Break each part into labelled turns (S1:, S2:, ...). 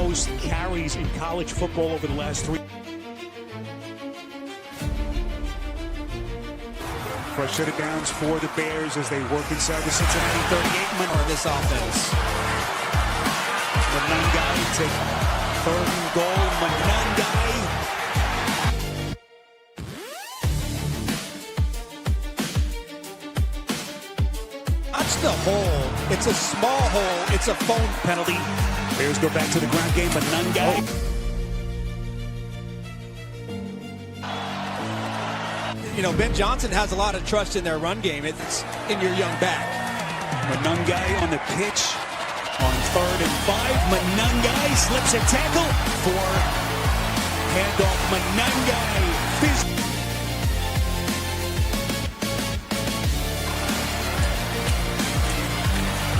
S1: most carries in college football over the last 3. First set of downs for the Bears as they work inside the Cincinnati 38
S2: on this offense.
S1: Monangai take third and goal. Monangai.
S2: That's the hole. It's a small hole. It's a phone
S1: Penalty. Bears go back to the ground game. Monangai.
S2: You know, Ben Johnson has a lot of trust in their run game. It's in your young back.
S1: Monangai on the pitch on 3rd and 5. Monangai slips a tackle for handoff. Monangai.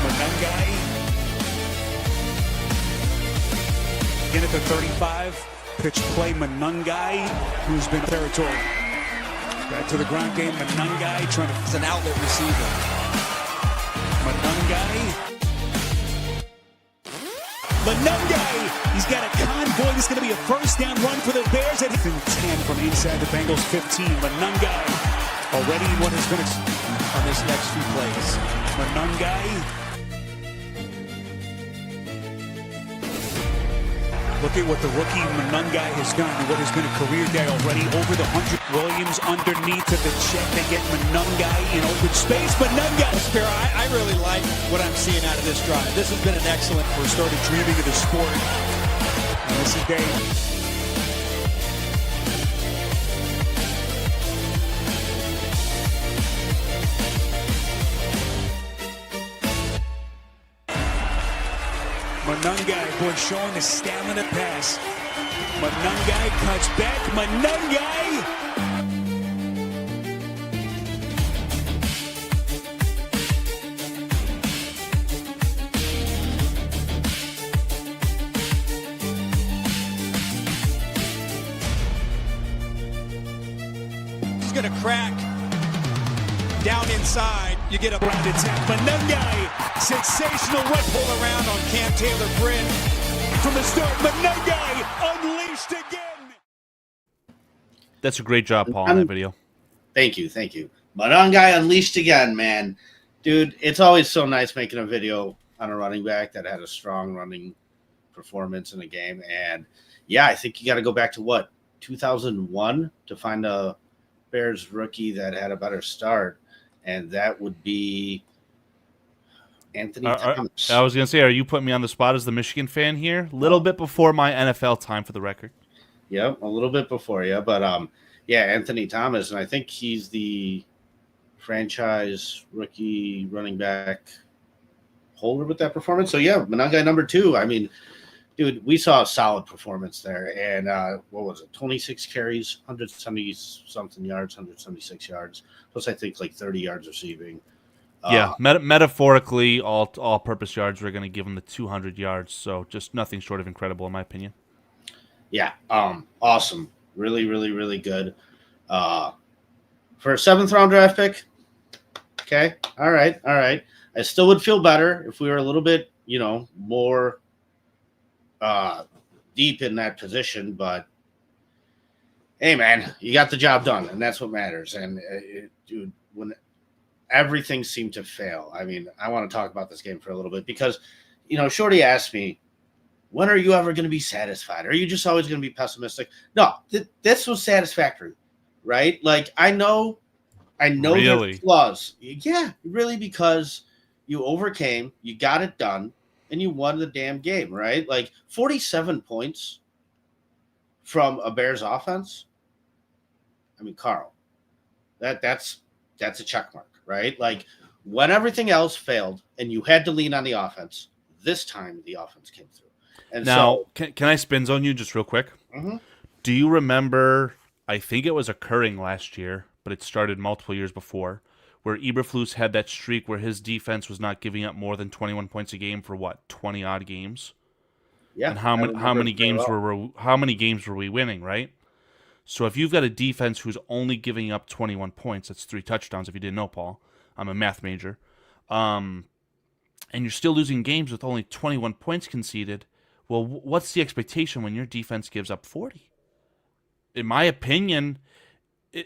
S1: Monangai in at the 35. Pitch play. Monangai, who's been territory. Back to the ground game. Monangai trying to.
S2: It's an outlet receiver.
S1: Monangai. He's got a convoy. This is going to be a first down run for the Bears. At 10 from inside the Bengals 15. Monangai already what has been
S2: on this next few plays.
S1: Monangai. Look at what the rookie Monangai has done. What has been a career day already. Over the 100. Williams underneath to the check. They get Monangai in open space. Monangai.
S2: Spiro, I really like what I'm seeing out of this drive. This has been an excellent.
S1: We started dreaming of the sport. And this is Dave. Monangai, boy, showing the stamina pass. Monangai cuts back. Monangai.
S2: He's going to crack down inside. You get a
S1: blind attack. Monangai, sensational run.
S2: Pull around on Cam Taylor-Britt.
S1: From the start, Monangai unleashed again.
S3: That's a great job, Paul, on that video.
S4: Thank you, thank you. Monangai unleashed again, man. Dude, it's always so nice making a video on a running back that had a strong running performance in a game. And, yeah, I think you got to go back to, 2001 to find a Bears rookie that had a better start. And that would be Anthony Thomas.
S3: I was going to say, are you putting me on the spot as the Michigan fan here? A little bit before my NFL time, for the record.
S4: Yep, a little bit before, yeah. But, yeah, Anthony Thomas. And I think he's the franchise rookie running back holder with that performance. So, yeah, Monangai number 2. I mean, dude, we saw a solid performance there. And what was it? 26 carries, 170-something yards, 176 yards. Plus, I think, like 30 yards receiving.
S3: Yeah, metaphorically, all-purpose yards, we're going to give him the 200 yards. So just nothing short of incredible, in my opinion.
S4: Yeah, awesome. Really, really, really good. For a 7th-round draft pick, okay, all right. I still would feel better if we were a little bit, more deep in that position. But, hey, man, you got the job done, and that's what matters. And, dude, when everything seemed to fail, I mean, I want to talk about this game for a little bit because, Shorty asked me, when are you ever going to be satisfied? Are you just always going to be pessimistic? No, this was satisfactory, right? Like, I know
S3: really?
S4: There's flaws. Yeah, really, because you overcame, you got it done, and you won the damn game, right? Like, 47 points from a Bears offense. I mean, Carl, that's a check mark, right? Like, when everything else failed and you had to lean on the offense, this time the offense came through. And
S3: now, can I spin zone you just real quick?
S4: Mm-hmm.
S3: Do you remember, I think it was occurring last year, but it started multiple years before, where Eberflus had that streak where his defense was not giving up more than 21 points a game for 20-odd games?
S4: Yeah.
S3: And how many games were we winning, right? So if you've got a defense who's only giving up 21 points, that's 3 touchdowns if you didn't know, Paul. I'm a math major. And you're still losing games with only 21 points conceded. Well, what's the expectation when your defense gives up 40? In my opinion,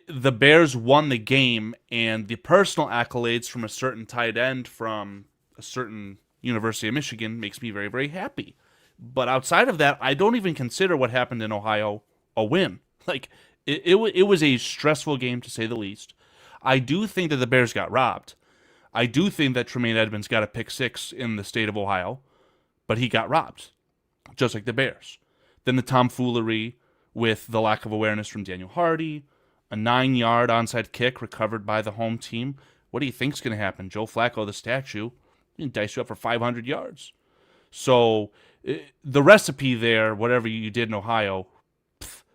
S3: the Bears won the game, and the personal accolades from a certain tight end from a certain University of Michigan makes me very, very happy. But outside of that, I don't even consider what happened in Ohio a win. Like, it was a stressful game, to say the least. I do think that the Bears got robbed. I do think that Tremaine Edmonds got a pick six in the state of Ohio, but he got robbed, just like the Bears. Then the tomfoolery with the lack of awareness from Daniel Hardy, a 9-yard onside kick recovered by the home team. What do you think's going to happen? Joe Flacco, the statue, he can dice you up for 500 yards. So the recipe there, whatever you did in Ohio,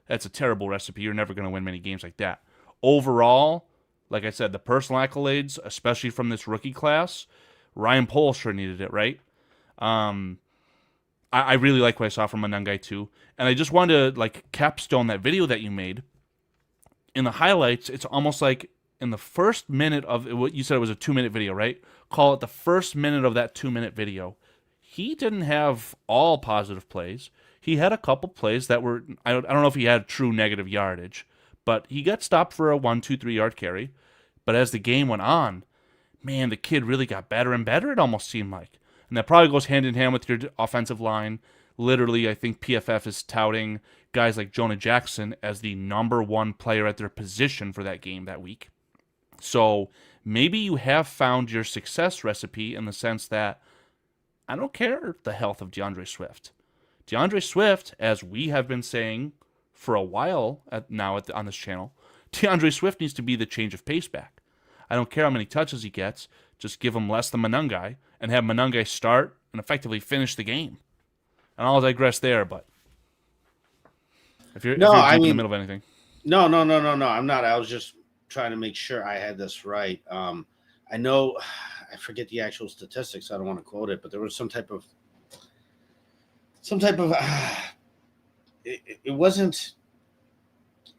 S3: that's a terrible recipe. You're never going to win many games like that. Overall, like I said, the personal accolades, especially from this rookie class, Ryan Poles sure needed it, right? I really like what I saw from Monangai too. And I just wanted to capstone that video that you made. In the highlights, it's almost like in the first minute of what you said, it was a 2-minute video, right? Call it the first minute of that 2-minute video. He didn't have all positive plays. He had a couple plays that were, I don't know if he had true negative yardage, but he got stopped for a 1, 2, 3 yard carry. But as the game went on, man, the kid really got better and better, it almost seemed like. And that probably goes hand in hand with your offensive line. Literally, I think PFF is touting guys like Jonah Jackson as the number 1 player at their position for that game that week. So maybe you have found your success recipe in the sense that I don't care the health of DeAndre Swift. DeAndre Swift, as we have been saying for a while on this channel, DeAndre Swift needs to be the change of pace back. I don't care how many touches he gets. Just give him less than Monangai and have Monangai start and effectively finish the game. And I'll digress there, but if you're in the middle of anything.
S4: No. I'm not. I was just trying to make sure I had this right. I know, I forget the actual statistics. I don't want to quote it, but there was some type of. It wasn't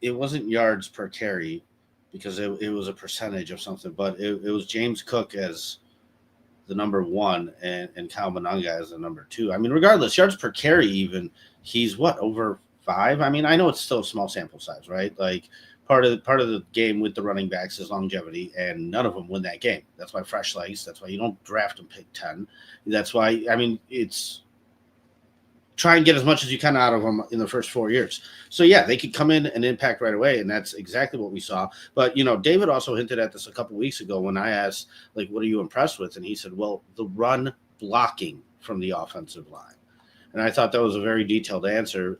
S4: yards per carry because it was a percentage of something, but it was James Cook as the number 1 and Kyle Monangai as the number 2. I mean, regardless, yards per carry, even he's over 5. I mean, I know it's still a small sample size, right? Like part of the game with the running backs is longevity, and none of them win that game. That's why fresh legs. That's why you don't draft them pick 10. That's why, I mean, it's try and get as much as you can out of them in the first 4 years. So yeah, they could come in and impact right away, and that's exactly what we saw. But David also hinted at this a couple weeks ago when I asked, what are you impressed with? And he said, well, the run blocking from the offensive line. And I thought that was a very detailed answer.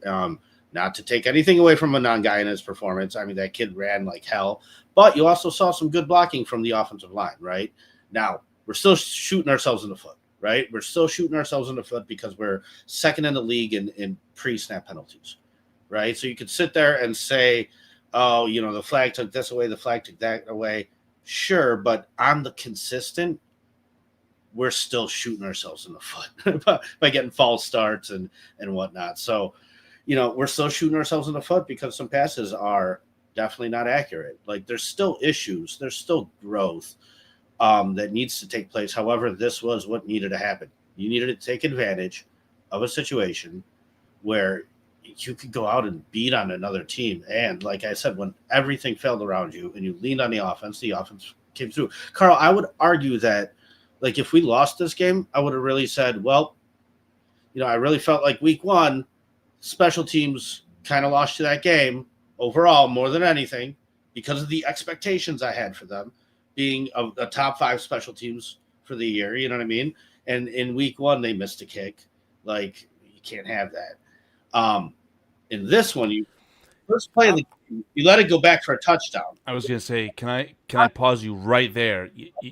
S4: Not to take anything away from Monangai and his performance. I mean, that kid ran like hell. But you also saw some good blocking from the offensive line, right? Now, we're still shooting ourselves in the foot. Right? We're still shooting ourselves in the foot because we're second in the league in pre-snap penalties, right? So you could sit there and say, oh, the flag took this away, the flag took that away. Sure, but on the consistent, we're still shooting ourselves in the foot by getting false starts and whatnot. So, we're still shooting ourselves in the foot because some passes are definitely not accurate. Like, there's still issues. There's still growth that needs to take place. However, this was what needed to happen. You needed to take advantage of a situation where you could go out and beat on another team. And like I said, when everything failed around you and you leaned on the offense came through. Carl, I would argue that, if we lost this game, I would have really said, well, I really felt like week 1, special teams kind of lost to that game overall more than anything because of the expectations I had for them being a top 5 special teams for the year, you know what I mean? And in week 1, they missed a kick. You can't have that. In this one, you first play the game, you let it go back for a touchdown.
S3: I was gonna say, can I pause you right there?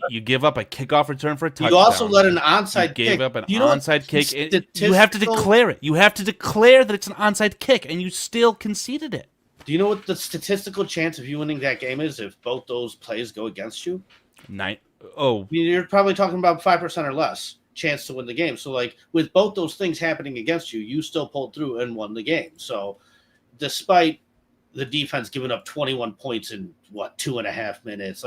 S3: You give up a kickoff return for a touchdown.
S4: You also let an onside kick.
S3: Gave up an onside kick. You have to declare it. You have to declare that it's an onside kick, and you still conceded it.
S4: Do you know what the statistical chance of you winning that game is if both those plays go against you?
S3: You're
S4: probably talking about 5% or less chance to win the game. So, with both those things happening against you, you still pulled through and won the game. So, despite the defense giving up 21 points in, 2.5 minutes,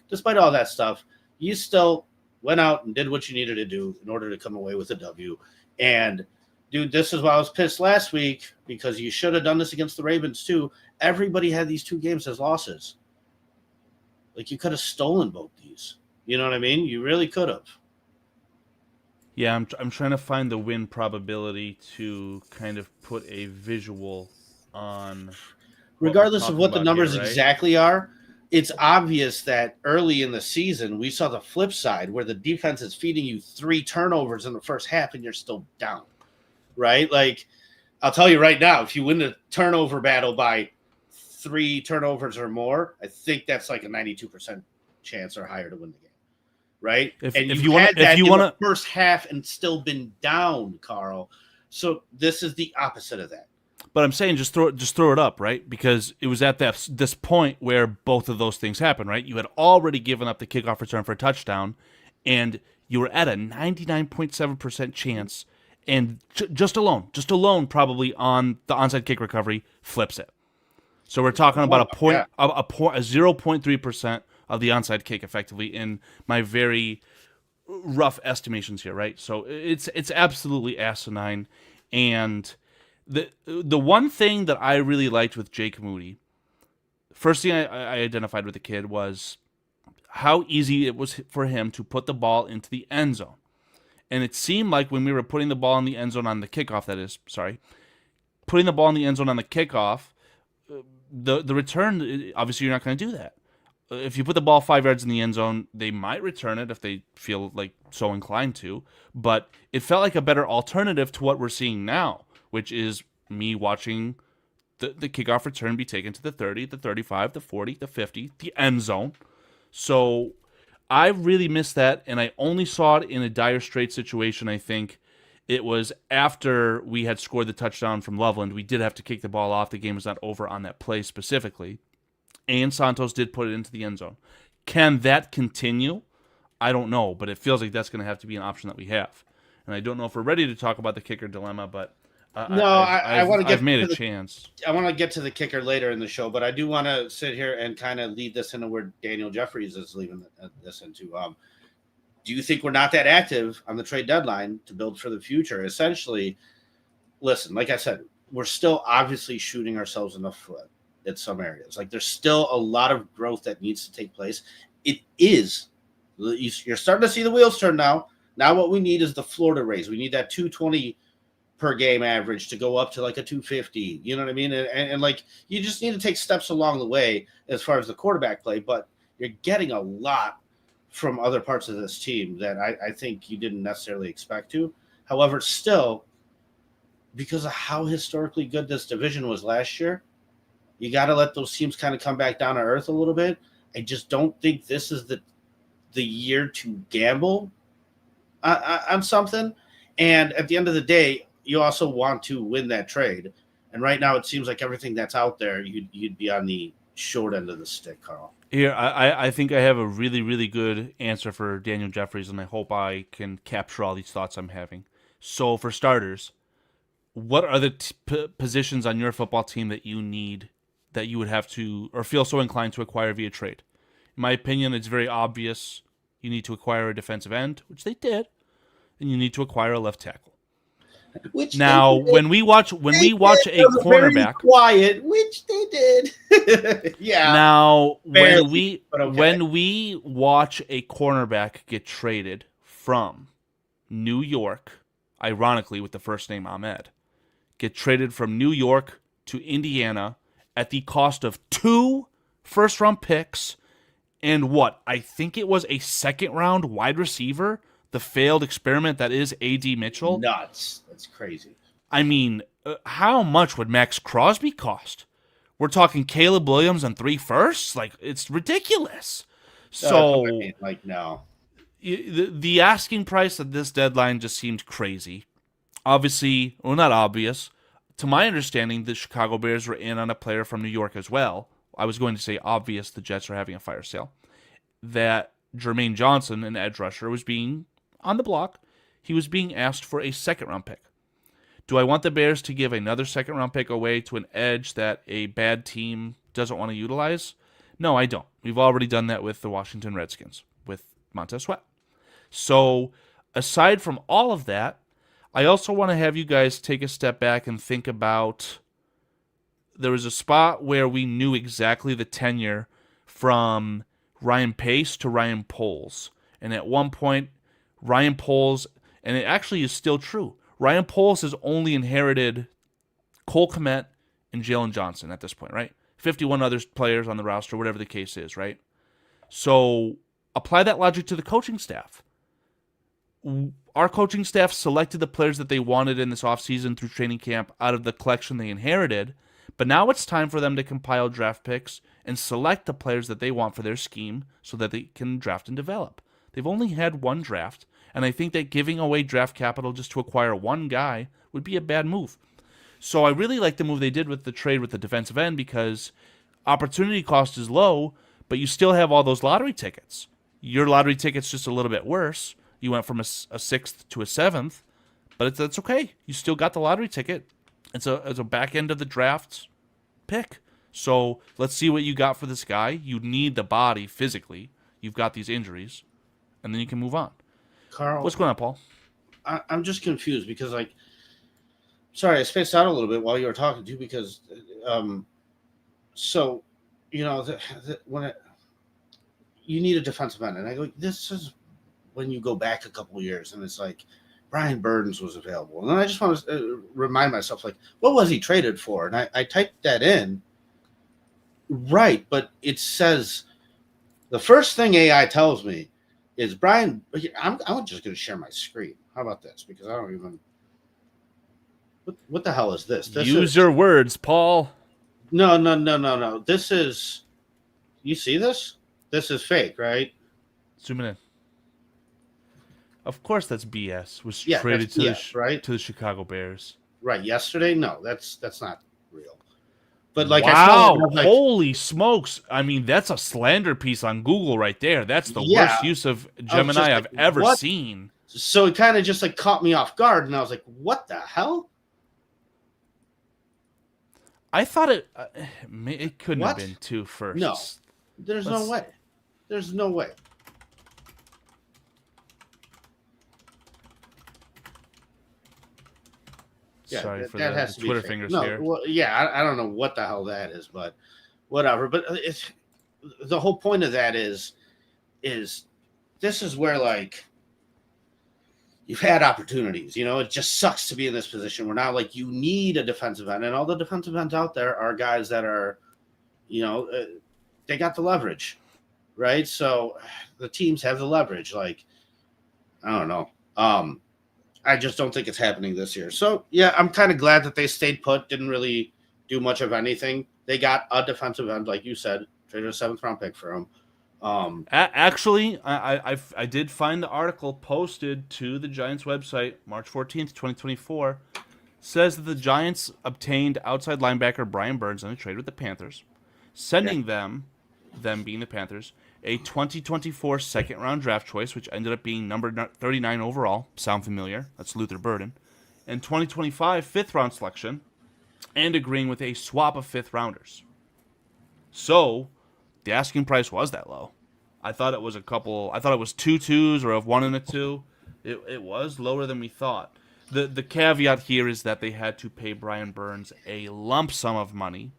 S4: despite all that stuff, you still went out and did what you needed to do in order to come away with a W. And dude, this is why I was pissed last week, because you should have done this against the Ravens too. Everybody had these 2 games as losses. Like, you could have stolen both these. You know what I mean? You really could have.
S3: Yeah, I'm trying to find the win probability to kind of put a visual on.
S4: Regardless of what the numbers
S3: here, right?
S4: exactly are, it's obvious that early in the season we saw the flip side where the defense is feeding you 3 turnovers in the first half and you're still down, right? Like, I'll tell you right now, if you win the turnover battle by 3 turnovers or more, I think that's like a 92% chance or higher to win the game, right?
S3: If
S4: you
S3: want
S4: had that
S3: if you
S4: in
S3: want
S4: the first half and still been down, Carl. So this is the opposite of that.
S3: But I'm saying just throw it up, right? Because it was at this point where both of those things happened, right? You had already given up the kickoff return for a touchdown, and you were at a 99.7% chance, and just alone probably on the onside kick recovery flips it. So we're talking about a 0.3% of the onside kick effectively in my very rough estimations here, right? So it's absolutely asinine. And the one thing that I really liked with Jake Moody, first thing I identified with the kid was how easy it was for him to put the ball into the end zone. And it seemed like when we were putting the ball in the end zone on the kickoff, putting the ball in the end zone on the kickoff, the return, obviously you're not going to do that. If you put the ball 5 yards in the end zone, they might return it if they feel like so inclined to. But it felt like a better alternative to what we're seeing now, which is me watching the kickoff return be taken to the 30, the 35, the 40, the 50, the end zone. So I really missed that, and I only saw it in a dire straits situation. I think it was after we had scored the touchdown from Loveland. We did have to kick the ball off. The game was not over on that play specifically. And Santos did put it into the end zone. Can that continue? I don't know, but it feels like that's going to have to be an option that we have. And I don't know if we're ready to talk about the kicker dilemma, but
S4: I want to get.
S3: I've made a chance.
S4: I want to get to the kicker later in the show, but I do want to sit here and kind of lead this into where Daniel Jeffries is leaving this into. Do you think we're not that active on the trade deadline to build for the future? Essentially, listen, like I said, we're still obviously shooting ourselves in the foot at some areas. Like, there's still a lot of growth that needs to take place. It is. You're starting to see the wheels turn now. Now what we need is the floor to raise. We need that 220 per game average to go up to like a 250. You know what I mean? And like, you just need to take steps along the way as far as the quarterback play, but you're getting a lot from other parts of this team that I think you didn't necessarily expect to. However, still, because of how historically good this division was last year, you got to let those teams kind of come back down to earth a little bit. I just don't think this is the year to gamble on something. And at the end of the day, you also want to win that trade. And right now, it seems like everything that's out there, you'd be on the short end of the stick, Carl.
S3: Here, I think I have a really, really good answer for Daniel Jeffries, and I hope I can capture all these thoughts I'm having. So, for starters, what are the positions on your football team that you need, that you would have to, or feel so inclined to acquire via trade? In my opinion, it's very obvious. You need to acquire a defensive end, which they did, and you need to acquire a left tackle.
S4: Which
S3: now, when we watch a cornerback,
S4: quiet, which they did. Yeah.
S3: Now,
S4: Barely,
S3: when we watch a cornerback get traded from New York, ironically with the first name Ahmed, get traded from New York to Indiana at the cost of 2 first-round picks and what? I think it was a second-round wide receiver, the failed experiment that is A.D. Mitchell.
S4: Nuts. That's crazy.
S3: I mean, how much would Max Crosby cost? We're talking Caleb Williams and 3 firsts? Like, it's ridiculous. So,
S4: I mean, like, no.
S3: The asking price at this deadline just seemed crazy. Obviously, well, not obvious. To my understanding, the Chicago Bears were in on a player from New York as well. I was going to say obvious, the Jets are having a fire sale. That Jermaine Johnson, an edge rusher, was being on the block. He was being asked for a second-round pick. Do I want the Bears to give another second-round pick away to an edge that a bad team doesn't want to utilize? No, I don't. We've already done that with the Washington Redskins, with Montez Sweat. So, aside from all of that, I also want to have you guys take a step back and think about, there was a spot where we knew exactly the tenure from Ryan Pace to Ryan Poles. And at one point, Ryan Poles, and it actually is still true, Ryan Poles has only inherited Cole Kmet and Jalen Johnson at this point, right? 51 other players on the roster, whatever the case is, right? So apply that logic to the coaching staff. Our coaching staff selected the players that they wanted in this offseason through training camp out of the collection they inherited, but now it's time for them to compile draft picks and select the players that they want for their scheme so that they can draft and develop. They've only had one draft, and I think that giving away draft capital just to acquire one guy would be a bad move. So I really like the move they did with the trade with the defensive end because opportunity cost is low, but you still have all those lottery tickets. Your lottery ticket's just a little bit worse. You went from a sixth to a seventh, but that's okay. You still got the lottery ticket. It's a back end of the draft pick. So let's see what you got for this guy. You need the body physically. You've got these injuries, and then you can move on.
S4: Carl,
S3: what's going on, Paul?
S4: I'm just confused because, like, sorry, I spaced out a little bit while you were talking too because, so, you know, you need a defensive end, and I go, this is when you go back a couple of years, and it's like Brian Burns was available, and then I just want to remind myself, like, what was he traded for? And I typed that in, right? But it says the first thing AI tells me is Brian. I'm just going to share my screen. How about this? Because I don't even. What the hell is this?
S3: Use your words, Paul.
S4: No. This is. You see this? This is fake, right?
S3: Zoom in. Of course, that's BS. Was
S4: Yeah,
S3: traded
S4: that's
S3: to
S4: BS, right?
S3: to the Chicago Bears.
S4: Right. Yesterday? No, that's not real. But like,
S3: wow,
S4: I saw it, like,
S3: holy smokes! I mean, that's a slander piece on Google right there. That's the worst use of Gemini I've ever seen.
S4: So it kind of just like caught me off guard, and I was like, "What the hell?"
S3: I thought it couldn't have been two firsts.
S4: No, there's no way. There's no way. Yeah,
S3: sorry for
S4: that
S3: the
S4: has to be
S3: Twitter
S4: fake.
S3: fingers
S4: No,
S3: here.
S4: well, yeah, I don't know what the hell that is, but whatever. But it's the whole point of that is this is where, like, you've had opportunities. You know, it just sucks to be in this position where now, like, you need a defensive end, and all the defensive ends out there are guys that are, you know, they got the leverage, right? So the teams have the leverage. Like, I don't know. I just don't think it's happening this year. So, yeah, I'm kind of glad that they stayed put, didn't really do much of anything. They got a defensive end, like you said, traded a 7th-round pick for him.
S3: Actually, I did find the article posted to the Giants website, March 14th, 2024. Says that the Giants obtained outside linebacker Brian Burns in a trade with the Panthers, sending them being the Panthers, a 2024 second-round draft choice, which ended up being number 39 overall. Sound familiar? That's Luther Burden. And 2025 fifth-round selection, and agreeing with a swap of fifth-rounders. So, the asking price was that low. I thought it was two twos or one and a two. It was lower than we thought. The caveat here is that they had to pay Brian Burns a lump sum of money.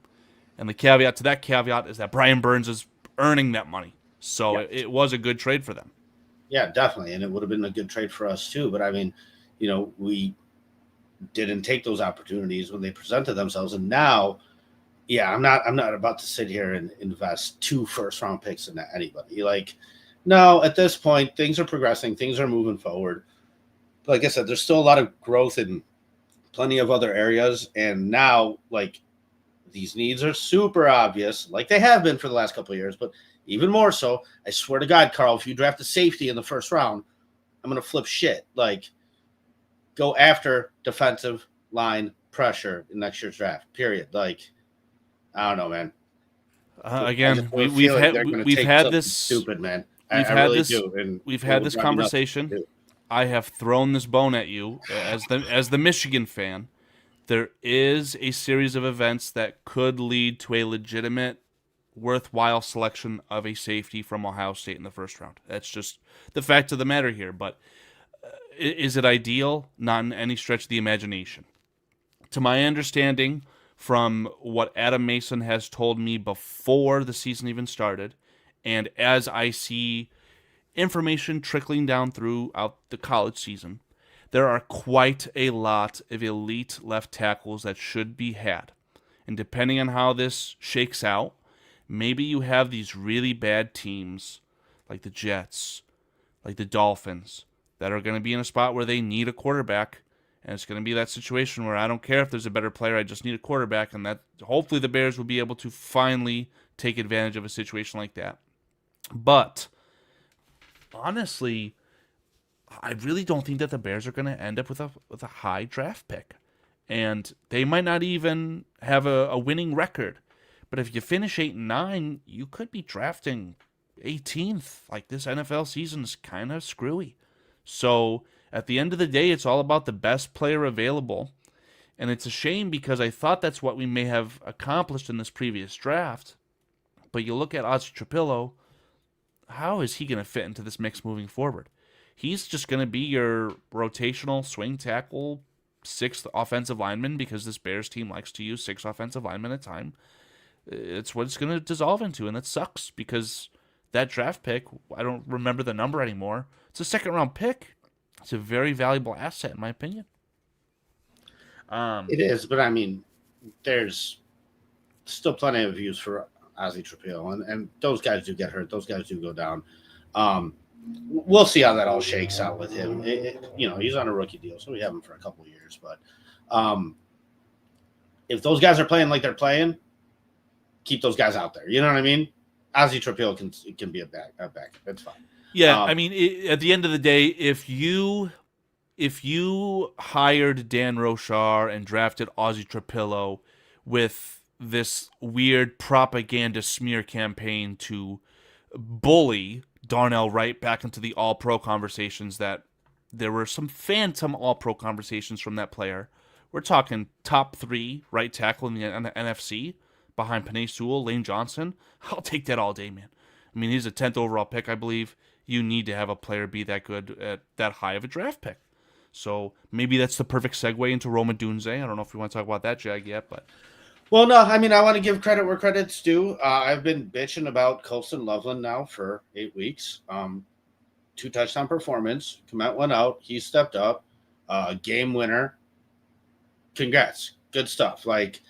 S3: And the caveat to that caveat is that Brian Burns is earning that money. So it was a good trade for them. Yeah,
S4: definitely. And it would have been a good trade for us too. But I mean, you know, we didn't take those opportunities when they presented themselves. And now, yeah, I'm not about to sit here and invest 2 first-round picks into anybody. Like, no, at this point, things are progressing. Things are moving forward. Like I said, there's still a lot of growth in plenty of other areas. And now, like, these needs are super obvious, like they have been for the last couple of years, but even more so. I swear to God, Carl, if you draft a safety in the first round, I'm going to flip shit. Like, go after defensive line pressure in next year's draft, period. Like, I don't know, man.
S3: Again, we've had this
S4: stupid, man.
S3: We've had this conversation. I have thrown this bone at you as the Michigan fan. There is a series of events that could lead to a legitimate, worthwhile selection of a safety from Ohio State in the first round. That's just the fact of the matter here. But Is it ideal? Not in any stretch of the imagination. To my understanding, from what Adam Mason has told me before the season even started, and as I see information trickling down throughout the college season, there are quite a lot of elite left tackles that should be had. And depending on how this shakes out, maybe you have these really bad teams like the Jets, like the Dolphins, that are going to be in a spot where they need a quarterback. And it's going to be that situation where I don't care if there's a better player, I just need a quarterback. And that hopefully the Bears will be able to finally take advantage of a situation like that. But honestly, I really don't think that the Bears are going to end up with a high draft pick. And they might not even have a winning record. But if you finish 8-9, you could be drafting 18th. Like, this NFL season is kind of screwy. So at the end of the day, it's all about the best player available. And it's a shame because I thought that's what we may have accomplished in this previous draft. But you look at Ozzy Trapillo, how is he going to fit into this mix moving forward? He's just going to be your rotational swing tackle, 6th offensive lineman, because this Bears team likes to use 6 offensive linemen at a time. It's what it's going to dissolve into, and that sucks because that draft pick, I don't remember the number anymore. It's a 2nd-round pick. It's a very valuable asset, in my opinion.
S4: It is, but I mean, there's still plenty of use for Ozzy Trapillo, and those guys do get hurt. Those guys do go down. We'll see how that all shakes out with him. He's on a rookie deal, so we have him for a couple of years. But if those guys are playing like they're playing, keep those guys out there. You know what I mean? Ozzy Trapillo can be a backup. That's fine.
S3: Yeah, I mean, at the end of the day, if you hired Dan Rochar and drafted Ozzy Trapillo with this weird propaganda smear campaign to bully Darnell Wright back into the All-Pro conversations, that there were some phantom All-Pro conversations from that player. We're talking top 3 right tackle in the NFC behind Penei Sewell, Lane Johnson. I'll take that all day, man. I mean, he's a 10th overall pick, I believe. You need to have a player be that good at that high of a draft pick. So maybe that's the perfect segue into Roma Dunze. I don't know if we want to talk about that Jag yet, but...
S4: Well, no, I mean, I want to give credit where credit's due. I've been bitching about Colston Loveland now for 8 weeks. 2 touchdown performance. Komet went out. He stepped up. Game winner. Congrats. Good stuff. Like,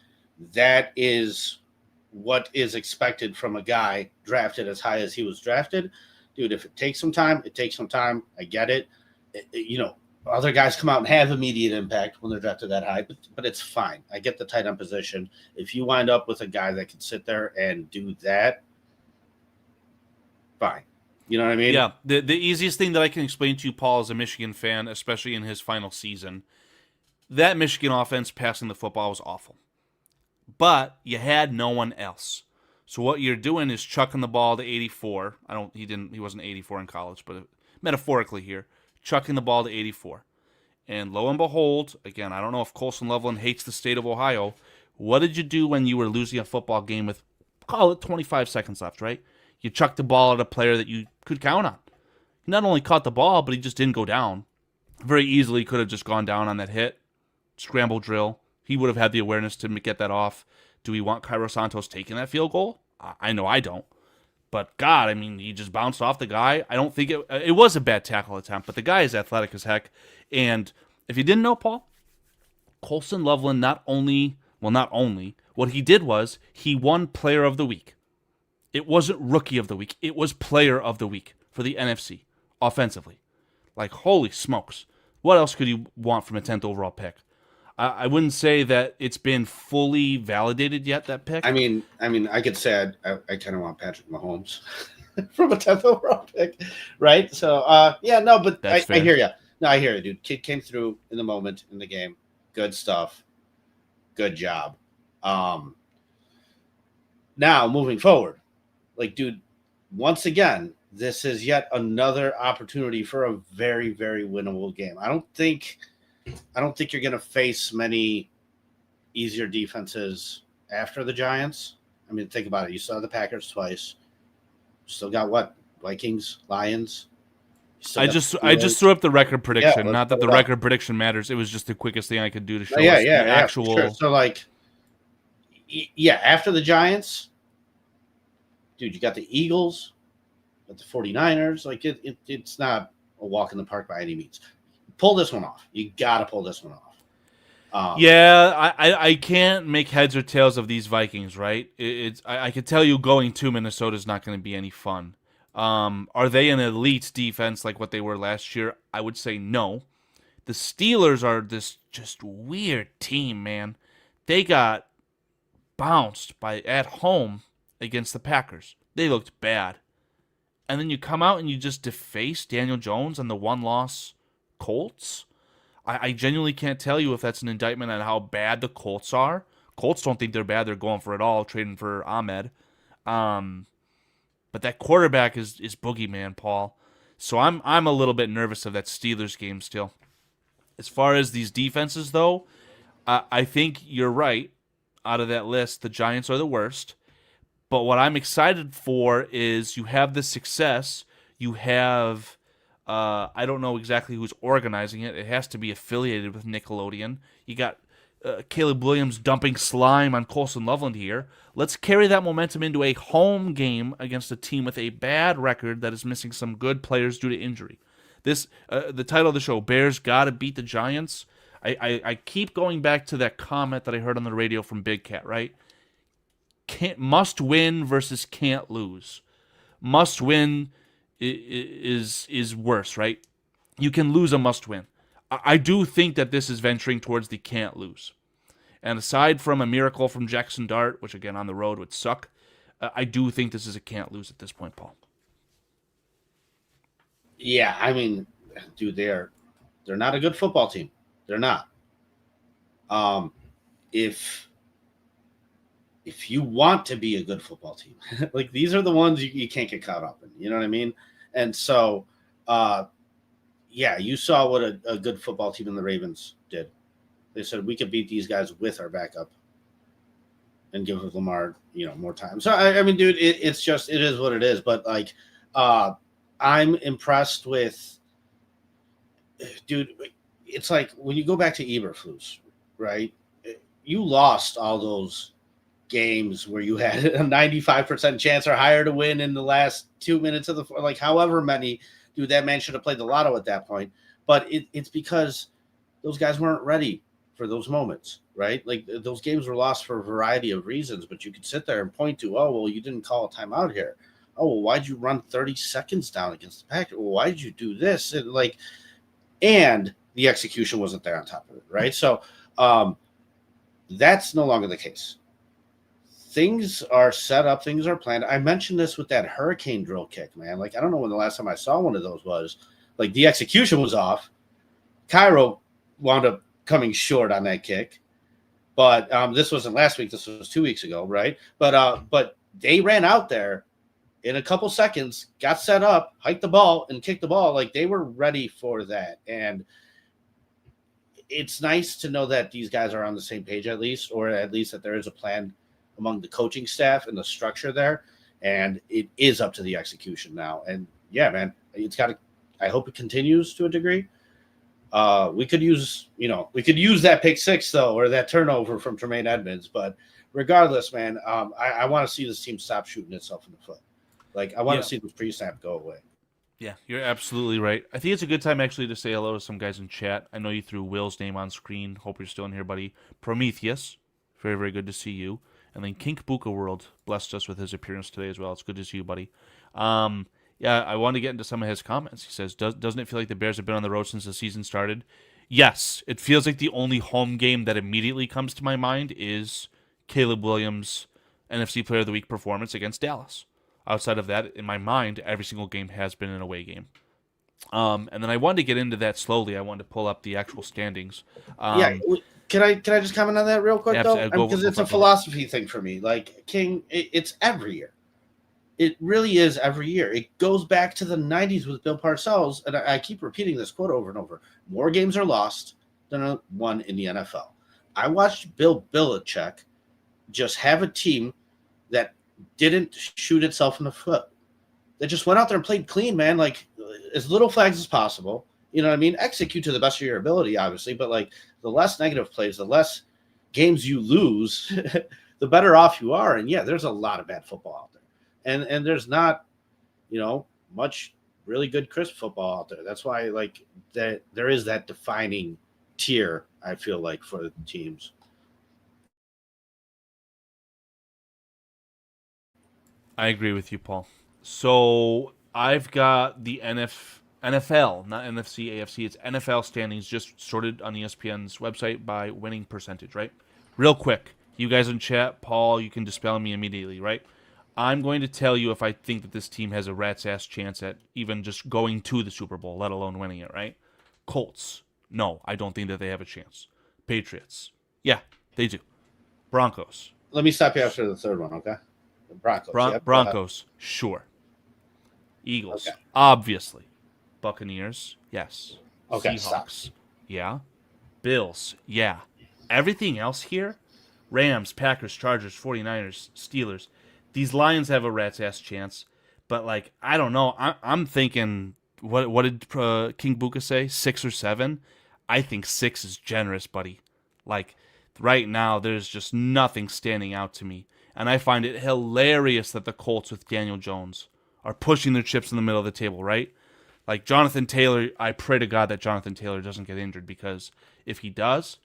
S4: that is what is expected from a guy drafted as high as he was drafted. Dude, if it takes some time, it takes some time. I get it. Other guys come out and have immediate impact when they're drafted that high, but it's fine. I get the tight end position. If you wind up with a guy that can sit there and do that, fine. You know what I mean?
S3: Yeah. The easiest thing that I can explain to you, Paul, as a Michigan fan, especially in his final season, that Michigan offense passing the football was awful. But you had no one else. So what you're doing is chucking the ball to 84. He wasn't 84 in college, but metaphorically here, chucking the ball to 84. And lo and behold, again, I don't know if Colston Loveland hates the state of Ohio. What did you do when you were losing a football game with, call it 25 seconds left, right? You chucked the ball at a player that you could count on. He not only caught the ball, but he just didn't go down. Very easily could have just gone down on that hit. Scramble drill. He would have had the awareness to get that off. Do we want Cairo Santos taking that field goal? I know I don't. But God, I mean, he just bounced off the guy. I don't think it was a bad tackle attempt, but the guy is athletic as heck. And if you didn't know, Paul, Colston Loveland not only, what he did was he won Player of the Week. It wasn't Rookie of the Week. It was Player of the Week for the NFC offensively. Like, holy smokes. What else could you want from a 10th overall pick? I wouldn't say that it's been fully validated yet, that pick.
S4: I mean, I could say I kind of want Patrick Mahomes from a 10th overall pick, right? So, but I hear you. No, I hear you, dude. Kid came through in the moment in the game. Good stuff. Good job. Now, moving forward, like, dude, once again, this is yet another opportunity for a very, very winnable game. I don't think you're going to face many easier defenses after the Giants. I mean, think about it. You saw the Packers twice. Still got what? Vikings, Lions. Still
S3: I
S4: got the
S3: just
S4: Steelers.
S3: threw up the record prediction.
S4: let's
S3: Not that
S4: throw
S3: the
S4: it up.
S3: record prediction matters. It was just the quickest thing I could do to show
S4: Yeah,
S3: us the
S4: for
S3: actual.
S4: sure. So like, yeah, after the Giants, dude, you got the Eagles, got the 49ers. Like it's not a walk in the park by any means. Pull this one off. You got to pull this one off.
S3: Yeah, I can't make heads or tails of these Vikings, right? I could tell you going to Minnesota is not going to be any fun. Are they an elite defense like what they were last year? I would say no. The Steelers are this just weird team, man. They got bounced at home against the Packers. They looked bad. And then you come out and you just deface Daniel Jones and the one-loss Colts. I genuinely can't tell you if that's an indictment on how bad the Colts are. Colts don't think they're bad. They're going for it all, trading for Ahmed. But that quarterback is boogeyman, Paul. So I'm a little bit nervous of that Steelers game still. As far as these defenses, though, I think you're right. Out of that list, the Giants are the worst. But what I'm excited for is you have the success. You have... I don't know exactly who's organizing it. It has to be affiliated with Nickelodeon. You got Caleb Williams dumping slime on Colson Loveland here. Let's carry that momentum into a home game against a team with a bad record that is missing some good players due to injury. This the title of the show, Bears gotta beat the Giants. I keep going back to that comment that I heard on the radio from Big Cat, right? Must win versus can't lose. Must win is worse, right? You can lose a must win. I do think that this is venturing towards the can't lose. And aside from a miracle from Jackson Dart, which again on the road would suck, I do think this is a can't lose at this point, Paul.
S4: Yeah, I mean, dude, they're not a good football team. They're not. If you want to be a good football team, like these are the ones you can't get caught up in. You know what I mean? And so, yeah, you saw what a good football team in the Ravens did. They said we could beat these guys with our backup and give Lamar, more time. So I mean, dude, it is what it is. But like, I'm impressed with, dude. It's like when you go back to Eberflus, right? You lost all those games where you had a 95% chance or higher to win in the last 2 minutes of like however many. Dude, that man should have played the lotto at that point. But it's because those guys weren't ready for those moments, right? Like those games were lost for a variety of reasons, but you could sit there and point to, oh, well, you didn't call a timeout here. Oh, well, why'd you run 30 seconds down against the Packers? Well, why did you do this? And the execution wasn't there on top of it, right? So that's no longer the case. Things are set up. Things are planned. I mentioned this with that hurricane drill kick, man. Like, I don't know when the last time I saw one of those was. Like, the execution was off. Cairo wound up coming short on that kick. But this wasn't last week. This was 2 weeks ago, right? But they ran out there in a couple seconds, got set up, hiked the ball, and kicked the ball. Like, they were ready for that. And it's nice to know that these guys are on the same page at least, or at least that there is a plan among the coaching staff and the structure there. And it is up to the execution now. And yeah, man, I hope it continues to a degree. We could use that pick six though, or that turnover from Tremaine Edmonds. But regardless, man, I want to see this team stop shooting itself in the foot. Like I want to see the pre-snap go away.
S3: Yeah, you're absolutely right. I think it's a good time actually to say hello to some guys in chat. I know you threw Will's name on screen. Hope you're still in here, buddy. Prometheus, very, very good to see you. And then Kink Buka World blessed us with his appearance today as well. It's good to see you, buddy. Yeah, I want to get into some of his comments. He says, doesn't it feel like the Bears have been on the road since the season started? Yes, it feels like the only home game that immediately comes to my mind is Caleb Williams' NFC Player of the Week performance against Dallas. Outside of that, in my mind, every single game has been an away game. And then I wanted to get into that slowly. I wanted to pull up the actual standings.
S4: Can I just comment on that real quick, though? Because it's a philosophy thing for me. Like, King, it's every year. It really is every year. It goes back to the 90s with Bill Parcells, and I keep repeating this quote over and over. More games are lost than won in the NFL. I watched Bill Belichick just have a team that didn't shoot itself in the foot. They just went out there and played clean, man. Like, as little flags as possible. You know what I mean? Execute to the best of your ability, obviously, but like the less negative plays, the less games you lose, the better off you are. And yeah, there's a lot of bad football out there, and there's not, much really good crisp football out there. That's why like that there is that defining tier. I feel like for the teams.
S3: I agree with you, Paul. So I've got the NFL, not NFC, AFC. It's NFL standings just sorted on ESPN's website by winning percentage, right? Real quick, you guys in chat, Paul, you can dispel me immediately, right? I'm going to tell you if I think that this team has a rat's ass chance at even just going to the Super Bowl, let alone winning it, right? Colts, no, I don't think that they have a chance. Patriots, yeah, they do. Broncos.
S4: Let me stop you after the third one, okay? The Broncos. Yep.
S3: Broncos, sure. Eagles,
S4: Okay.
S3: obviously. Buccaneers, yes.
S4: Okay,
S3: Seahawks, yeah. Bills, yeah. Everything else here, Rams, Packers, Chargers, 49ers, Steelers, these Lions have a rat's ass chance. But, like, I don't know. I'm thinking, what did King Buka say? 6 or 7? I think 6 is generous, buddy. Like, right now, there's just nothing standing out to me. And I find it hilarious that the Colts with Daniel Jones are pushing their chips in the middle of the table, right? Like Jonathan Taylor, I pray to God that Jonathan Taylor doesn't get injured, because if he does,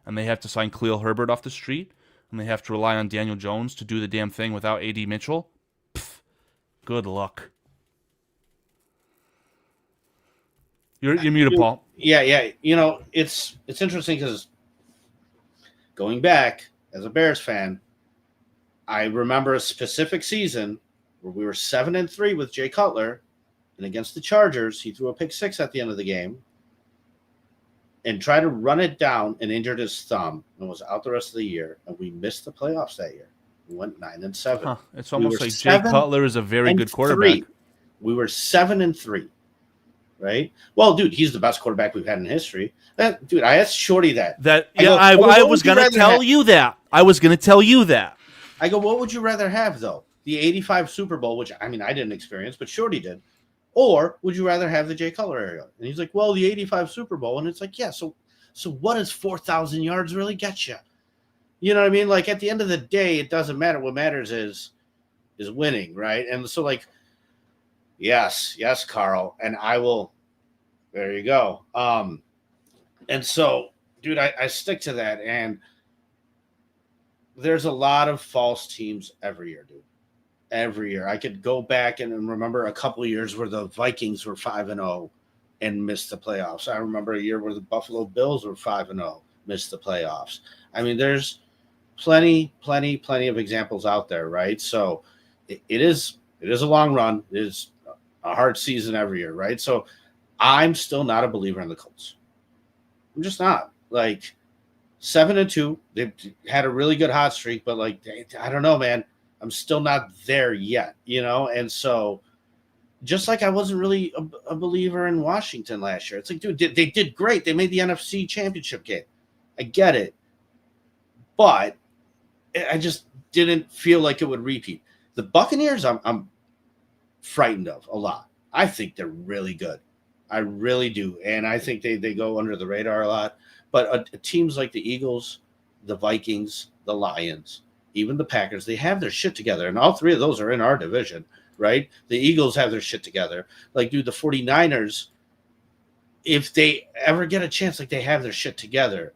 S3: and they have to sign Khalil Herbert off the street, and they have to rely on Daniel Jones to do the damn thing without A.D. Mitchell, good luck. You're muted, Paul.
S4: Yeah. It's interesting because going back as a Bears fan, I remember a specific season where we were 7-3 with Jay Cutler, and against the Chargers, he threw a pick 6 at the end of the game and tried to run it down and injured his thumb and was out the rest of the year. And we missed the playoffs that year. We went 9-7.
S3: Huh. It's almost like Jay Cutler is a very good quarterback.
S4: We were 7-3, right? Well, dude, he's the best quarterback we've had in history. Dude, I asked Shorty that.
S3: I was going to tell you that. I was going to tell you that.
S4: I go, what would you rather have, though? The 85 Super Bowl, which, I mean, I didn't experience, but Shorty did. Or would you rather have the Jay Cutler era? And he's like, well, the 85 Super Bowl. And it's like, yeah, so what does 4,000 yards really get you? You know what I mean? Like, at the end of the day, it doesn't matter. What matters is winning, right? And so, like, yes, Carl. And I will – there you go. And so, dude, I stick to that. And there's a lot of false teams every year, dude. Every year. I could go back and remember a couple of years where the Vikings were 5-0 and missed the playoffs. I remember a year where the Buffalo Bills were 5-0, missed the playoffs. I mean, there's plenty of examples out there, right? So it is a long run. It is a hard season every year, right? So I'm still not a believer in the Colts. I'm just not. Like, 7-2, they've had a really good hot streak, but like, I don't know, man. I'm still not there yet, And so just like I wasn't really a believer in Washington last year. It's like, dude, they did great. They made the NFC Championship game. I get it. But I just didn't feel like it would repeat. The Buccaneers, I'm frightened of a lot. I think they're really good. I really do. And I think they go under the radar a lot. But teams like the Eagles, the Vikings, the Lions, even the Packers, they have their shit together. And all three of those are in our division, right? The Eagles have their shit together. Like, dude, the 49ers, if they ever get a chance, like, they have their shit together.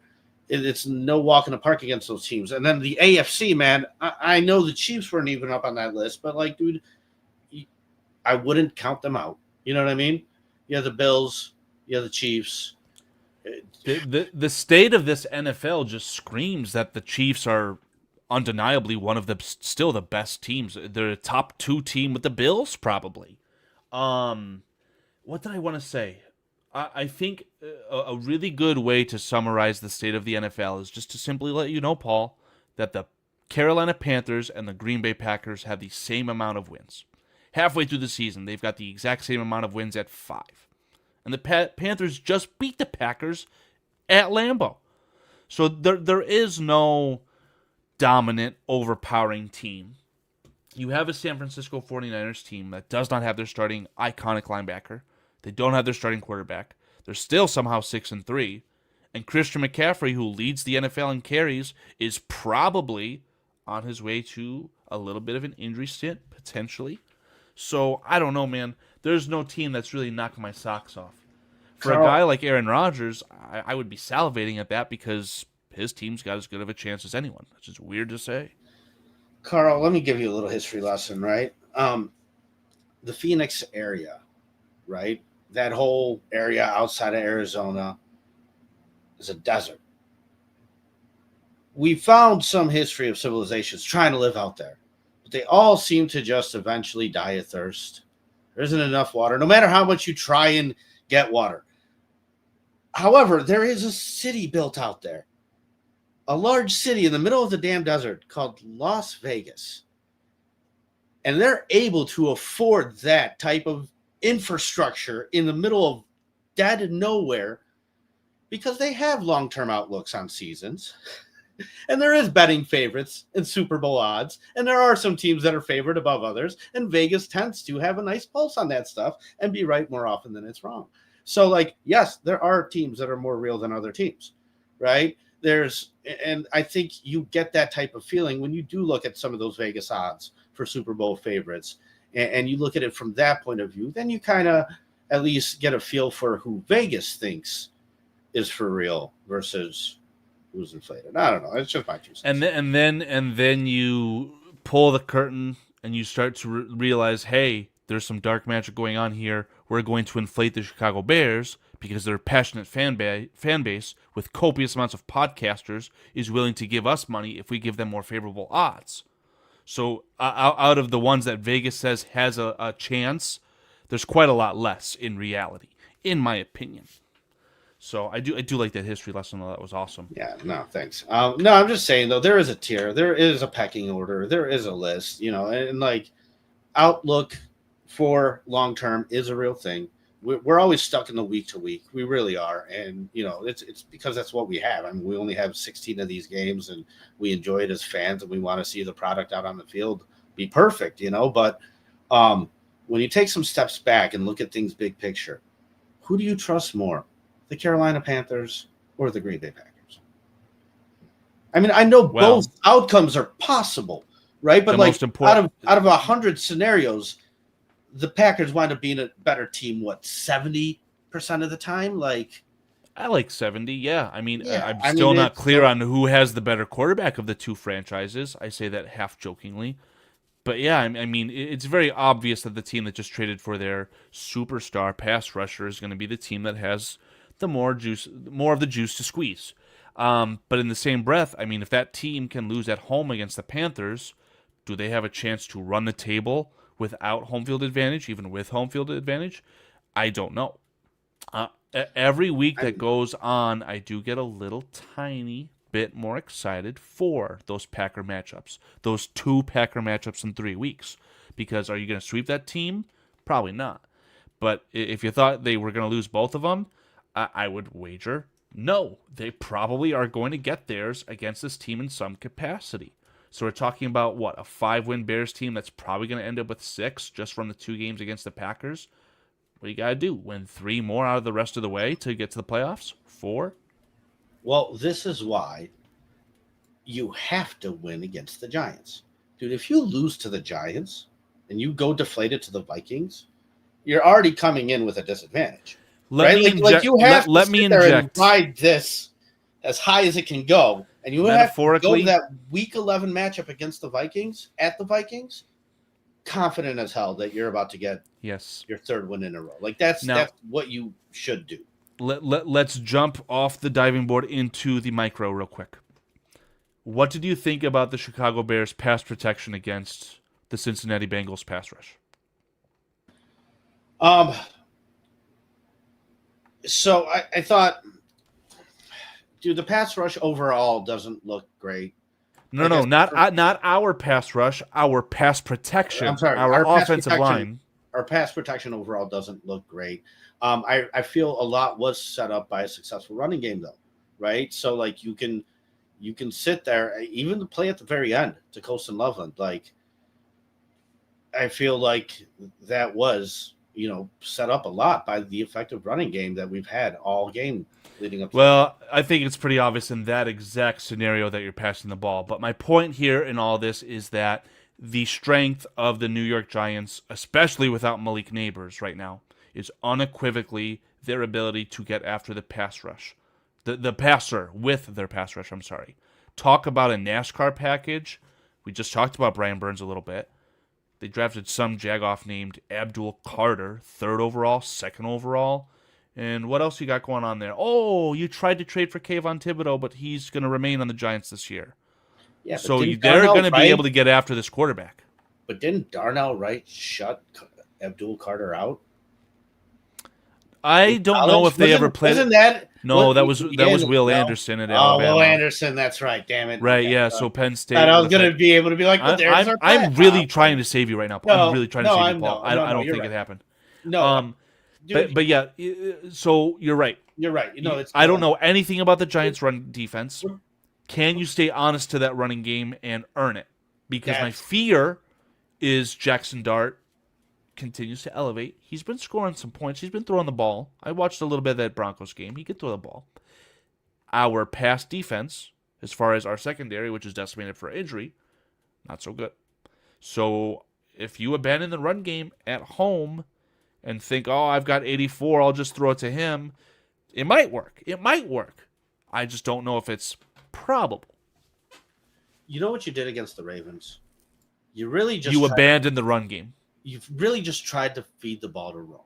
S4: It's no walk in the park against those teams. And then the AFC, man, I know the Chiefs weren't even up on that list, but, like, dude, I wouldn't count them out. You know what I mean? You have the Bills, you have the Chiefs.
S3: The state of this NFL just screams that the Chiefs are undeniably one of still the best teams. They're a top 2 team with the Bills, probably. What did I want to say? I think a really good way to summarize the state of the NFL is just to simply let you know, Paul, that the Carolina Panthers and the Green Bay Packers have the same amount of wins. Halfway through the season, they've got the exact same amount of wins at 5. And the Panthers just beat the Packers at Lambeau. So there is no dominant, overpowering team. You have a San Francisco 49ers team that does not have their starting iconic linebacker, They don't have their starting quarterback. They're still somehow 6-3. And Christian McCaffrey, who leads the NFL in carries, is probably on his way to a little bit of an injury stint, potentially. So, I don't know, man. There's no team that's really knocking my socks off. For a guy like Aaron Rodgers, I would be salivating at that because his team's got as good of a chance as anyone. It's just weird to say.
S4: Carl, let me give you a little history lesson, right? The Phoenix area, right? That whole area outside of Arizona is a desert. We found some history of civilizations trying to live out there, but they all seem to just eventually die of thirst. There isn't enough water, no matter how much you try and get water. However, there is a city built out there, a large city in the middle of the damn desert called Las Vegas. And they're able to afford that type of infrastructure in the middle of dead nowhere because they have long-term outlooks on seasons. And there is betting favorites and Super Bowl odds. And there are some teams that are favored above others. And Vegas tends to have a nice pulse on that stuff and be right more often than it's wrong. So, like, yes, there are teams that are more real than other teams, right? And I think you get that type of feeling when you do look at some of those Vegas odds for Super Bowl favorites, and you look at it from that point of view, then you kind of at least get a feel for who Vegas thinks is for real versus who's inflated. I don't know. It's just my 2 cents.
S3: And then you pull the curtain and you start to realize, hey, there's some dark magic going on here. We're going to inflate the Chicago Bears because their passionate fan base with copious amounts of podcasters is willing to give us money if we give them more favorable odds. So out of the ones that Vegas says has a chance, there's quite a lot less in reality, in my opinion. So I do like that history lesson, though. That was awesome.
S4: Yeah, no, thanks. No, I'm just saying, though, there is a tier. There is a pecking order. There is a list, and like outlook for long-term is a real thing. We're always stuck in the week to week. We really are. And, it's because that's what we have. I mean, we only have 16 of these games and we enjoy it as fans and we want to see the product out on the field be perfect, but when you take some steps back and look at things big picture, who do you trust more? The Carolina Panthers or the Green Bay Packers? I mean, I know both outcomes are possible, right? But like out of 100 scenarios, the Packers wind up being a better team, 70% of the time? Like,
S3: I like 70, yeah. I mean, I'm still not clear on who has the better quarterback of the two franchises. I say that half jokingly. But yeah, I mean, it's very obvious that the team that just traded for their superstar pass rusher is going to be the team that has the more of the juice to squeeze. But in the same breath, I mean, if that team can lose at home against the Panthers, do they have a chance to run the table without home field advantage, even with home field advantage? I don't know. Every week that goes on, I do get a little tiny bit more excited for those Packer matchups, those 2 Packer matchups in 3 weeks. Because are you going to sweep that team? Probably not. But if you thought they were going to lose both of them, I would wager no. They probably are going to get theirs against this team in some capacity. So we're talking about, a 5-win Bears team that's probably going to end up with 6 just from the 2 games against the Packers. What do you got to do? Win 3 more out of the rest of the way to get to the playoffs? 4?
S4: Well, this is why you have to win against the Giants. Dude, if you lose to the Giants and you go deflated to the Vikings, you're already coming in with a disadvantage.
S3: Let me inject.
S4: And ride this as high as it can go. And you have to go to that Week 11 matchup against the Vikings, at the Vikings, confident as hell that you're about to get your 3rd win in a row. Like, that's what you should do.
S3: Let's jump off the diving board into the micro real quick. What did you think about the Chicago Bears pass protection against the Cincinnati Bengals pass rush?
S4: So I thought, dude, the pass rush overall doesn't look great.
S3: No, not our pass rush, our pass protection.
S4: I'm sorry,
S3: our offensive line.
S4: Our pass protection overall doesn't look great. I feel a lot was set up by a successful running game, though, right? So like you can sit there, even the play at the very end to Colston Loveland. Like, I feel like that was set up a lot by the effective running game that we've had all game leading up to
S3: Well, I think it's pretty obvious in that exact scenario that you're passing the ball. But my point here in all this is that the strength of the New York Giants, especially without Malik Neighbors right now, is unequivocally their ability to get after the pass rush. The passer with their pass rush, I'm sorry. Talk about a NASCAR package. We just talked about Brian Burns a little bit. They drafted some jagoff named Abdul Carter, 3rd overall, 2nd overall. And what else you got going on there? Oh, you tried to trade for Kayvon Thibodeau, but he's going to remain on the Giants this year.
S4: Yeah,
S3: so they're going to be able to get after this quarterback.
S4: But didn't Darnell Wright shut Abdul Carter out?
S3: I don't know if they ever played.
S4: Wasn't that?
S3: No, that was Will Anderson at Alabama.
S4: Oh, Will Anderson, that's right. Damn it.
S3: Right, yeah. So Penn State.
S4: And I was going to be able to be like, but there's our
S3: I'm really trying to save you right now.
S4: No,
S3: I'm really trying to save you, Paul.
S4: No,
S3: I don't think
S4: right.
S3: it happened.
S4: No.
S3: But yeah, so you're right.
S4: You're right.
S3: I don't know anything about the Giants' run defense. Can you stay honest to that running game and earn it? Because my fear is Jackson Dart continues to elevate. He's been scoring some points. He's been throwing the ball. I watched a little bit of that Broncos game. He could throw the ball. Our pass defense, as far as our secondary, which is decimated for injury, not so good. So if you abandon the run game at home and think, oh, I've got 84, I'll just throw it to him, it might work. It might work. I just don't know if it's probable.
S4: You know what you did against the Ravens? You really just
S3: abandoned the run game.
S4: You've really just tried to feed the ball to Rome.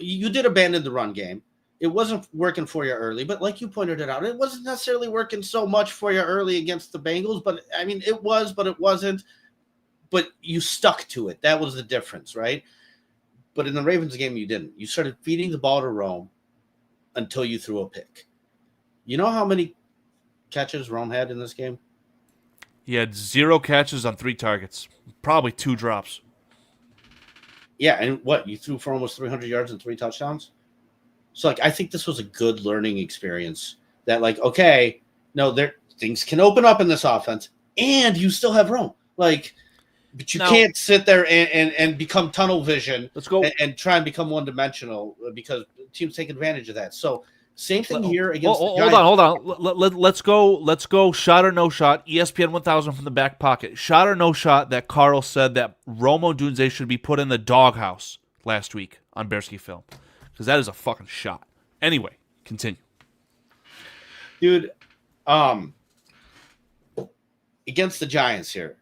S4: You did abandon the run game. It wasn't working for you early, but like you pointed it out, it wasn't necessarily working so much for you early against the Bengals. But I mean, it was, but it wasn't. But you stuck to it. That was the difference, right? But in the Ravens game, you didn't. You started feeding the ball to Rome until you threw a pick. You know how many catches Rome had in this game?
S3: He had 0 catches on 3 targets, probably 2 drops.
S4: Yeah, and what? You threw for almost 300 yards and 3 touchdowns? So, I think this was a good learning experience that, okay, no, things can open up in this offense, and you still have Rome. But you can't sit there and become tunnel vision.
S3: Let's go.
S4: And try and become one-dimensional because teams take advantage of that. So, same thing here against the Giants.
S3: Hold on. Let's go shot or no shot. ESPN 1000 from the back pocket. Shot or no shot that Carl said that Rome Odunze should be put in the doghouse last week on Bearski Film. Because that is a fucking shot. Anyway, continue.
S4: Dude, against the Giants here,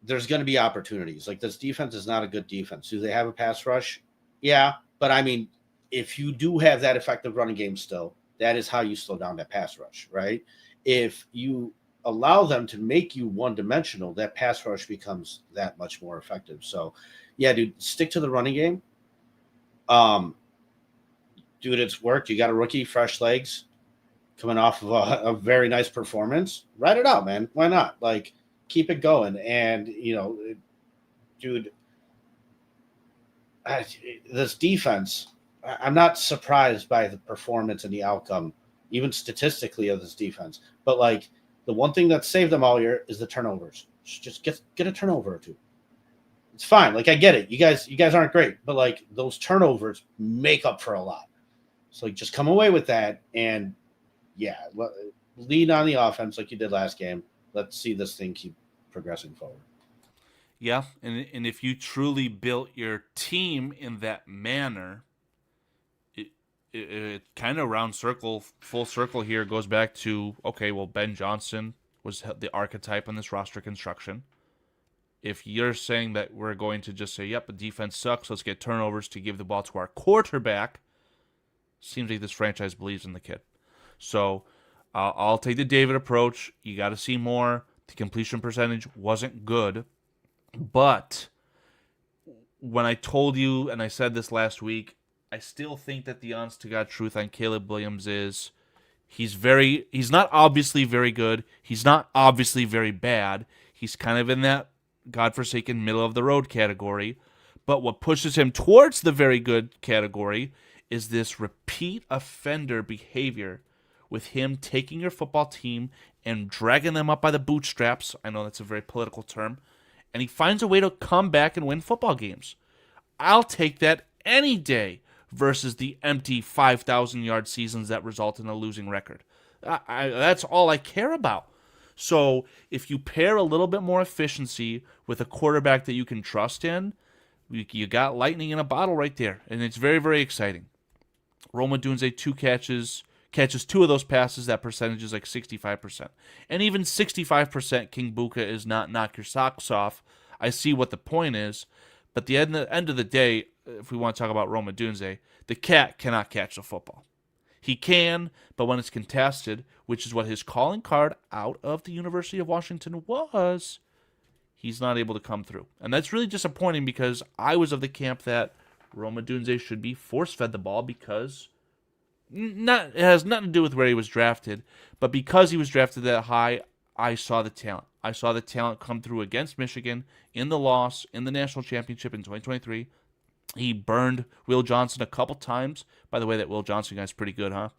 S4: there's going to be opportunities. This defense is not a good defense. Do they have a pass rush? Yeah, but I mean, if you do have that effective running game still, that is how you slow down that pass rush, right? If you allow them to make you one-dimensional, that pass rush becomes that much more effective. So, yeah, dude, stick to the running game. Dude, it's worked. You got a rookie, fresh legs, coming off of a very nice performance. Ride it out, man. Why not? Keep it going. And, dude, this defense, I'm not surprised by the performance and the outcome, even statistically, of this defense. But, the one thing that saved them all year is the turnovers. Just get a turnover or 2. It's fine. I get it. You guys aren't great. But, those turnovers make up for a lot. So, just come away with that. And, yeah, lean on the offense like you did last game. Let's see this thing keep progressing forward.
S3: Yeah, and if you truly built your team in that manner, it kind of full circle here goes back to, okay, well, Ben Johnson was the archetype on this roster construction. If you're saying that we're going to just say, yep, the defense sucks, let's get turnovers to give the ball to our quarterback, seems like this franchise believes in the kid. So I'll take the David approach. You got to see more. The completion percentage wasn't good. But when I told you, and I said this last week, I still think that the honest-to-God truth on Caleb Williams is he's not obviously very good. He's not obviously very bad. He's kind of in that godforsaken middle-of-the-road category. But what pushes him towards the very good category is this repeat offender behavior with him taking your football team and dragging them up by the bootstraps. I know that's a very political term. And he finds a way to come back and win football games. I'll take that any day versus the empty 5,000-yard seasons that result in a losing record. That's all I care about. So if you pair a little bit more efficiency with a quarterback that you can trust in, you got lightning in a bottle right there, and it's very, very exciting. Rome Odunze, 2 catches 2 of those passes. That percentage is like 65%. And even 65% King Buka is not knock your socks off. I see what the point is, but the end of the day, if we want to talk about Rome Odunze, the cat cannot catch the football. He can, but when it's contested, which is what his calling card out of the University of Washington was, he's not able to come through. And that's really disappointing because I was of the camp that Rome Odunze should be force-fed the ball because it has nothing to do with where he was drafted, but because he was drafted that high, I saw the talent. I saw the talent come through against Michigan in the loss in the national championship in 2023. He burned Will Johnson a couple times. By the way, that Will Johnson guy's pretty good, huh?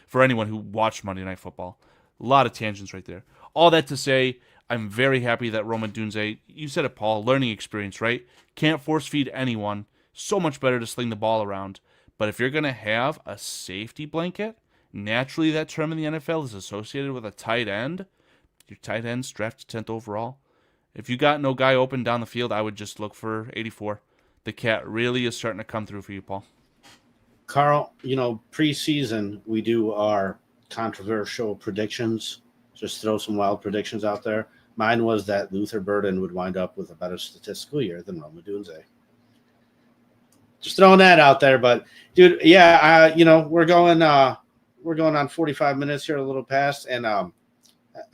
S3: For anyone who watched Monday Night Football. A lot of tangents right there. All that to say, I'm very happy that Rome Odunze, you said it, Paul, learning experience, right? Can't force feed anyone. So much better to sling the ball around. But if you're going to have a safety blanket, naturally that term in the NFL is associated with a tight end. Your tight end's drafted 10th overall. If you got no guy open down the field, I would just look for 84. The cat really is starting to come through for you, Paul.
S4: Carl, preseason, we do our controversial predictions. Just throw some wild predictions out there. Mine was that Luther Burden would wind up with a better statistical year than Rome Odunze. Just throwing that out there, but dude, yeah, we're going on 45 minutes here, a little past, and I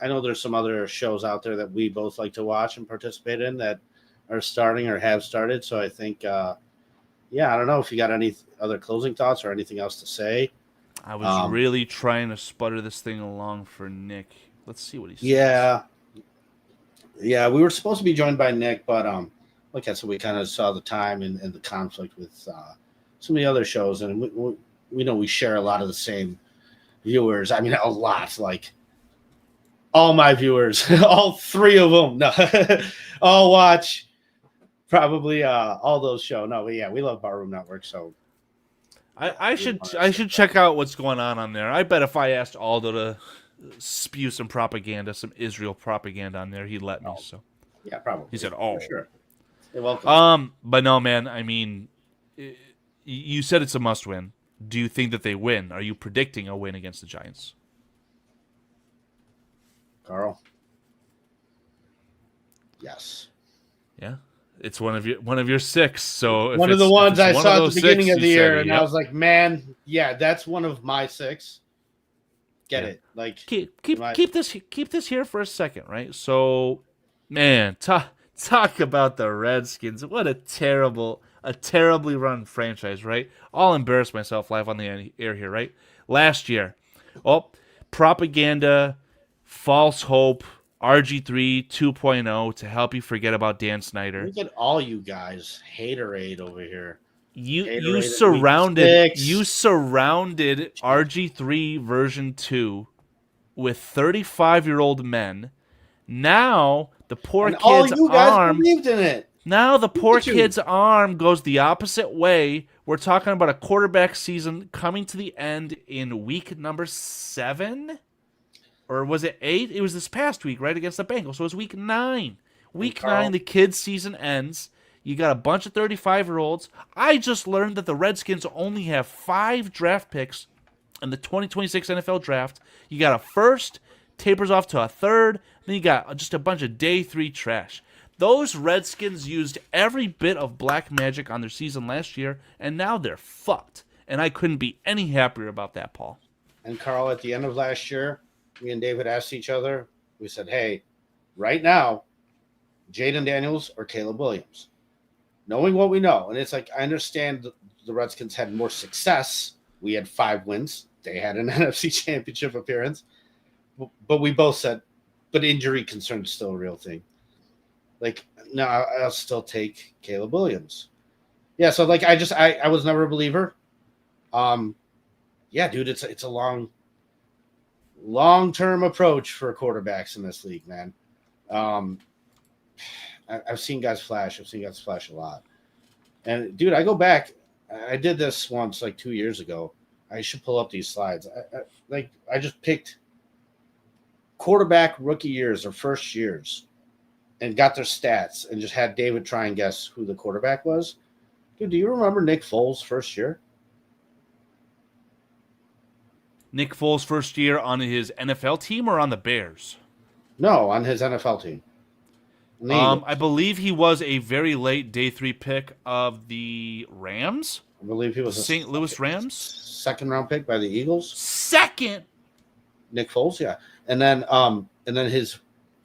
S4: know there's some other shows out there that we both like to watch and participate in that are starting or have started. So I think, I don't know if you got any other closing thoughts or anything else to say.
S3: I was really trying to sputter this thing along for Nick. Let's see what he says.
S4: Yeah, we were supposed to be joined by Nick, but like I said, we kind of saw the time and the conflict with some of the other shows, and we know we share a lot of the same viewers. I mean, a lot, like all my viewers, all 3 of them, no, all watch probably all those shows. No, but yeah, we love Barroom Network, so
S3: I should check out what's going on there. I bet if I asked Aldo to spew some propaganda, some Israel propaganda on there, he'd let me. So
S4: yeah, probably.
S3: He said, "Oh,
S4: for sure." You're welcome.
S3: But no, man. I mean, you said it's a must-win. Do you think that they win? Are you predicting a win against the Giants,
S4: Carl? Yes.
S3: Yeah, it's one of your 6. So
S4: one of the ones I saw at the beginning of the year, and I was like, man, yeah, that's one of my 6. Get it? Like
S3: keep this here for a second, right? So, man, talk about the Redskins. What a terribly run franchise, right? I'll embarrass myself live on the air here, right? Last year, propaganda, false hope, RG3 2.0 to help you forget about Dan Snyder.
S4: Look at all you guys, haterade over here.
S3: You surrounded RG3 version 2 with 35-year-old men. Now the poor
S4: and
S3: kid's
S4: all you guys
S3: arm
S4: believed in it.
S3: Now the poor kid's arm goes the opposite way. We're talking about a quarterback season coming to the end in week number 7. Or was it 8? It was this past week, right, against the Bengals. So it was week 9. Week 9, the kid's season ends. You got a bunch of 35-year-olds. I just learned that the Redskins only have 5 draft picks in the 2026 NFL draft. You got a first, tapers off to a third, then you got just a bunch of day 3 trash. Those Redskins used every bit of black magic on their season last year, and now they're fucked. And I couldn't be any happier about that, Paul.
S4: And Carl, at the end of last year, me and David asked each other, we said, hey, right now, Jaden Daniels or Caleb Williams? Knowing what we know, and it's like, I understand the Redskins had more success. We had 5 wins. They had an NFC Championship appearance. But we both said, but injury concern is still a real thing. Like, no, I'll still take Caleb Williams. Yeah, so like I was never a believer. Yeah, dude, it's a long-term approach for quarterbacks in this league, man. I've seen guys flash. I've seen guys flash a lot. And dude, I go back. I did this once like 2 years ago. I should pull up these slides. I just picked quarterback rookie years or first years and got their stats and just had David try and guess who the quarterback was. Dude, do you remember Nick Foles' first year?
S3: Nick Foles' first year on his NFL team or on the Bears?
S4: No, on his NFL team.
S3: I believe he was a very late day 3 pick of the Rams.
S4: I believe he was
S3: The
S4: a
S3: St. Louis Rams.
S4: second round pick by the Eagles.
S3: Second.
S4: Nick Foles, yeah. And then his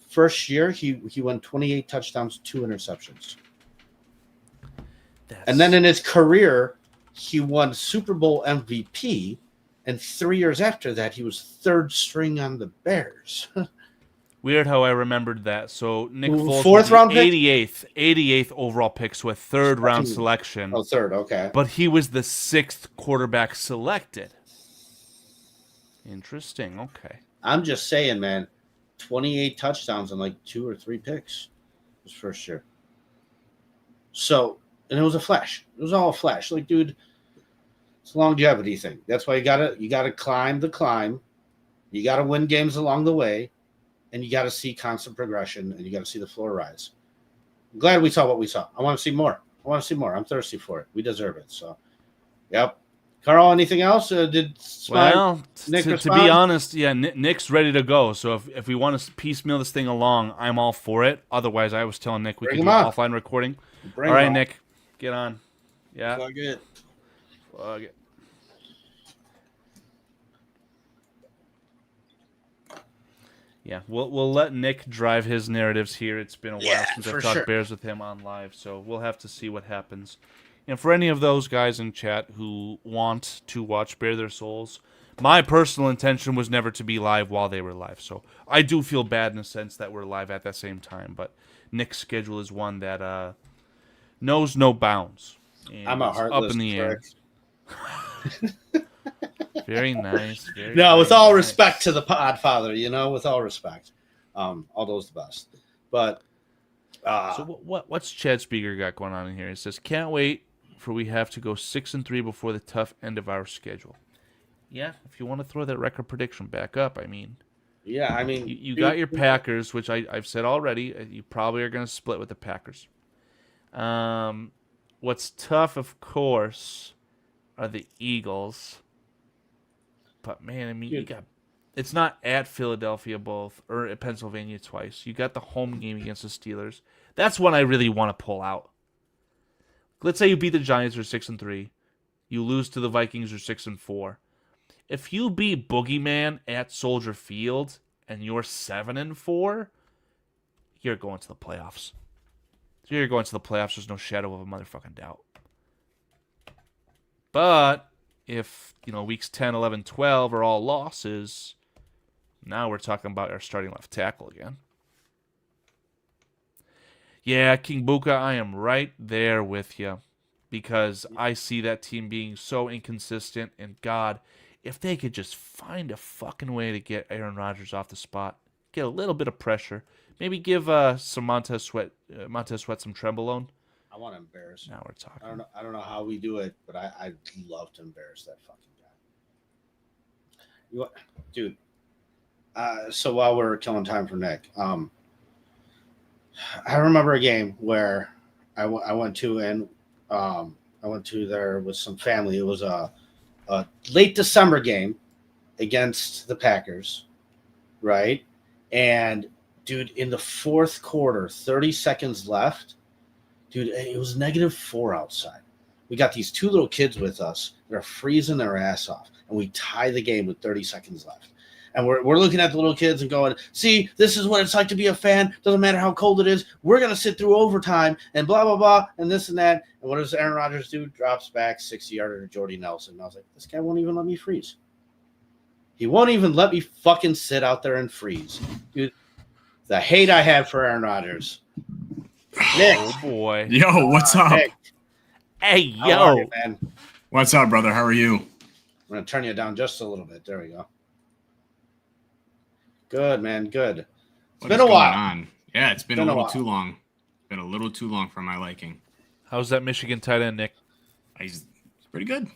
S4: first year he won 28 touchdowns, 2 interceptions. And then in his career, he won Super Bowl MVP, and 3 years after that, he was third string on the Bears.
S3: Weird how I remembered that. So Nick Foles,
S4: fourth round pick?
S3: 88th overall pick, so a third round selection.
S4: Oh, third, okay.
S3: But he was the 6th quarterback selected. Interesting. Okay.
S4: I'm just saying, man, 28 touchdowns and like 2 or 3 picks his first year. So, and it was a flash. It was all a flash. Like, dude, it's a longevity thing. That's why you gotta climb the climb. You gotta win games along the way. And you got to see constant progression, and you got to see the floor rise. I'm glad we saw what we saw. I want to see more. I'm thirsty for it. We deserve it. So, yep. Carl, anything else? Nick
S3: to be honest, yeah, Nick's ready to go. So if we want to piecemeal this thing along, I'm all for it. Otherwise, I was telling Nick we could do an offline recording. All right, Nick, get on. Yeah.
S2: Plug it.
S3: Plug it. Yeah, we'll let Nick drive his narratives here. It's been a while since I've talked Bears with him on live, so we'll have to see what happens. And for any of those guys in chat who want to watch Bare Their Souls, my personal intention was never to be live while they were live. So I do feel bad in a sense that we're live at the same time, but Nick's schedule is one that knows no bounds. And
S4: I'm a heartless
S3: up in the air. Very nice.
S4: With all respect to the Podfather, with all respect. All those the best. But
S3: so what's Chad Speaker got going on in here? It says, can't wait for we have to go 6-3 before the tough end of our schedule. Yeah, if you want to throw that record prediction back up, you got your Packers, which I've said already. You probably are going to split with the Packers. What's tough, of course, are the Eagles. But man, it's not at Philadelphia or at Pennsylvania twice. You got the home game against the Steelers. That's one I really want to pull out. Let's say you beat the Giants or 6-3. You lose to the Vikings or 6-4. If you beat Boogeyman at Soldier Field and you're 7-4, you're going to the playoffs. You're going to the playoffs. There's no shadow of a motherfucking doubt. But if, weeks 10, 11, 12 are all losses, now we're talking about our starting left tackle again. Yeah, King Buka, I am right there with you because I see that team being so inconsistent. And God, if they could just find a fucking way to get Aaron Rodgers off the spot, get a little bit of pressure, maybe give some Montez Sweat some Trembolone.
S4: I want to embarrass him.
S3: Now we're talking.
S4: I don't know how we do it, but I'd love to embarrass that fucking guy. Dude. So while we're killing time for Nick, I remember a game where I went to there with some family. It was a late December game against the Packers, right? And dude, in the fourth quarter, 30 seconds left. Dude, it was -4 outside. We got these 2 little kids with us that are freezing their ass off, and we tie the game with 30 seconds left. And we're looking at the little kids and going, see, this is what it's like to be a fan. Doesn't matter how cold it is. We're going to sit through overtime and blah, blah, blah, and this and that. And what does Aaron Rodgers do? Drops back 60-yarder to Jordy Nelson. And I was like, this guy won't even let me freeze. He won't even let me fucking sit out there and freeze. Dude, the hate I have for Aaron Rodgers. Nick.
S3: Oh, boy.
S5: Yo, what's up?
S4: Nick.
S3: Hey, yo.
S4: How are you, man?
S5: What's up, brother? How are you?
S4: I'm going to turn you down just a little bit. There we go. Good, man. Good. It's been a while.
S5: Yeah, it's been a little too long. Been a little too long for my liking.
S3: How's that Michigan tight end, Nick?
S5: He's pretty good.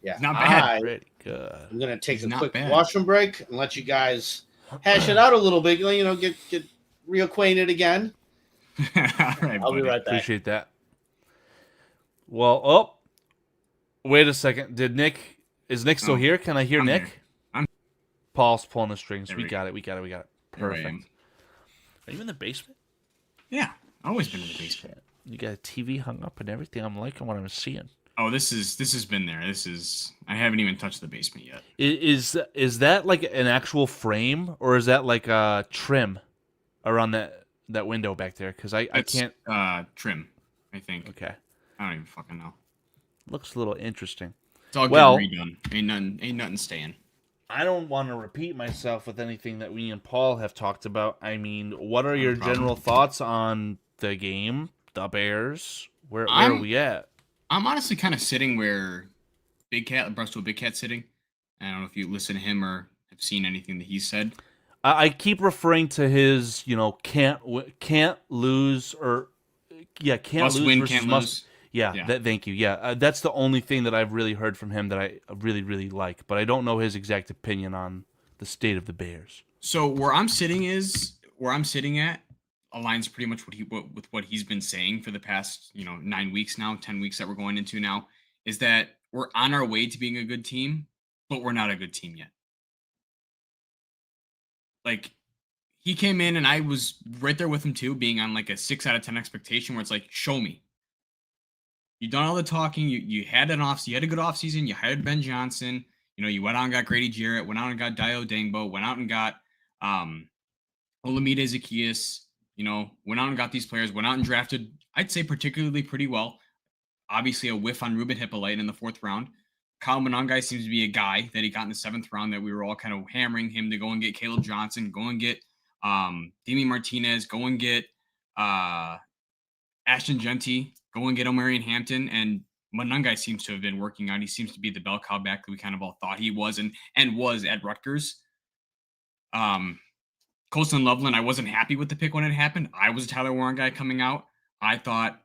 S4: Yeah,
S5: Not bad.
S3: Pretty good.
S4: I'm gonna take
S5: He's
S4: a
S5: not
S4: quick
S5: bad.
S4: washroom break and let you guys hash it out a little bit. You know, get reacquainted again.
S5: All right,
S4: I'll be
S5: buddy.
S4: right back.
S3: Appreciate that. Well, wait a second. Is Nick still
S5: Oh,
S3: here? Can I hear
S5: I'm
S3: Nick?
S5: here. I'm-
S3: Paul's pulling the strings.
S5: There
S3: We
S5: we
S3: got it. We got it.
S5: There I
S3: Perfect.
S5: am.
S3: Are you in the basement?
S5: Yeah, always been in the basement.
S3: You got a TV hung up and everything. I'm liking what I'm seeing.
S5: Oh, this has been there. I haven't even touched the basement yet.
S3: Is that like an actual frame, or is that like a trim around that window back there? Because I
S5: That's,
S3: can't.
S5: trim, I think.
S3: Okay,
S5: I don't even fucking know.
S3: looks a little interesting.
S5: It's all
S3: Well-
S5: getting redone. Ain't nothing staying.
S3: I don't want to repeat myself with anything that we and Paul have talked about. I mean, what are your
S5: problem.
S3: general thoughts on the game, the Bears? Where are we at?
S5: I'm honestly kind of sitting where Barstool Big Cat's sitting. I don't know if you listen to him or have seen anything that he said.
S3: I keep referring to his, can't lose or can't
S5: Must
S3: lose
S5: win,
S3: versus
S5: can't
S3: must.
S5: lose.
S3: Yeah,
S5: Yeah.
S3: thank you. Yeah, that's the only thing that I've really heard from him that I really, really like. But I don't know his exact opinion on the state of the Bears.
S5: So where I'm sitting at aligns pretty much with what he's been saying for the past 9 weeks now, 10 weeks that we're going into now, is that we're on our way to being a good team, but we're not a good team yet. Like, he came in and I was right there with him too, being on like a 6 out of 10 expectation where it's like, show me. You've done all the talking. You had a good offseason. You hired Ben Johnson. You went out and got Grady Jarrett, went out and got Dio Dangbo, went out and got Olamide Zaccheaus, went out and got these players, went out and drafted, I'd say particularly pretty well. Obviously a whiff on Ruben Hippolyte in the 4th round. Kyle Monangai seems to be a guy that he got in the 7th round that we were all kind of hammering him to go and get Caleb Johnson, go and get Demi Martinez, go and get Ashton Genty, go and get Omarion Hampton, and Monangai seems to have been working out. He seems to be the bell cow back that we kind of all thought he was and was at Rutgers. Colston Loveland, I wasn't happy with the pick when it happened. I was a Tyler Warren guy coming out. I thought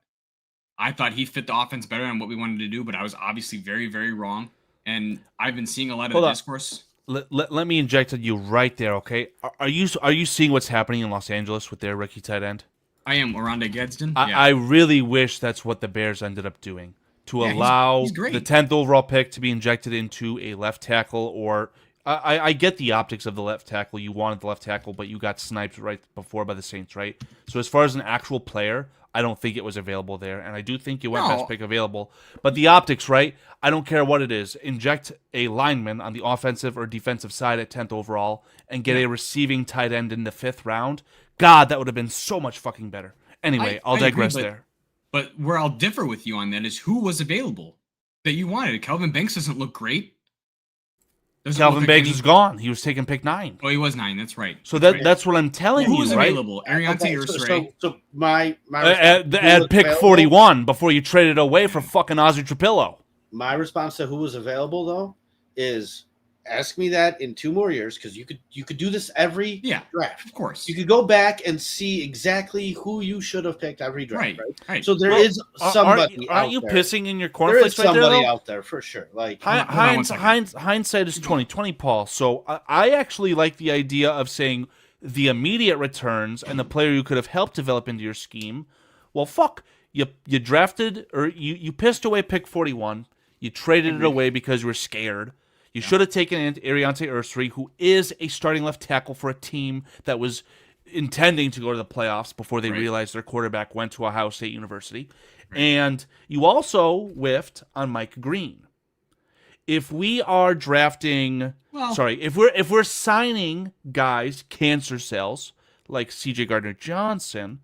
S5: he fit the offense better than what we wanted to do, but I was obviously very, very wrong. And I've been seeing a lot of
S3: Hold
S5: the
S3: on.
S5: discourse.
S3: Let me inject you right there, okay? Are you seeing what's happening in Los Angeles with their rookie tight end?
S5: I am Oronde Gadsden.
S3: I really wish that's what the Bears ended up doing, to
S5: Yeah,
S3: allow
S5: he's great.
S3: the 10th overall pick to be injected into a left tackle. Or I get the optics of the left tackle. You wanted the left tackle, but you got sniped right before by the Saints, right? So as far as an actual player, I don't think it was available there, and I do think you went
S5: No.
S3: best pick available. But the optics, right? I don't care what it is. Inject a lineman on the offensive or defensive side at 10th overall and get a receiving tight end in the 5th round. God, that would have been so much fucking better. Anyway, I'll
S5: I agree,
S3: digress
S5: but-
S3: there.
S5: But where I'll differ with you on that is who was available that you wanted. Calvin Banks doesn't look great. Doesn't
S3: Calvin
S5: look like
S3: Banks
S5: any-
S3: is gone. He was taking pick 9.
S5: Oh, he was 9. That's right.
S3: So
S5: That's right.
S3: that's what I'm telling
S5: Who
S3: you,
S5: was
S3: right?
S5: available? Ariante
S4: Okay,
S5: Ursray.
S4: so my
S3: At
S4: who was
S3: pick
S4: available-
S3: 41 before you traded away for fucking Ozzy Trapillo.
S4: My response to who was available though is ask me that in 2 more years because you could do this every
S5: Yeah,
S4: draft.
S5: of course.
S4: You could go back and see exactly who you should have picked every draft. Right.
S5: Right.
S4: So there
S3: Well,
S4: is somebody.
S3: Aren't you
S4: out there.
S3: pissing in your
S4: There
S3: cornflakes
S4: is
S3: right there,
S4: somebody
S3: though?
S4: out there for sure. Like
S5: Hold on one second.
S3: Hindsight is 20/20, Paul. So I actually like the idea of saying the immediate returns and the player you could have helped develop into your scheme. Well, fuck, you drafted or you pissed away pick 41. You traded it away because you were scared. You should have taken in Ariante Ursray, who is a starting left tackle for a team that was intending to go to the playoffs before they
S5: Right.
S3: realized their quarterback went to Ohio State University. And you also whiffed on Mike Green. If we are drafting,
S5: Well-
S3: if we're signing guys cancer cells like C.J. Gardner-Johnson,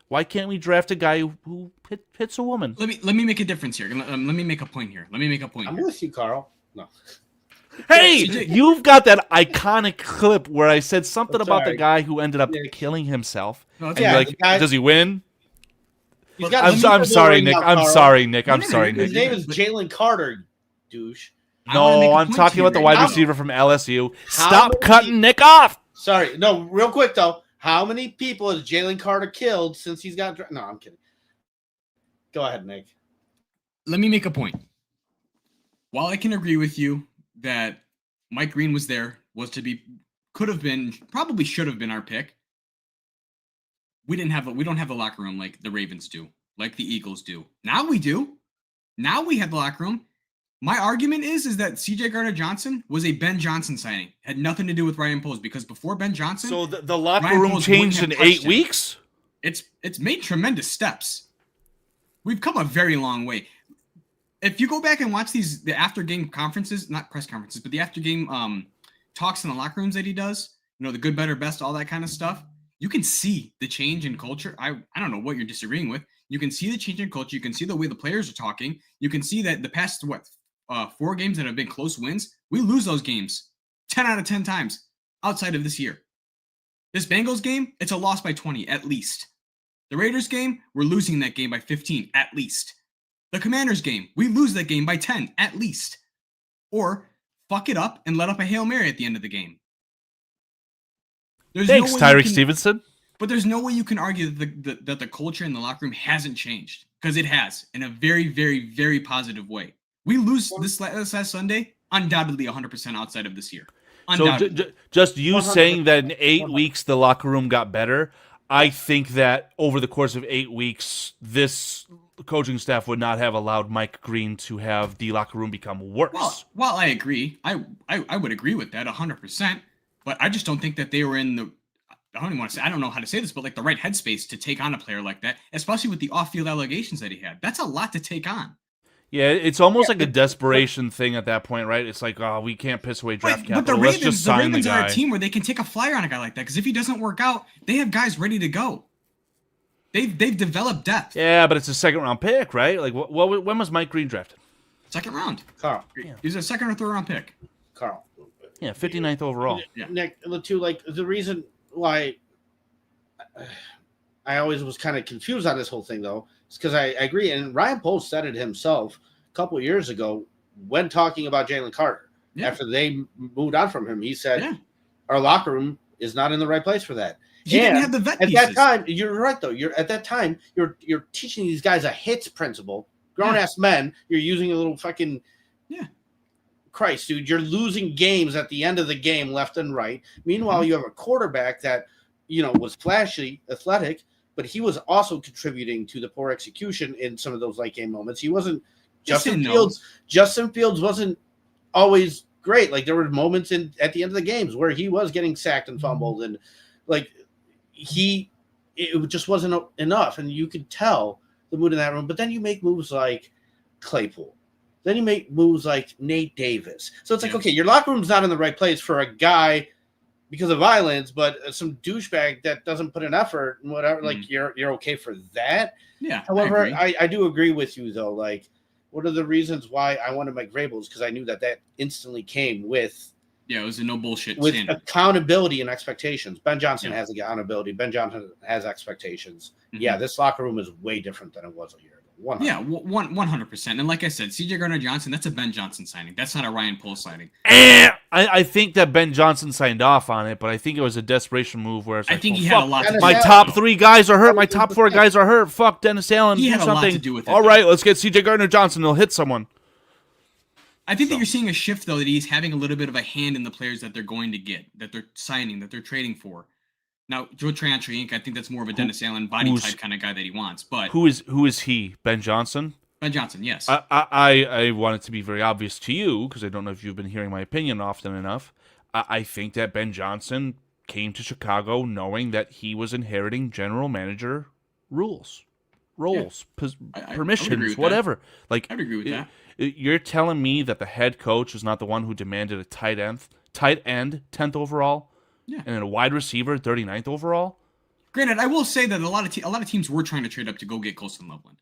S3: why can't we draft a guy who hits a woman?
S5: Let me make a difference here. Let me make a point here.
S4: I'm with you, Carl. No.
S3: Hey,
S5: CJ
S3: you've got that iconic clip where I said something
S4: That's
S3: about the
S4: alright.
S3: guy who ended up
S4: Yeah.
S3: killing himself.
S5: No, it's
S3: And you're
S4: yeah,
S3: like,
S4: the guy-
S3: does he win?
S4: He's got
S3: I'm
S4: the
S3: sorry,
S4: ring
S3: Nick.
S4: out,
S3: I'm
S4: Carl.
S3: sorry, Nick. I'm
S5: No, no,
S3: sorry,
S5: no,
S4: His
S3: Nick.
S4: name is Jalen Carter, douche.
S5: I wanna make
S3: No,
S5: a
S3: I'm
S5: point
S3: talking
S5: to you
S3: about the
S5: right
S3: wide
S5: now.
S3: receiver from LSU.
S4: How
S3: Stop
S4: many-
S3: cutting Nick off.
S4: Sorry, no, real quick though. How many people has Jalen Carter killed since he's got? No, I'm kidding. Go ahead, Nick.
S5: Let me make a point. While I can agree with you that Mike Green was there, could have been, probably should have been our pick. We don't have the locker room like the Ravens do, like the Eagles do. Now we do. Now we have the locker room. My argument is that CJ Gardner-Johnson was a Ben Johnson signing. Had nothing to do with Ryan Poles, because before Ben Johnson,
S3: So the locker
S5: Ryan
S3: room
S5: Poles
S3: changed in
S5: wouldn't have
S3: 8
S5: touched him.
S3: weeks?
S5: It's made tremendous steps. We've come a very long way. If you go back and watch the after game conferences, not press conferences, but the after game talks in the locker rooms that he does, the good, better, best, all that kind of stuff, you can see the change in culture. I don't know what you're disagreeing with. You can see the change in culture. You can see the way the players are talking. You can see that the past 4 games that have been close wins, we lose those games 10 out of 10 times outside of this year. This Bengals game, it's a loss by 20 at least. The Raiders game, we're losing that game by 15 at least. The Commanders game, we lose that game by 10 at least. Or fuck it up and let up a Hail Mary at the end of the game.
S3: Thanks, Tyreek Stevenson.
S5: But there's no way you can argue that the culture in the locker room hasn't changed, because it has, in a very, very, very positive way. We lose this last Sunday, undoubtedly 100% outside of this year.
S3: So just you
S4: 100%.
S3: saying that in 8 weeks the locker room got better, I think that over the course of 8 weeks, this coaching staff would not have allowed Mike Green to have the locker room become worse.
S5: Well, I agree. I would agree with that 100%. But I just don't think that they were in the, I don't even want to say, I don't know how to say this, but like the right headspace to take on a player like that, especially with the off-field allegations that he had. That's a lot to take on.
S3: Yeah, it's almost like a desperation thing at that point, right? It's like, oh, we can't piss away draft capital.
S5: But the
S3: Let's just sign the
S5: Ravens are
S3: guy.
S5: a team where they can take a flyer on a guy like that, because if he doesn't work out, they have guys ready to go. They've developed depth.
S3: Yeah, but it's a second-round pick, right? Like, when was Mike Green drafted?
S5: Second round.
S4: Carl.
S5: He's a second or third round pick.
S4: Carl.
S3: Yeah, 59th overall.
S5: Yeah.
S4: Nick, too, like the reason why I always was kind of confused on this whole thing, though, is because I agree. And Ryan Poles said it himself a couple of years ago when talking about Jalen Carter.
S5: Yeah.
S4: After they moved on from him, he said,
S5: Yeah.
S4: our locker room is not in the right place for that.
S5: He didn't
S4: And
S5: have the vet
S4: at
S5: pieces.
S4: that time, you're right, though. At that time, you're teaching these guys a hits principle. Grown-ass men, you're using a little fucking Christ, dude, you're losing games at the end of the game left and right. Meanwhile, you have a quarterback that, was flashy, athletic, but he was also contributing to the poor execution in some of those late game moments. He wasn't Justin Fields wasn't always great. Like there were moments at the end of the games where he was getting sacked and fumbled, and like it just wasn't enough. And you could tell the mood in that room. But then you make moves like Claypool. Then you make moves like Nate Davis. So it's like, okay, your locker room's not in the right place for a guy because of violence, but some douchebag that doesn't put an effort and whatever. Like you're okay for that.
S5: Yeah.
S4: However, I do agree with you though. Like, what are the reasons why I wanted Mike Vrabel? Because I knew that instantly came with
S5: it was a no bullshit
S4: with
S5: standard.
S4: accountability and expectations. Ben Johnson has accountability. Ben Johnson has expectations.
S5: Mm-hmm.
S4: Yeah, this locker room is way different than it was a year ago. 100%.
S5: Yeah, 100%. And like I said, CJ Gardner-Johnson, that's a Ben Johnson signing. That's not a Ryan Poles signing.
S3: I think that Ben Johnson signed off on it, but I think it was a desperation move where it's like,
S5: I think he had a lot to do
S3: my
S5: with
S3: top
S5: it.
S3: 3 guys are hurt. My top 4 guys are hurt. Fuck Dennis Allen.
S5: He
S3: do
S5: had a lot
S3: something.
S5: to do with it,
S3: All
S5: though.
S3: right, let's get CJ Gardner-Johnson. He'll hit someone.
S5: I think that you're seeing a shift, though, that he's having a little bit of a hand in the players that they're going to get, that they're signing, that they're trading for. Now, Joe Trantry Inc., I think that's more of a Dennis Allen body type kind of guy that he wants. But
S3: who is he? Ben Johnson?
S5: Ben Johnson, yes.
S3: I want it to be very obvious to you, because I don't know if you've been hearing my opinion often enough. I think that Ben Johnson came to Chicago knowing that he was inheriting general manager roles, permissions, whatever. Like,
S5: I would agree with that.
S3: You're telling me that the head coach is not the one who demanded a tight end 10th overall, and a wide receiver 39th overall?
S5: Granted, I will say that a lot of teams were trying to trade up to go get Colston Loveland.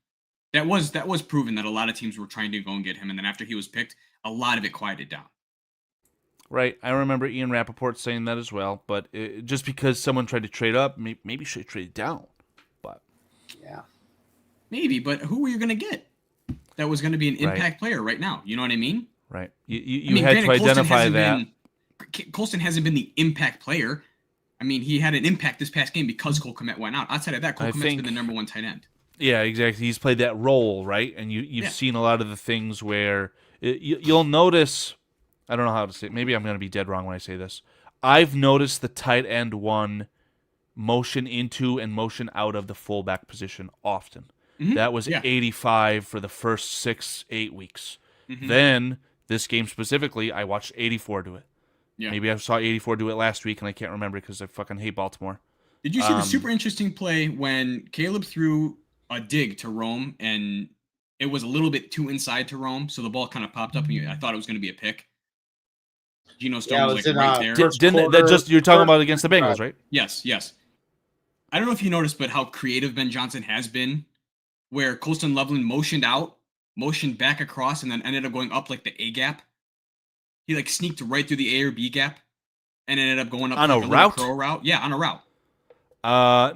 S5: That was proven that a lot of teams were trying to go and get him, and then after he was picked, a lot of it quieted down.
S3: Right, I remember Ian Rappaport saying that as well, but just because someone tried to trade up, maybe should have traded down. But
S4: yeah,
S5: maybe. But who were you going to get that was going to be an impact player right now? You know what I mean?
S3: Right. You had to identify that.
S5: Colston hasn't been the impact player. I mean, he had an impact this past game because Cole Kmet went out. Outside of that, Cole Kmet's been the number 1 tight end.
S3: Yeah, exactly. He's played that role, right? And you've seen a lot of the things where you'll notice. I don't know how to say it. Maybe I'm going to be dead wrong when I say this. I've noticed the tight end one motion into and motion out of the fullback position often. That was 85 for the first 6-8 weeks. Then this game specifically, I watched 84 do it.
S5: Yeah.
S3: Maybe I saw 84 do it last week, and I can't remember because I fucking hate Baltimore.
S5: Did you see the super interesting play when Caleb threw a dig to Rome, and it was a little bit too inside to Rome, so the ball kind of popped up, and I thought it was going to be a pick. Geno Stone was like right there.
S3: Didn't that just you're talking about against the Bengals, right?
S5: Yes. I don't know if you noticed, but how creative Ben Johnson has been, where Colston Loveland motioned out, motioned back across, and then ended up going up like the A gap. He like sneaked right through the A or B gap, and ended up going up
S3: on
S5: like
S3: a route.
S5: Crow route. Yeah, on a route.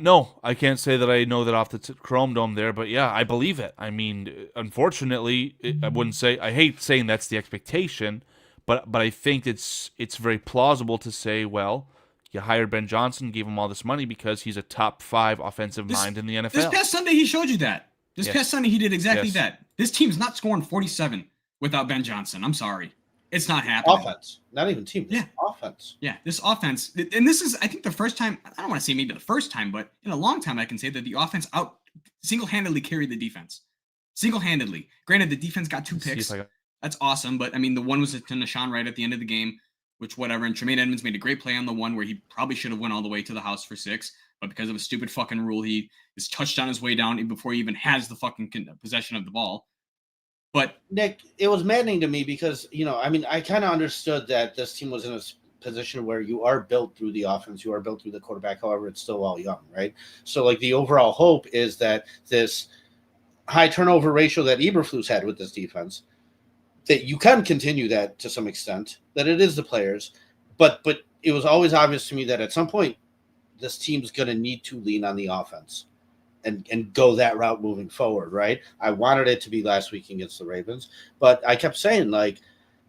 S3: No, I can't say that I know that off the Chrome Dome there, but yeah, I believe it. I mean, unfortunately, I wouldn't say. I hate saying that's the expectation, but I think it's very plausible to say, well, you hired Ben Johnson, gave him all this money because he's a top 5 offensive mind in the NFL.
S5: This past Sunday, he showed you that. Past Sunday, he did exactly that. This team's not scoring 47 without Ben Johnson. I'm sorry. It's not happening.
S4: Offense, not even team. Yeah, offense.
S5: Yeah, this offense, and this is, I think, the first time. I don't want to say maybe the first time, but in a long time, I can say that the offense single-handedly carried the defense. Single-handedly. Granted, the defense got 2 picks. That's awesome, but I mean, the one was to Nashawn Wright at the end of the game, which whatever. And Tremaine Edmonds made a great play on the one where he probably should have went all the way to the house for 6, but because of a stupid fucking rule, he is touched on his way down before he even has the fucking possession of the ball. But
S4: Nick, it was maddening to me because, I mean, I kind of understood that this team was in a position where you are built through the offense, you are built through the quarterback. However, it's still all young, right? So, like, the overall hope is that this high turnover ratio that Eberflus had with this defense, that you can continue that to some extent, that it is the players. But it was always obvious to me that at some point, this team's going to need to lean on the offense. And go that route moving forward, right? I wanted it to be last week against the Ravens, but I kept saying, like,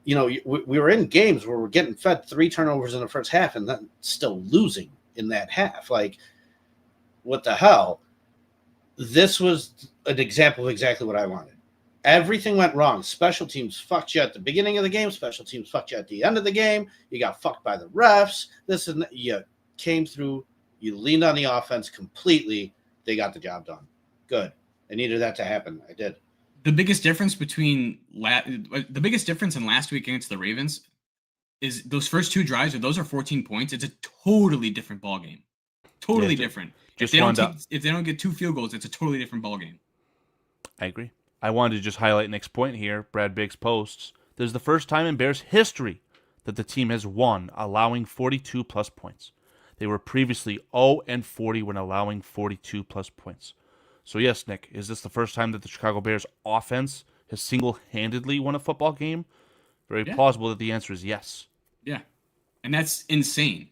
S4: we were in games where we're getting fed 3 turnovers in the first half and then still losing in that half. Like, what the hell? This was an example of exactly what I wanted. Everything went wrong. Special teams fucked you at the beginning of the game. Special teams fucked you at the end of the game. You got fucked by the refs. You came through. You leaned on the offense completely. They got the job done. Good. I needed that to happen. I did.
S5: The biggest difference in last week against the Ravens is those first 2 drives, or those are 14 points. It's a totally different ball game. Totally different. If they don't get 2 field goals, it's a totally different ball game.
S3: I agree. I wanted to just highlight Nick's point here. Brad Biggs posts, this is the first time in Bears history that the team has won, allowing 42 plus points. They were previously 0-40 when allowing 42 plus points. So yes, Nick, is this the first time that the Chicago Bears offense has single-handedly won a football game? Very plausible that the answer is yes.
S5: Yeah, and that's insane.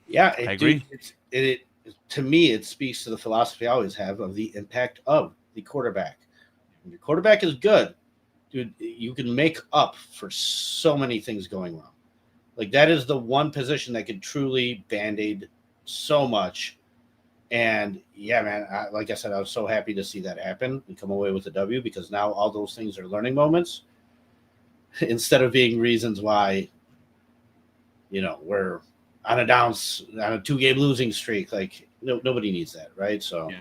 S4: Yeah,
S3: I agree.
S4: To me, it speaks to the philosophy I always have of the impact of the quarterback. When your quarterback is good, dude, you can make up for so many things going wrong. Like, that is the one position that could truly Band-Aid so much. And, yeah, man, like I said, I was so happy to see that happen and come away with a W, because now all those things are learning moments instead of being reasons why, we're on a 2-game losing streak. Like, nobody needs that, right? So,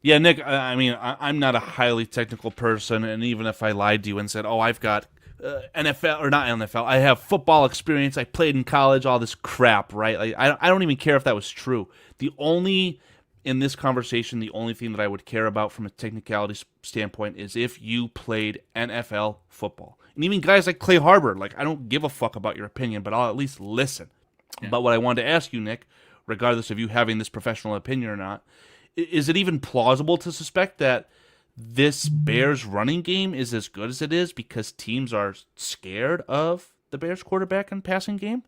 S3: yeah, Nick, I mean, I'm not a highly technical person, and even if I lied to you and said, I've got NFL or not NFL, I have football experience, I played in college, all this crap, right? Like, I don't even care if that was true. In this conversation, the only thing that I would care about from a technicality standpoint is if you played NFL football. And even guys like Clay Harbor, like, I don't give a fuck about your opinion, but I'll at least listen. Yeah. But what I wanted to ask you, Nick, regardless of you having this professional opinion or not, is it even plausible to suspect that this Bears running game is as good as it is because teams are scared of the Bears quarterback and passing game?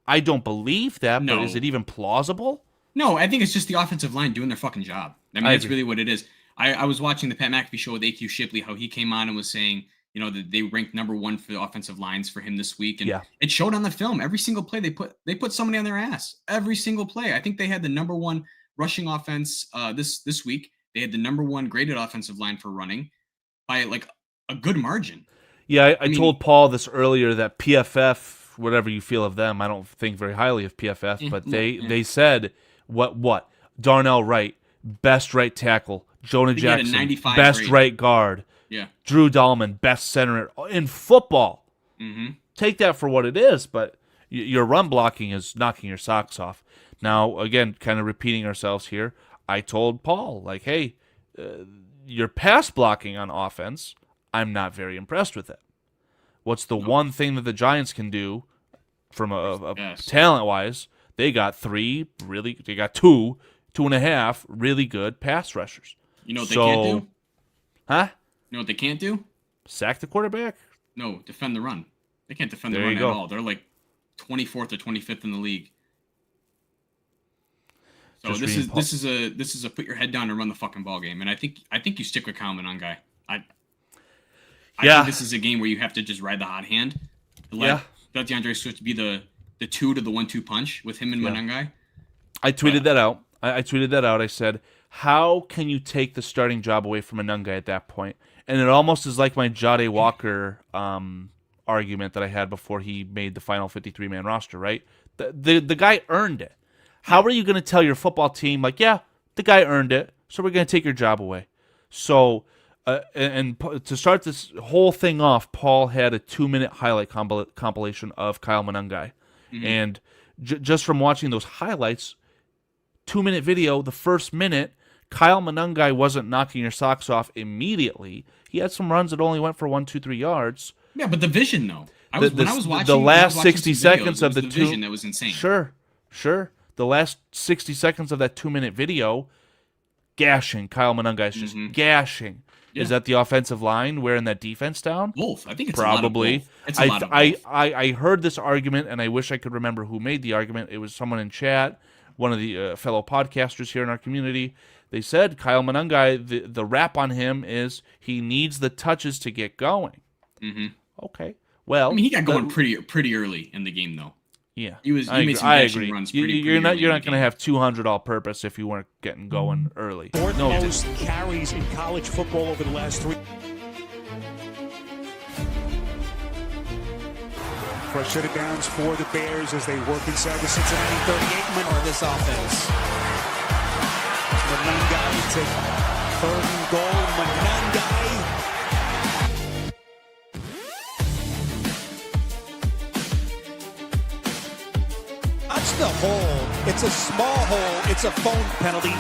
S3: I don't believe that, but is it even plausible?
S5: No, I think it's just the offensive line doing their fucking job. I mean, that's really what it is. I was watching the Pat McAfee show with A.Q. Shipley, how he came on and was saying, that they ranked number 1 for the offensive lines for him this week. And it showed on the film. Every single play, they put somebody on their ass. Every single play. I think they had the number 1 rushing offense this week. They had the number 1 graded offensive line for running by like a good margin.
S3: Yeah, I
S5: mean,
S3: told Paul this earlier that PFF, whatever you feel of them, I don't think very highly of PFF, but they said what Darnell Wright, best right tackle, Jonah
S5: he had a
S3: Jackson,
S5: 95
S3: best
S5: grade.
S3: right guard,
S5: Yeah.
S3: Drew Dahlman, best center in football.
S5: Mm-hmm.
S3: Take that for what it is, but your run blocking is knocking your socks off. Now, again, kind of repeating ourselves here, I told Paul, like, hey, your pass blocking on offense, I'm not very impressed with it. What's the one thing that the Giants can do from a
S5: Yes.
S3: talent-wise? They got they got two and a half really good pass rushers.
S5: You know what they can't do?
S3: Huh?
S5: You know what they can't do?
S3: Sack the quarterback?
S5: No, defend the run. They can't defend the
S3: There
S5: run
S3: you
S5: at
S3: go.
S5: all. They're like 24th or 25th in the league. So
S3: Just
S5: this
S3: reading
S5: is a put your head down and run the fucking ball game. And I think you stick with Kyle Monangai. I
S3: Yeah.
S5: think this is a game where you have to just ride the hot hand. Let DeAndre Swift be the 2 to the 1-2 punch with him and Monangai.
S3: I tweeted that out. I tweeted that out. I said, how can you take the starting job away from Anunga at that point? And it almost is like my Jade Walker argument that I had before he made the final 53-man roster, right? The guy earned it. How are you going to tell your football team, like, yeah, the guy earned it, so we're going to take your job away? So, and to start this whole thing off, Paul had a 2-minute highlight compilation of Kyle Monangai.
S5: Mm-hmm.
S3: And just from watching those highlights, 2-minute video, the first minute, Kyle Monangai wasn't knocking your socks off immediately. He had some runs that only went for 1, 2, 3 yards.
S5: Yeah, but the vision though.
S3: When I was watching the last 60 seconds of the
S5: vision that was insane.
S3: Sure. The last 60 seconds of that 2-minute video, gashing. Kyle Monangai's just gashing.
S5: Yeah.
S3: Is that the offensive line wearing that defense down?
S5: Both. I think it's
S3: Probably.
S5: A lot of both. It's a lot of both.
S3: I heard this argument, and I wish I could remember who made the argument. It was someone in chat, one of the fellow podcasters here in our community. They said Kyle Monangai, the rap on him is he needs the touches to get going.
S5: Mm-hmm.
S3: Okay. Well,
S5: I mean, he got going pretty early in the game though.
S3: Yeah,
S5: He made some
S3: I
S5: dashing
S3: agree.
S5: runs
S3: You're not
S5: early in the
S3: going to
S5: game.
S3: have 200 all-purpose if you weren't getting going early.
S1: Fourth
S3: No,
S1: most carries in college football over the last 3. Pressure to downs for the Bears as they work inside the Cincinnati 38.
S2: Or this offense.
S1: Monangai to 3rd and goal. Monangai.
S2: That's the hole. It's a small hole. It's a phone
S1: Penalty.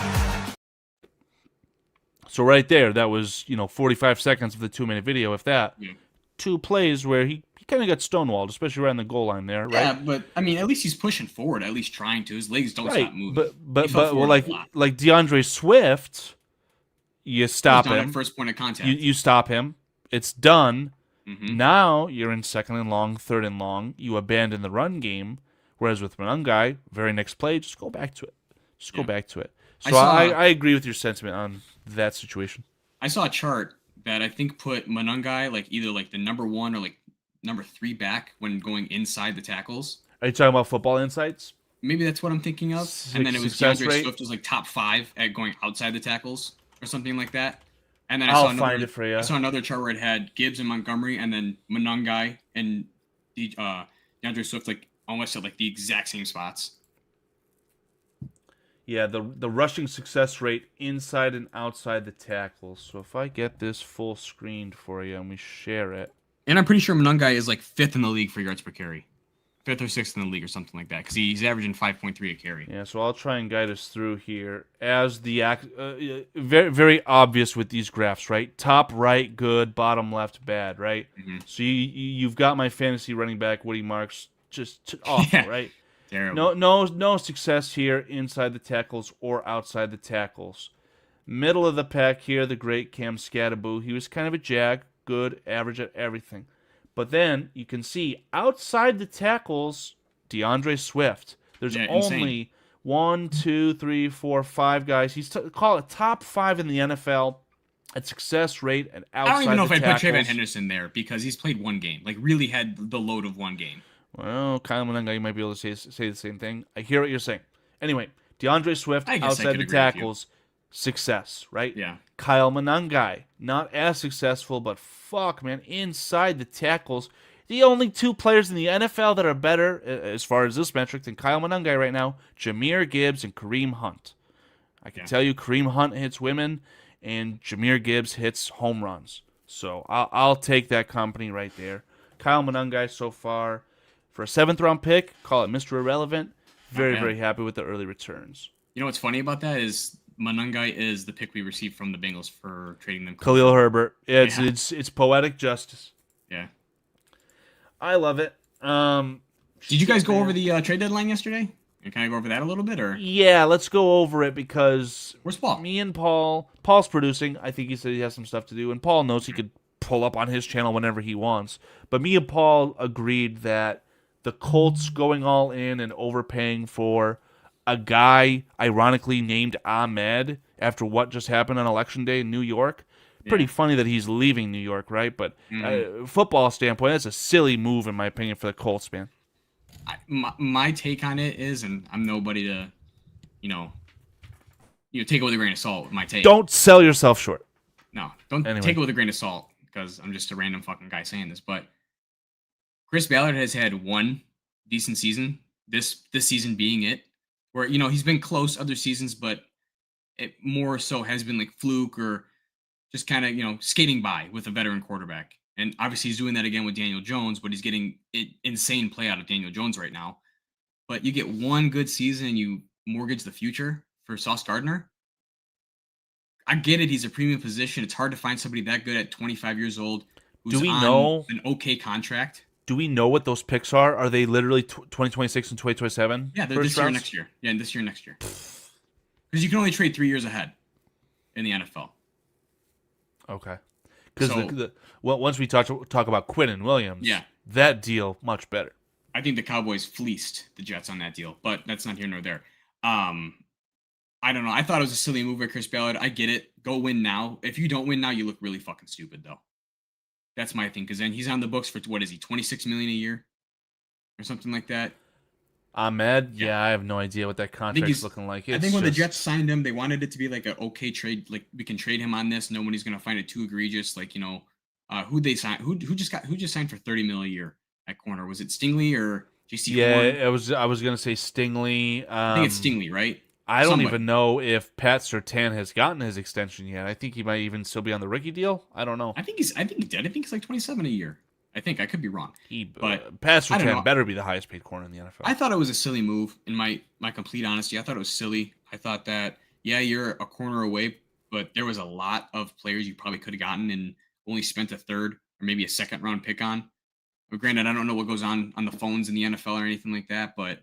S3: So right there, that was 45 seconds of the 2-minute video. If that,
S5: Yeah.
S3: 2 plays where he kind of got stonewalled, especially right on the goal line there, right?
S5: Yeah, but I mean, at least he's pushing forward. At least trying to. His legs don't
S3: Right,
S5: stop moving.
S3: but
S5: He fell
S3: well,
S5: forward a lot.
S3: like DeAndre Swift, you stop
S5: He was down
S3: him.
S5: at first point of contact.
S3: You stop him. It's done.
S5: Mhm.
S3: Now you're in 2nd and long, 3rd and long. You abandon the run game. Whereas with Monangai, very next play, just go back to it. Just go
S5: Yeah.
S3: back to it.
S5: I
S3: So
S5: saw-
S3: I agree with your sentiment on that situation.
S5: I saw a chart that I think put Monangai like either like the number 1 or like number 3 back when going inside the tackles.
S3: Are you talking about Football Insights?
S5: Maybe that's what I'm thinking of. And then it was
S3: Success
S5: DeAndre
S3: rate?
S5: Swift was like top 5 at going outside the tackles or something like that. And then I
S3: I'll
S5: saw another,
S3: find it for you.
S5: I saw another chart where it had Gibbs and Montgomery, and then Monangai and DeAndre Swift like almost at like the exact same spots.
S3: Yeah, the rushing success rate inside and outside the tackles. So if I get this full screened for you and we share it.
S5: And I'm pretty sure Monangai is like 5th in the league for yards per carry. 5th or 6th in the league or something like that, because he's averaging 5.3 a carry.
S3: Yeah, so I'll try and guide us through here as the very very obvious with these graphs, right? Top right good, bottom left bad, right?
S5: Mhm.
S3: So you've got my fantasy running back Woody Marks just awful,
S5: Yeah.
S3: right?
S5: Terrible.
S3: No success here inside the tackles or outside the tackles. Middle of the pack here, the great Cam Scattaboo. He was kind of a jag, good, average at everything. But then you can see outside the tackles, DeAndre Swift. There's
S5: Yeah,
S3: only
S5: insane.
S3: 1, 2, 3, 4, 5 guys. He's call it top 5 in the NFL at success rate and outside
S5: I don't even know if
S3: the
S5: I'd put
S3: tackles.
S5: Trayvon Henderson there because he's played one game. Like really had the load of one game.
S3: Well, Kyle Monangai, you might be able to say the same thing. I hear what you're saying. Anyway, DeAndre Swift,
S5: I guess I
S3: outside
S5: could
S3: the
S5: agree with you.
S3: tackles, success, right?
S5: Yeah.
S3: Kyle Monangai, not as successful, but fuck, man, inside the tackles. The only two players in the NFL that are better, as far as this metric, than Kyle Monangai right now, Jahmyr Gibbs and Kareem Hunt. I can tell you Kareem Hunt hits women, and Jahmyr Gibbs hits home runs. So I'll take that company right there. Kyle Monangai so far, for a 7th-round pick, call it Mr. Irrelevant. Very,
S5: bad.
S3: very happy with the early returns.
S5: You know what's funny about that is Manungai is the pick we received from the Bengals for trading them.
S3: Khalil Herbert. It's
S5: Yeah.
S3: it's poetic justice.
S5: Yeah.
S3: I love it.
S5: Did you guys go over the trade deadline yesterday? And can I go over that a little bit, or
S3: Yeah, let's go over it because
S5: where's Paul?
S3: me and Paul's producing. I think he said he has some stuff to do, and Paul knows he could pull up on his channel whenever he wants. But me and Paul agreed that the Colts going all in and overpaying for a guy ironically named Ahmed after what just happened on Election Day in New York. Pretty funny that he's leaving New York, right? But football standpoint, that's a silly move in my opinion for the Colts, man.
S5: My take on it is, and I'm nobody to, take it with a grain of salt. My take.
S3: Don't sell yourself short.
S5: No, don't
S3: Anyway.
S5: take it with a grain of salt because I'm just a random fucking guy saying this. But Chris Ballard has had one decent season. This season being it, where he's been close other seasons, but it more so has been like fluke or just kind of skating by with a veteran quarterback. And obviously he's doing that again with Daniel Jones, but he's getting insane play out of Daniel Jones right now. But you get one good season and you mortgage the future for Sauce Gardner. I get it. He's a premium position. It's hard to find somebody that good at 25 years old who's
S3: Do we
S5: on
S3: know-
S5: an okay contract.
S3: Do we know what those picks are? Are they literally 2026 and 2027?
S5: Yeah, they're
S3: first
S5: this year and
S3: rounds?
S5: next year. Yeah, and this year and next year. Because you can only trade 3 years ahead in the NFL.
S3: Okay. Because
S5: So-
S3: once we talk about Quinn and Williams,
S5: Yeah.
S3: that deal much better.
S5: I think the Cowboys fleeced the Jets on that deal, but that's not here nor there. I don't know. I thought it was a silly move by Chris Ballard. I get it. Go win now. If you don't win now, you look really fucking stupid, though. That's my thing. Because then he's on the books for what is he, $26 million a year, or something like that.
S3: Ahmed, yeah, I have no idea what that contract's
S5: he's-
S3: looking like.
S5: I
S3: It's
S5: think when the
S3: just-
S5: Jets signed him, they wanted it to be like an okay trade. Like we can trade him on this. Nobody's gonna find it too egregious. Like who they signed? Who just signed for $30 million a year at corner? Was it Stingley or JC Horn?
S3: Yeah, I was gonna say Stingley.
S5: I think it's Stingley, right?
S3: I don't
S5: Somebody.
S3: even know if Pat Surtain has gotten his extension yet. I think he might even still be on the rookie deal. I don't know.
S5: I think he did. I think it's like 27 a year. I think I could be wrong.
S3: Pat
S5: I don't know.
S3: Surtain better be the highest paid corner in the NFL.
S5: I thought it was a silly move. In my complete honesty, I thought it was silly. I thought that you're a corner away, but there was a lot of players you probably could have gotten and only spent a third or maybe a second round pick on. But granted, I don't know what goes on the phones in the NFL or anything like that, but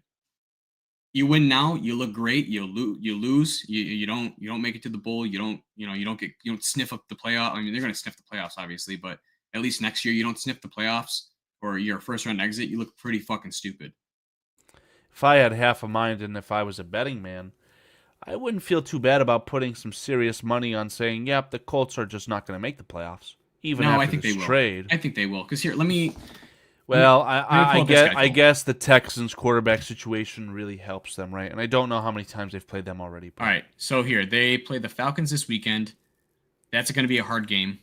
S5: you win now, you look great. You lose, you don't make it to the bowl. You don't sniff up the playoff. I mean, they're going to sniff the playoffs, obviously, but at least next year you don't sniff the playoffs or you're a first round exit. You look pretty fucking stupid.
S3: If I had half a mind and if I was a betting man, I wouldn't feel too bad about putting some serious money on saying, yep, the Colts are just not going to make the playoffs. Even
S5: No,
S3: after
S5: I think
S3: this
S5: they will.
S3: trade.
S5: I think they will. Because here, let me.
S3: Well,
S5: Let me pull up this
S3: I
S5: schedule.
S3: guess the Texans quarterback situation really helps them, right? And I don't know how many times they've played them already. But
S5: All right. So here, they play the Falcons this weekend. That's going to be a hard game.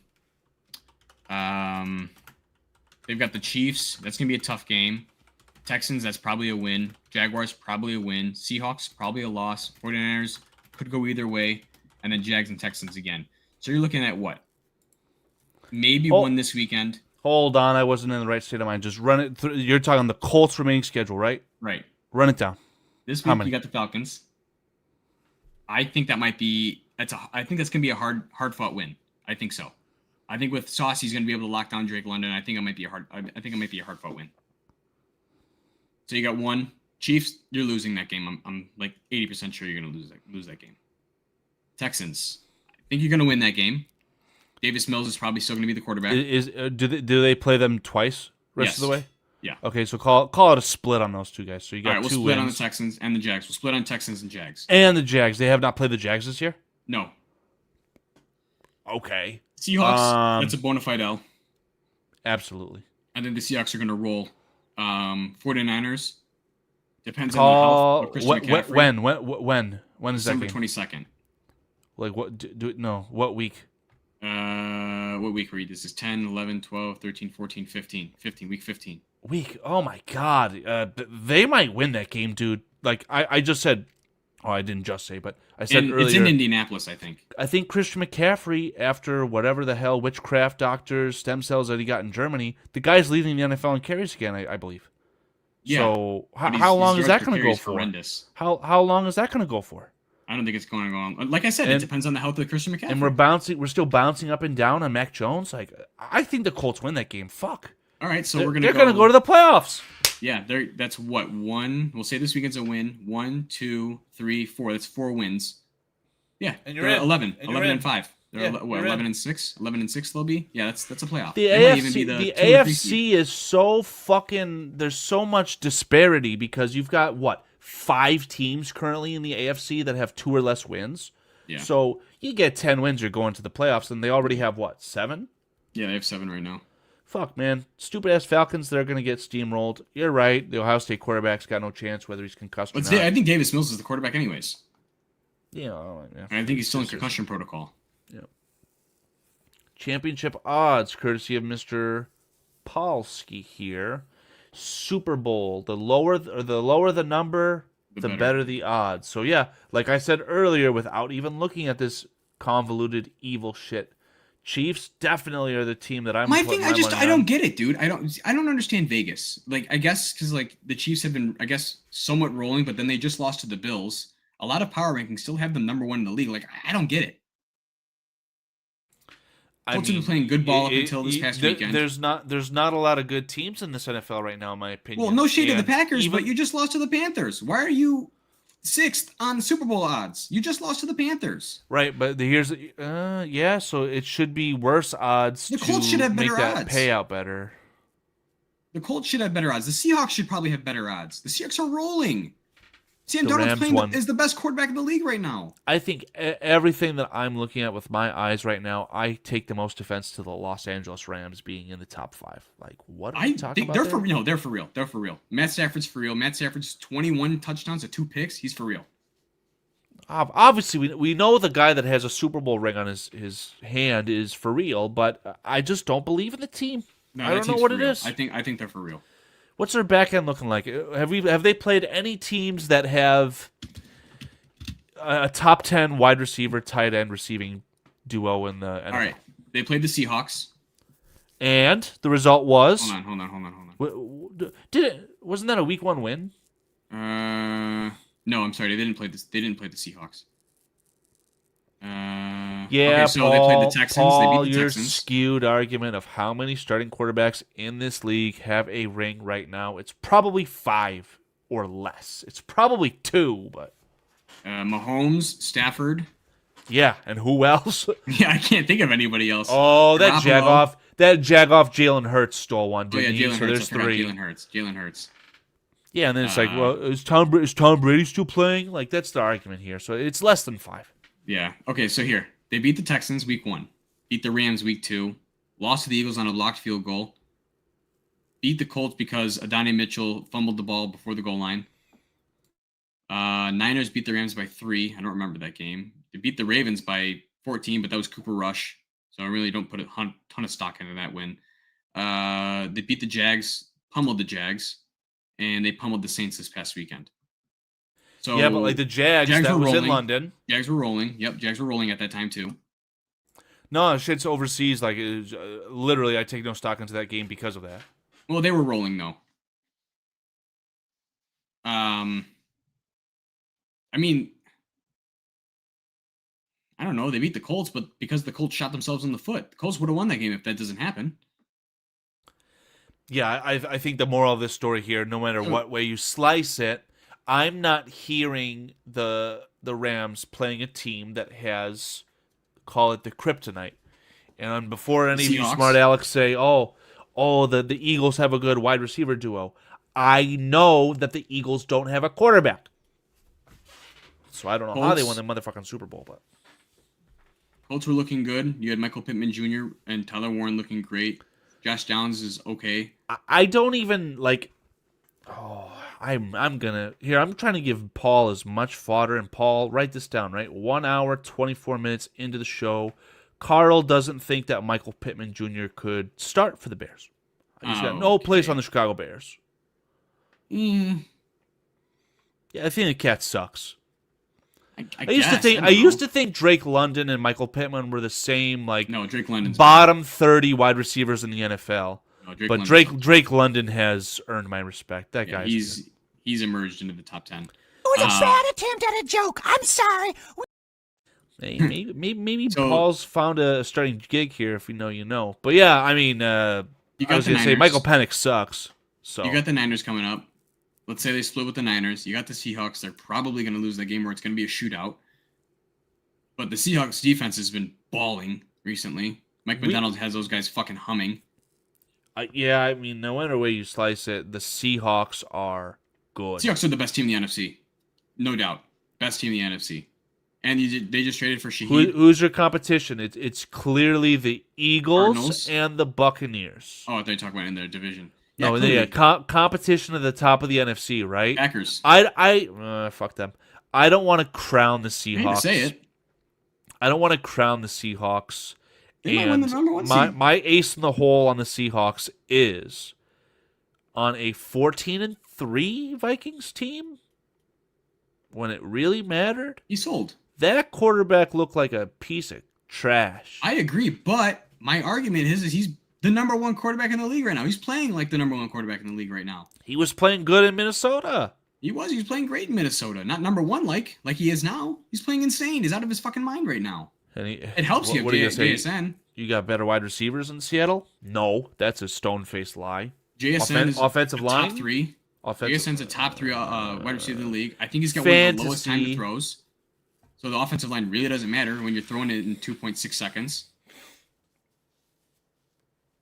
S5: They've got the Chiefs. That's going to be a tough game. Texans, that's probably a win. Jaguars, probably a win. Seahawks, probably a loss. 49ers could go either way. And then Jags and Texans again. So you're looking at what? Maybe one this weekend.
S3: Hold on, I wasn't in the right state of mind. Just run it through. You're talking the Colts remaining schedule, right?
S5: Right.
S3: Run it down.
S5: This
S3: How
S5: week
S3: many?
S5: you got the Falcons. I think that might be I think that's gonna be a hard fought win. I think so. I think with Sauce he's gonna be able to lock down Drake London. I think it might be a hard fought win. So you got one. Chiefs, you're losing that game. I'm like 80% sure you're gonna lose that game. Texans, I think you're gonna win that game. Davis Mills is probably still gonna be the quarterback.
S3: Do they play them twice rest of the
S5: Yes.
S3: way?
S5: Yeah.
S3: Okay, so call it a split on those two guys. So you got
S5: All right, we'll
S3: two
S5: split
S3: wins.
S5: on the Texans and the Jags. We'll split on Texans and Jags.
S3: And the Jags. They have not played the Jags this year?
S5: No.
S3: Okay.
S5: Seahawks, that's a bona fide L.
S3: Absolutely.
S5: I think the Seahawks are going to roll. 49ers depends on the health of Christian McCaffrey.
S3: When is that
S5: December
S3: game?
S5: 22nd.
S3: Like what? No, what week?
S5: What week are we? This is 10, 11, 12, 13, 14, 15. 15, week 15.
S3: Week. Oh my God. They might win that game, dude. Like I just said. Oh, I didn't just say, but I said
S5: And
S3: earlier.
S5: it's in Indianapolis, I think.
S3: I think Christian McCaffrey, after whatever the hell witchcraft doctors, stem cells that he got in Germany, the guy's leading the NFL in carries again, I believe.
S5: Yeah.
S3: So
S5: But
S3: how long
S5: his
S3: is that
S5: yards per
S3: going to
S5: carry
S3: go
S5: is
S3: for?
S5: horrendous.
S3: How long is that going to go for?
S5: I don't think it's going to go on. Like I said, it
S3: And-
S5: depends on the health of Christian McCaffrey.
S3: And we're still bouncing up and down on Mac Jones. Like I think the Colts win that game. Fuck.
S5: All right, so
S3: They're
S5: we're
S3: going
S5: going
S3: to go to the playoffs.
S5: Yeah, that's what, one. We'll say this weekend's a win. 1, 2, 3, 4. That's 4 wins. Yeah,
S3: And you're
S5: they're
S3: in.
S5: 11.
S3: And you're
S5: 11
S3: in.
S5: and 5. They're
S3: Yeah,
S5: what,
S3: you're
S5: 11
S3: in.
S5: and 6? 11 and 6 they'll be? Yeah, that's a playoff.
S3: The
S5: They might even
S3: AFC,
S5: be
S3: the
S5: 2 or 3
S3: AFC
S5: seed.
S3: is so fucking. There's so much disparity because you've got what 5 teams currently in the AFC that have 2 or less wins.
S5: Yeah.
S3: So you get 10 wins, you're going to the playoffs, and they already have what 7?
S5: Yeah, they have 7 right now.
S3: Fuck, man. Stupid ass Falcons, they're going to get steamrolled. You're right. The Ohio State quarterback's got no chance whether he's concussed or
S5: But
S3: not.
S5: I think Davis Mills is the quarterback anyways.
S3: Yeah,
S5: And I think he's still in concussion protocol.
S3: Championship odds, courtesy of Mr. Polsky here. Super Bowl. The lower the number, the better the odds. So yeah, like I said earlier, without even looking at this convoluted evil shit, Chiefs definitely are the team that I'm.
S5: My
S3: putting
S5: thing,
S3: money
S5: I
S3: on.
S5: don't get it, dude. I don't understand Vegas. Like, I guess because like the Chiefs have been, I guess, somewhat rolling, but then they just lost to the Bills. A lot of power rankings still have them number 1 in the league. Like, I don't get it. Colts have been playing good ball up until this past weekend.
S3: There's not a lot of good teams in this NFL right now, in my opinion.
S5: Well, no shade to the
S3: And
S5: Packers,
S3: even-
S5: but you just lost to the Panthers. Why are you 6th on Super Bowl odds? You just lost to the Panthers.
S3: Right, but yeah, so it should be worse odds
S5: The
S3: to
S5: Colts should have
S3: make
S5: better
S3: that
S5: odds.
S3: payout better.
S5: The Colts should have better odds. The Seahawks should probably have better odds. The Seahawks are rolling. Sam
S3: The
S5: Darnold's
S3: Rams
S5: playing
S3: won.
S5: is the best quarterback in the league right now.
S3: I think everything that I'm looking at with my eyes right now, I take the most offense to the Los Angeles Rams being in the top 5. Like, what are
S5: I
S3: we talking
S5: think
S3: about?
S5: they're
S3: there?
S5: they're for real. They're for real. Matt Stafford's for real. Matt Stafford's 21 touchdowns to 2 picks. He's for real.
S3: Obviously, we know the guy that has a Super Bowl ring on his hand is for real, but I just don't believe in the team.
S5: No,
S3: I
S5: that
S3: don't know
S5: team's
S3: what
S5: for
S3: it
S5: real.
S3: is.
S5: I think they're for real.
S3: What's their back end looking like? Have they played any teams that have a top 10 wide receiver, tight end receiving duo in the NFL?
S5: All right. They played the Seahawks.
S3: And the result was
S5: Hold on.
S3: wasn't that a week 1 win?
S5: No, I'm sorry. They didn't play this. They didn't play the Seahawks.
S3: Yeah,
S5: okay, so
S3: Paul,
S5: they played the Texans.
S3: Paul,
S5: They beat the
S3: your
S5: Texans.
S3: skewed argument of how many starting quarterbacks in this league have a ring right now, it's probably 5 or less. It's probably 2, but
S5: Mahomes, Stafford.
S3: yeah, and who else?
S5: Yeah, I can't think of anybody else.
S3: Oh, that
S5: Garoppolo.
S3: Jagoff Jalen Hurts stole one,
S5: Oh yeah,
S3: didn't he?
S5: Jalen
S3: So
S5: Hurts.
S3: there's
S5: I forgot
S3: 3.
S5: Jalen Hurts.
S3: Yeah, and then it's like, well, is Tom Brady still playing? Like, that's the argument here. So it's less than 5.
S5: Yeah. Okay, so here. They beat the Texans week 1. Beat the Rams week 2. Lost to the Eagles on a blocked field goal. Beat the Colts because Adonai Mitchell fumbled the ball before the goal line. Niners beat the Rams by 3. I don't remember that game. They beat the Ravens by 14, but that was Cooper Rush. So I really don't put a ton of stock into that win. They beat the Jags, pummeled the Jags, and they pummeled the Saints this past weekend. So
S3: Yeah, but like the Jags
S5: Jags
S3: that
S5: were
S3: was in
S5: rolling.
S3: London.
S5: Jags were rolling. Yep, Jags were rolling at that time too.
S3: No, shit's overseas. Like, it was, literally, I take no stock into that game because of that.
S5: Well, they were rolling though. I mean, I don't know. They beat the Colts, but because the Colts shot themselves in the foot, the Colts would have won that game if that doesn't happen.
S3: Yeah, I think the moral of this story here, no matter what way you slice it, I'm not hearing the Rams playing a team that has, call it the kryptonite. And before any of you
S5: Seahawks.
S3: smart Alex say, the Eagles have a good wide receiver duo, I know that the Eagles don't have a quarterback. So I don't know how they won
S5: Colts.
S3: the motherfucking Super Bowl, but
S5: Colts were looking good. You had Michael Pittman Jr. and Tyler Warren looking great. Josh Downs is okay.
S3: I don't even like. Oh, I'm trying to give Paul as much fodder, and Paul, write this down, right? 1 hour, 24 minutes into the show. Carl doesn't think that Michael Pittman Jr. could start for the Bears. He's got no place on the Chicago Bears. Yeah, I think the cat sucks. I used to think Drake London and Michael Pittman were the same, like,
S5: no, Drake London's
S3: bottom 30 wide receivers in the NFL.
S5: No,
S3: But Drake London has earned my respect. That guy,
S5: he's emerged into the top 10.
S6: It was a bad attempt at a joke. I'm sorry.
S3: Maybe Paul's found a starting gig here. If we know, you know. But yeah, I mean, I was gonna say Michael Penix sucks. So
S5: you got the Niners coming up. Let's say they split with the Niners. You got the Seahawks. They're probably going to lose that game where it's going to be a shootout. But the Seahawks defense has been balling recently. Mike McDonald has those guys fucking humming.
S3: Yeah, I mean, no matter way you slice it, the Seahawks are good.
S5: Seahawks are the best team in the NFC. No doubt. Best team in the NFC. And they just traded for Shaheed.
S3: Who's your competition? It's clearly the Eagles
S5: Cardinals
S3: and the Buccaneers.
S5: Oh, they talk about in their division.
S3: No, competition at the top of the NFC, right?
S5: Packers.
S3: Fuck them. I don't want to crown the Seahawks.
S5: I hate to say it.
S3: I don't want to crown the Seahawks.
S5: They might win the number one seed.
S3: My ace in the hole on the Seahawks is on a 14-3 Vikings team when it really mattered.
S5: He sold.
S3: That quarterback looked like a piece of trash.
S5: I agree, but my argument is he's the number one quarterback in the league right now. He's playing like the number one quarterback in the league right now.
S3: He was playing good in Minnesota.
S5: He was playing great in Minnesota. Not number one like he is now. He's playing insane. He's out of his fucking mind right now. It helps you. What are you gonna say? JSN.
S3: You got better wide receivers in Seattle? No, that's a stone-faced lie.
S5: JSN is
S3: offensive line
S5: top 3. JSN's a top 3 wide receiver in the league. I think he's got one of the lowest time to throws. So the offensive line really doesn't matter when you're throwing it in 2.6 seconds.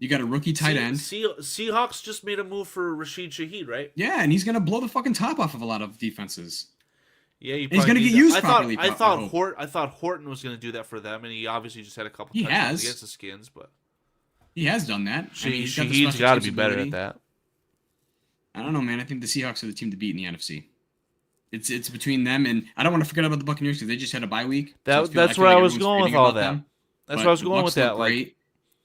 S5: You got a rookie tight end.
S3: Seahawks just made a move for Rashid Shaheed, right?
S5: Yeah, and he's going to blow the fucking top off of a lot of defenses.
S3: Yeah,
S5: he's going to get used properly.
S3: I thought Horton was going to do that for them, and he obviously just had a couple touchdowns against the Skins, but
S5: he has done that.
S3: Shaheed's got to be better at that.
S5: I don't know, man. I think the Seahawks are the team to beat in the NFC. It's between them, and I don't want to forget about the Buccaneers because they just had a bye week.
S3: That's where I was going with all that. That's where I was going with that. Like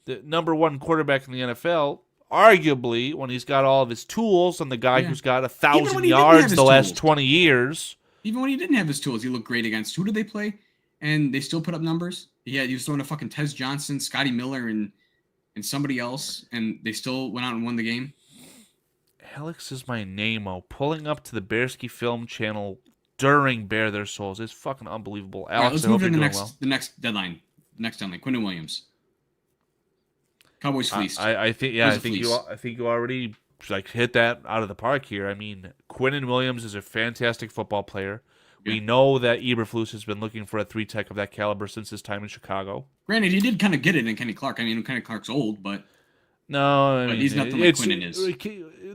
S3: the number one quarterback in the NFL, arguably, when he's got all of his tools, and the guy who's got 1,000 yards the last 20 years.
S5: Even when he didn't have his tools, he looked great against. Who did they play? And they still put up numbers. Yeah, he was throwing to fucking Tez Johnson, Scotty Miller, and somebody else, and they still went out and won the game.
S3: Alex is my name-o. Pulling up to the Bearski Film channel during Bare Their Souls is fucking unbelievable. Alex,
S5: right, let's move to the next deadline. Quinnen Williams. Cowboys fleeced.
S3: I think you already hit that out of the park here. I mean, Quinnen Williams is a fantastic football player. Yeah. We know that Eberflus has been looking for a 3-tech of that caliber since his time in Chicago.
S5: Granted, he did kind of get it in Kenny Clark. I mean, Kenny Clark's old, but
S3: he's
S5: not the way Quinnen is.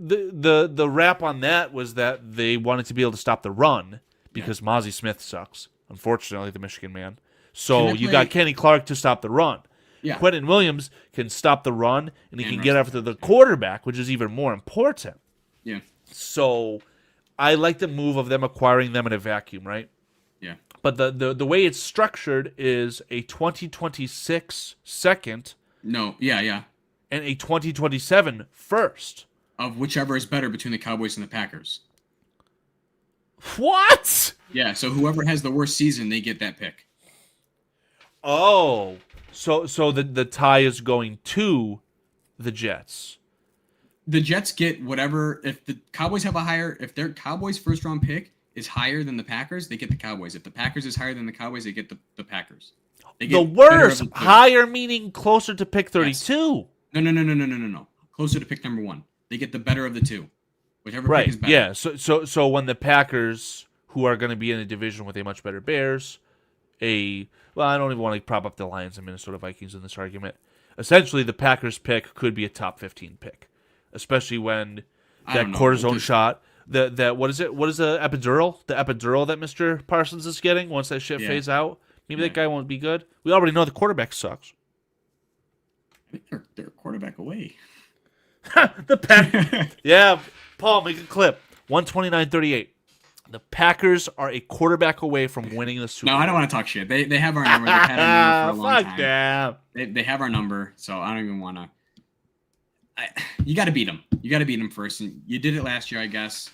S3: The rap on that was that they wanted to be able to stop the run because Mozzie Smith sucks. Unfortunately, the Michigan man. So you got Kenny Clark to stop the run.
S5: Yeah.
S3: Quinnen Williams can stop the run, and he can get after the quarterback, which is even more important.
S5: Yeah.
S3: So I like the move of them acquiring them in a vacuum, right?
S5: Yeah.
S3: But the way it's structured is a 2026 second.
S5: No. Yeah.
S3: And a 2027 first.
S5: Of whichever is better between the Cowboys and the Packers.
S3: What?
S5: Yeah, so whoever has the worst season, they get that pick.
S3: Oh. So the tie is going to the Jets.
S5: The Jets get whatever. If the Cowboys if their Cowboys first round pick is higher than the Packers, they get the Cowboys. If the Packers is higher than the Cowboys, they get the Packers.
S3: The worst, higher meaning closer to pick 32.
S5: Yes. No. Closer to pick number 1. They get the better of the two. Whichever pick is better.
S3: Yeah. So when the Packers, who are going to be in a division with a much better Bears, I don't even want to prop up the Lions and Minnesota Vikings in this argument. Essentially, the Packers pick could be a top 15 pick, especially when that cortisone shot, what is it? What is the epidural? The epidural that Mr. Parsons is getting once that shit fades out. Maybe that guy won't be good. We already know the quarterback sucks.
S5: I think they're a quarterback away.
S3: The Pack. Yeah, Paul, make a clip. 129-38. The Packers are a quarterback away from winning the Super Bowl.
S5: No, I don't want to talk shit. They have our number. They've had our number for a long time.
S3: Damn.
S5: They have our number, so I don't even want to. You got to beat them. You got to beat them first, and you did it last year, I guess.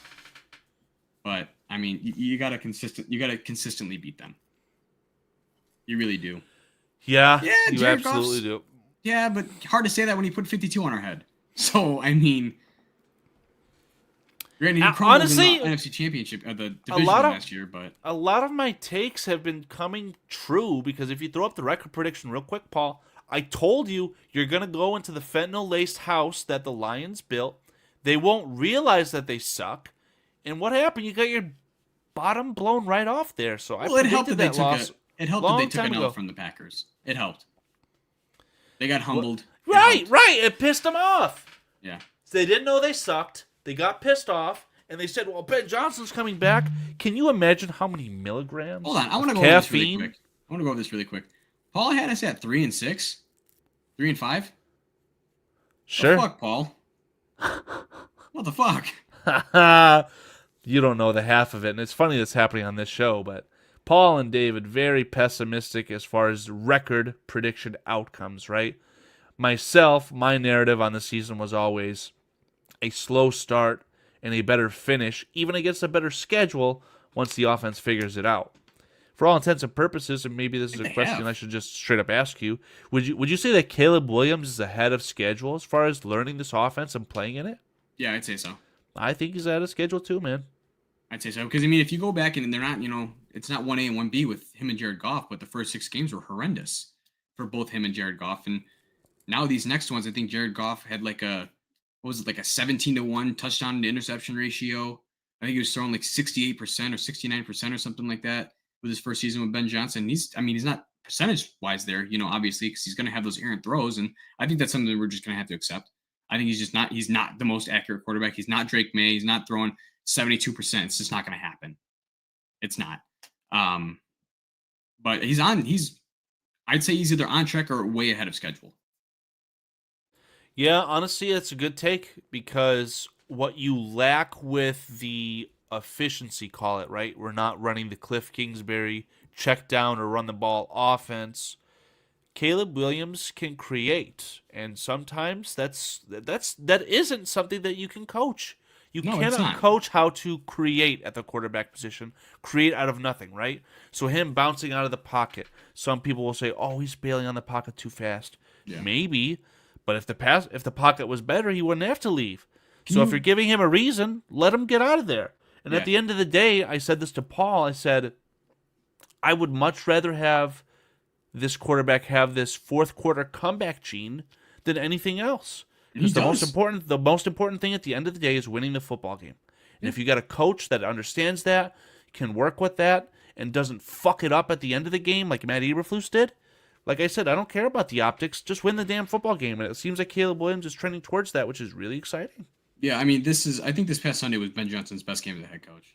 S5: But I mean, you got to consistently beat them. You really do.
S3: Yeah,
S5: Yeah,
S3: you
S5: Jared
S3: absolutely
S5: Goff's-
S3: do.
S5: Yeah, but hard to say that when he put 52 on our head. So I mean, granted, he crumbled
S3: honestly,
S5: in the NFC Championship, the division
S3: lot of-
S5: last year, but
S3: A lot of my takes have been coming true because if you throw up the record prediction real quick, Paul, I told you you're going to go into the fentanyl-laced house that the Lions built. They won't realize that they suck. And what happened? You got your bottom blown right off there. So I
S5: it helped
S3: predicted
S5: that they
S3: that
S5: took
S3: loss.
S5: it helped that
S3: long
S5: they took
S3: time
S5: an
S3: ago.
S5: L from the Packers. It helped. They got humbled. It
S3: Right.
S5: helped.
S3: It pissed them off.
S5: Yeah.
S3: They didn't know they sucked. They got pissed off. And they said, well, Ben Johnson's coming back. Can you imagine how many milligrams
S5: Hold on, I want to
S3: of
S5: go over this really
S3: caffeine?
S5: quick. I want to go over this really quick. Paul had us at 3-6, 3-5.
S3: Sure.
S5: What the fuck, Paul? What the fuck?
S3: You don't know the half of it, and it's funny that's happening on this show, but Paul and David very pessimistic as far as record prediction outcomes, right? Myself, my narrative on the season was always a slow start and a better finish, even against a better schedule once the offense figures it out. For all intents and purposes, and maybe this is a
S5: They
S3: question
S5: have.
S3: I should just straight up ask you, would you say that Caleb Williams is ahead of schedule as far as learning this offense and playing in it?
S5: Yeah, I'd say so.
S3: I think he's ahead of schedule too, man.
S5: I'd say so. Because, I mean, if you go back and they're not, it's not 1A and 1B with him and Jared Goff, but the first 6 games were horrendous for both him and Jared Goff. And now these next ones, I think Jared Goff had like a 17-1 touchdown to interception ratio. I think he was throwing like 68% or 69% or something like that with his first season with Ben Johnson. He's not percentage-wise there, obviously, because he's going to have those errant throws. And I think that's something that we're just going to have to accept. I think he's not the most accurate quarterback. He's not Drake May. He's not throwing 72%. It's just not going to happen. It's not. But I'd say he's either on track or way ahead of schedule.
S3: Yeah, honestly, that's a good take because what you lack with the efficiency, call it, right? We're not running the Cliff Kingsbury check down or run the ball offense. Caleb Williams can create, and sometimes that isn't something that you can coach. You
S5: No, it's
S3: cannot
S5: not.
S3: coach how to create at the quarterback position, create out of nothing, right? So him bouncing out of the pocket, some people will say, "Oh, he's bailing on the pocket too fast."
S5: Yeah.
S3: Maybe, but if the pocket was better, he wouldn't have to leave. So if you're giving him a reason, let him get out of there. And at
S5: Yeah.
S3: the end of the day, I said this to Paul. I said, I would much rather have this quarterback have this fourth quarter comeback gene than anything else.
S5: He
S3: Because
S5: does.
S3: the most important thing at the end of the day is winning the football game. And if you got a coach that understands that, can work with that, and doesn't fuck it up at the end of the game like Matt Eberflus did, like I said, I don't care about the optics. Just win the damn football game. And it seems like Caleb Williams is trending towards that, which is really exciting.
S5: Yeah, I mean, I think this past Sunday was Ben Johnson's best game as a head coach.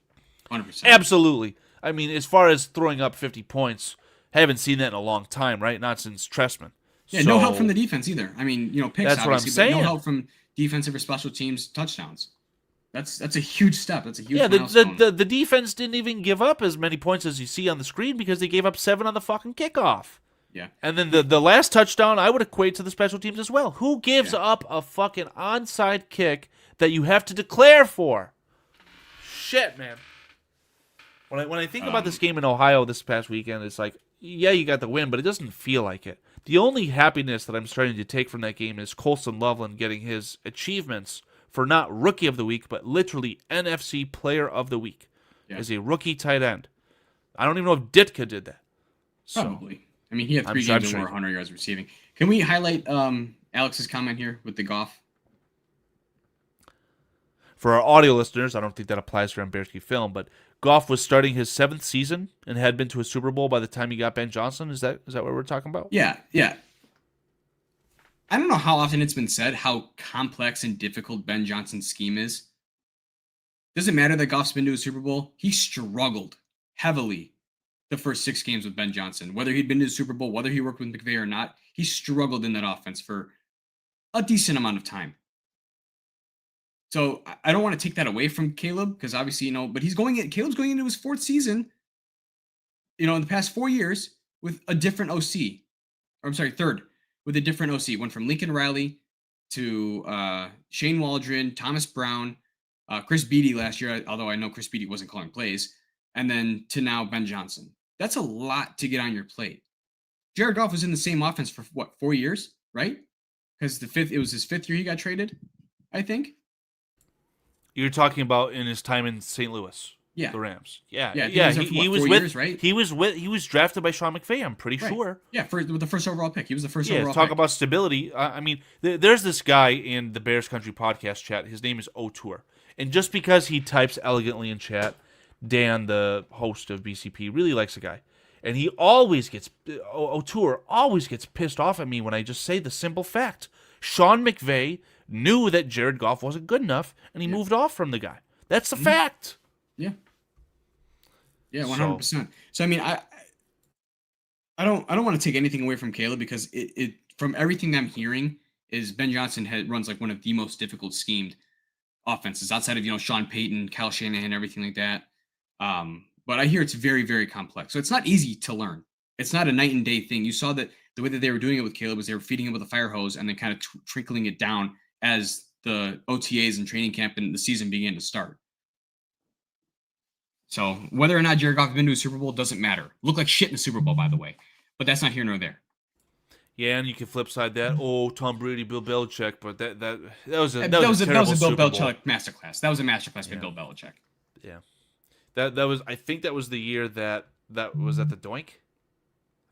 S5: 100%.
S3: Absolutely. I mean, as far as throwing up 50 points, haven't seen that in a long time, right? Not since Tressman.
S5: Yeah, no
S3: So-
S5: help from the defense either. I mean, picks
S3: That's what I'm
S5: obviously, but
S3: saying.
S5: no help from defensive or special teams touchdowns. That's a huge step. That's a huge
S3: Yeah,
S5: milestone.
S3: the defense didn't even give up as many points as you see on the screen because they gave up 7 on the fucking kickoff.
S5: Yeah.
S3: And then the last touchdown, I would equate to the special teams as well. Who gives
S5: Yeah.
S3: up a fucking onside kick that you have to declare for? Shit, man. When I think about this game in Ohio this past weekend, it's like, yeah, you got the win, but it doesn't feel like it. The only happiness that I'm starting to take from that game is Colson Loveland getting his achievements for not Rookie of the Week, but literally NFC Player of the Week
S5: Yeah.
S3: as a rookie tight end. I don't even know if Ditka did that. So,
S5: Probably. I mean, he had
S3: I'm
S5: 3
S3: sure- I'm
S5: games
S3: sure
S5: over
S3: he-
S5: 100 yards receiving. Can we highlight Alex's comment here with the Goff?
S3: for our audio listeners, I don't think that applies for Bearski Film, but Goff was starting his 7th season and had been to a Super Bowl by the time he got Ben Johnson. Is that what we're talking about?
S5: Yeah, yeah. I don't know how often it's been said how complex and difficult Ben Johnson's scheme is. Doesn't matter that Goff's been to a Super Bowl. He struggled heavily the first 6 games with Ben Johnson. Whether he'd been to the Super Bowl, whether he worked with McVay or not, he struggled in that offense for a decent amount of time. So I don't want to take that away from Caleb because obviously, but Caleb's going into his 4th season, in the past 4 years with a different OC. Or I'm sorry, 3rd with a different OC. Went from Lincoln Riley to Shane Waldron, Thomas Brown, Chris Beatty last year, although I know Chris Beatty wasn't calling plays, and then to now Ben Johnson. That's a lot to get on your plate. Jared Goff was in the same offense for 4 years, right? Because it was his 5th year he got traded, I think.
S3: You're talking about in his time in St. Louis.
S5: Yeah.
S3: The Rams. Yeah.
S5: He was 4 years, right?
S3: He was drafted by Sean McVay, I'm pretty sure.
S5: Yeah, with the first overall pick. He was the first overall
S3: talk
S5: pick.
S3: about stability. I mean, there's this guy in the Bears Country podcast chat. His name is O'Toole. And just because he types elegantly in chat, Dan, the host of BCP, really likes the guy. And he always gets, O'Toole always gets pissed off at me when I just say the simple fact. Sean McVay knew that Jared Goff wasn't good enough, and he moved off from the guy. That's the fact.
S5: Yeah. Yeah, 100%. So I mean, I don't want to take anything away from Caleb because it from everything that I'm hearing is Ben Johnson runs like one of the most difficult schemed offenses outside of Sean Payton, Kyle Shanahan, everything like that. But I hear it's very, very complex. So it's not easy to learn. It's not a night and day thing. You saw that the way that they were doing it with Caleb was they were feeding him with a fire hose and then kind of trickling it down as the OTAs and training camp and the season began to start. So whether or not Jared Goff has been to a Super Bowl doesn't matter. Looked like shit in the Super Bowl, by the way. But that's not here nor there.
S3: Yeah, and you can flip side that. Oh, Tom Brady, Bill Belichick, but that was a
S5: Bill
S3: Super Bowl.
S5: Belichick masterclass. That was a masterclass by Bill Belichick.
S3: Yeah, that was. I think that was the year that was at the Doink.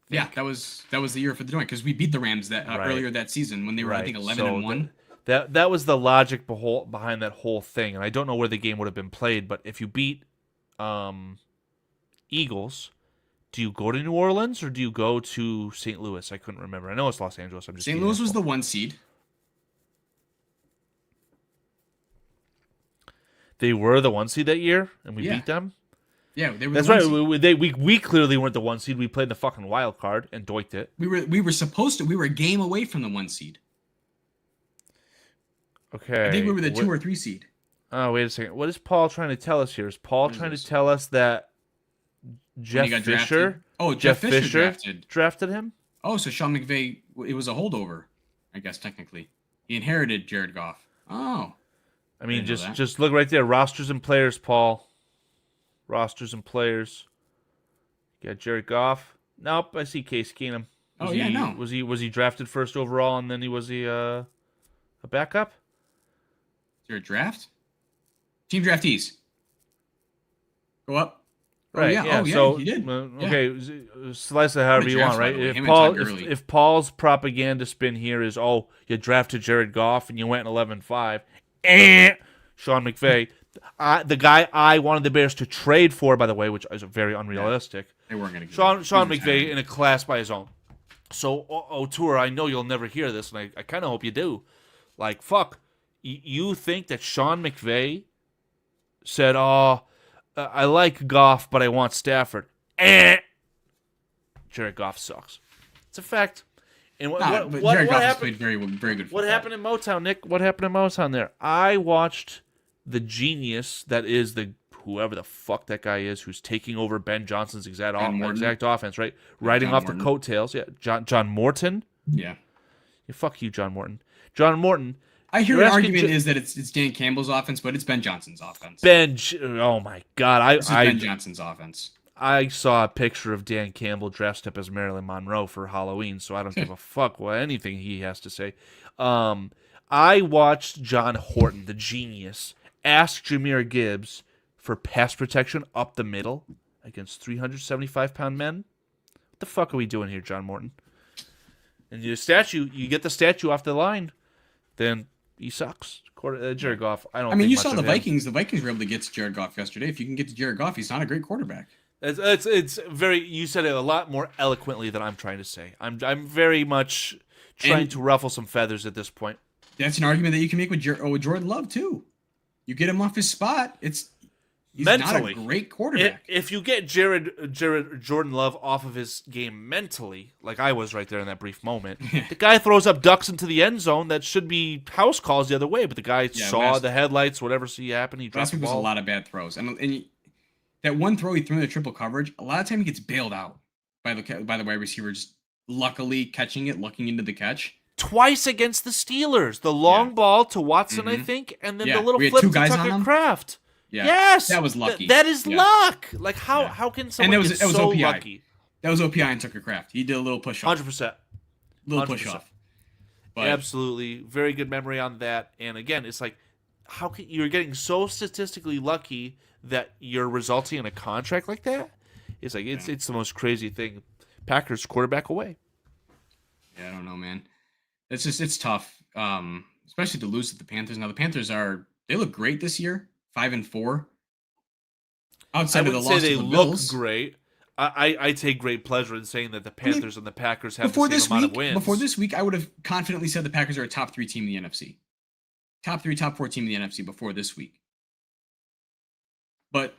S5: Yeah, that was the year for the Doink because we beat the Rams earlier that season when they were I think 11-1.
S3: That was the logic behind that whole thing, and I don't know where the game would have been played, but if you beat Eagles, do you go to New Orleans or do you go to St. Louis? I couldn't remember. I know it's Los Angeles. I'm just
S5: St. Louis was the 1 seed.
S3: They were the 1 seed that year, and we beat them.
S5: Yeah, they were.
S3: That's right. We clearly weren't the 1 seed. We played the fucking wild card and doinked it.
S5: We were supposed to. We were a game away from the 1 seed.
S3: Okay.
S5: I think we were the 2 or 3 seed.
S3: Oh, wait a second. What is Paul trying to tell us here? Is Paul trying to tell us that Jeff Fisher?
S5: Oh, Jeff Fisher
S3: drafted him?
S5: Oh, so Sean McVay, it was a holdover, I guess, technically. He inherited Jared Goff. Oh.
S3: I mean, just look right there. Rosters and players, Paul. Rosters and players. You got Jared Goff. Nope, I see Case Keenum.
S5: No.
S3: Was he drafted first overall and then was he a backup?
S5: Is there a draft? Team draftees. Go up.
S3: Right.
S5: Oh, yeah.
S3: So
S5: he did.
S3: Okay, slice it however you want, right? If Paul's propaganda spin here is, oh, you drafted Jared Goff and you went 11-5, Sean McVay, the guy I wanted the Bears to trade for, by the way, which is very unrealistic.
S5: They weren't going to
S3: get Sean McVay in a class by his own. So O'Toole, I know you'll never hear this, and I kind of hope you do. Like, fuck, you think that Sean McVay said, I like Goff, but I want Stafford. Jared Goff sucks. It's a fact. And what
S5: Jared Goff has
S3: happened?
S5: Played very good.
S3: What happened in Motown, Nick? What happened in Motown there? I watched the genius that is whoever the fuck that guy is who's taking over Ben Johnson's exact offense, right? Riding off the coattails. Yeah, John Morton.
S5: Yeah.
S3: Fuck you, John Morton. John Morton.
S5: I hear an argument is that it's Dan Campbell's offense, but it's Ben Johnson's offense.
S3: Oh my God.
S5: This is Ben Johnson's offense.
S3: I saw a picture of Dan Campbell dressed up as Marilyn Monroe for Halloween, so I don't give a fuck what anything he has to say. I watched John Horton, the genius, ask Jahmyr Gibbs for pass protection up the middle against 375-pound men. What the fuck are we doing here, John Morton? And you get the statue off the line, then he sucks. Jared Goff, I mean,
S5: you saw the Vikings. The Vikings were able to get to Jared Goff yesterday. If you can get to Jared Goff, he's not a great quarterback.
S3: It's very. You said it a lot more eloquently than I'm trying to say. I'm very much trying to ruffle some feathers at this point.
S5: That's an argument that you can make with Jordan Love too. You get him off his spot. He's
S3: mentally.
S5: not a great quarterback.
S3: If you get Jared Jordan Love off of his game mentally, like I was right there in that brief moment, the guy throws up ducks into the end zone that should be house calls the other way, but the guy saw the headlights, whatever see happen, he dropped the ball.
S5: Last week was a lot of bad throws, and that one throw he threw in the triple coverage, a lot of time he gets bailed out by the wide receiver, just luckily catching it, looking into the catch.
S3: Twice against the Steelers, the long ball to Watson, I think, and then the little
S5: we had
S3: flip
S5: two
S3: to
S5: guys on
S3: Tucker
S5: him.
S3: Kraft.
S5: Yeah.
S3: Yes,
S5: that was lucky.
S3: That is luck. Like how can someone
S5: and
S3: get
S5: that was
S3: so
S5: OPI.
S3: lucky?
S5: That was OPI and Tucker Kraft. He did a little push off.
S3: 100%.
S5: Little push off. But
S3: Absolutely, very good memory on that. And again, it's like, how can you're getting so statistically lucky that you're resulting in a contract like that? It's like it's the most crazy thing. Packers quarterback away.
S5: Yeah, I don't know, man. It's tough, especially to lose to the Panthers. Now the Panthers they look great this year, 5-4. Outside of the loss to the Bills,
S3: look great. I take great pleasure in saying that the Panthers and the Packers have the same amount of wins.
S5: Before this week, I would have confidently said the Packers are a top 3 team in the NFC. Top 3, top 4 team in the NFC before this week. But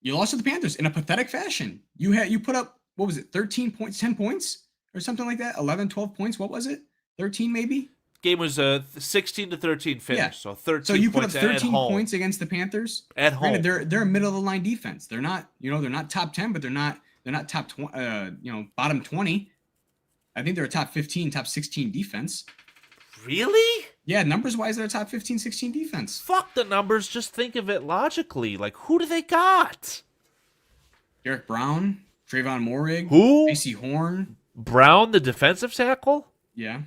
S5: you lost to the Panthers in a pathetic fashion. You put up, what was it, 13 points, 10 points? Or something like that? 11, 12 points? What was it? 13 maybe?
S3: Game was a 16-13 finish,
S5: Yeah.
S3: so 13
S5: So you put up
S3: points
S5: 13
S3: at home.
S5: points against the Panthers?
S3: At home.
S5: Granted, they're a middle of the line defense. They're not, they're not top 10, but they're not top 20, bottom 20. I think they're a top 15, top 16 defense.
S3: Really?
S5: Yeah, numbers-wise, they're a top 15, 16 defense.
S3: Fuck the numbers. Just think of it logically. Like, who do they got?
S5: Derek Brown, Trayvon Moehrig,
S3: Who?
S5: JC Horn.
S3: Brown, the defensive tackle?
S5: Yeah.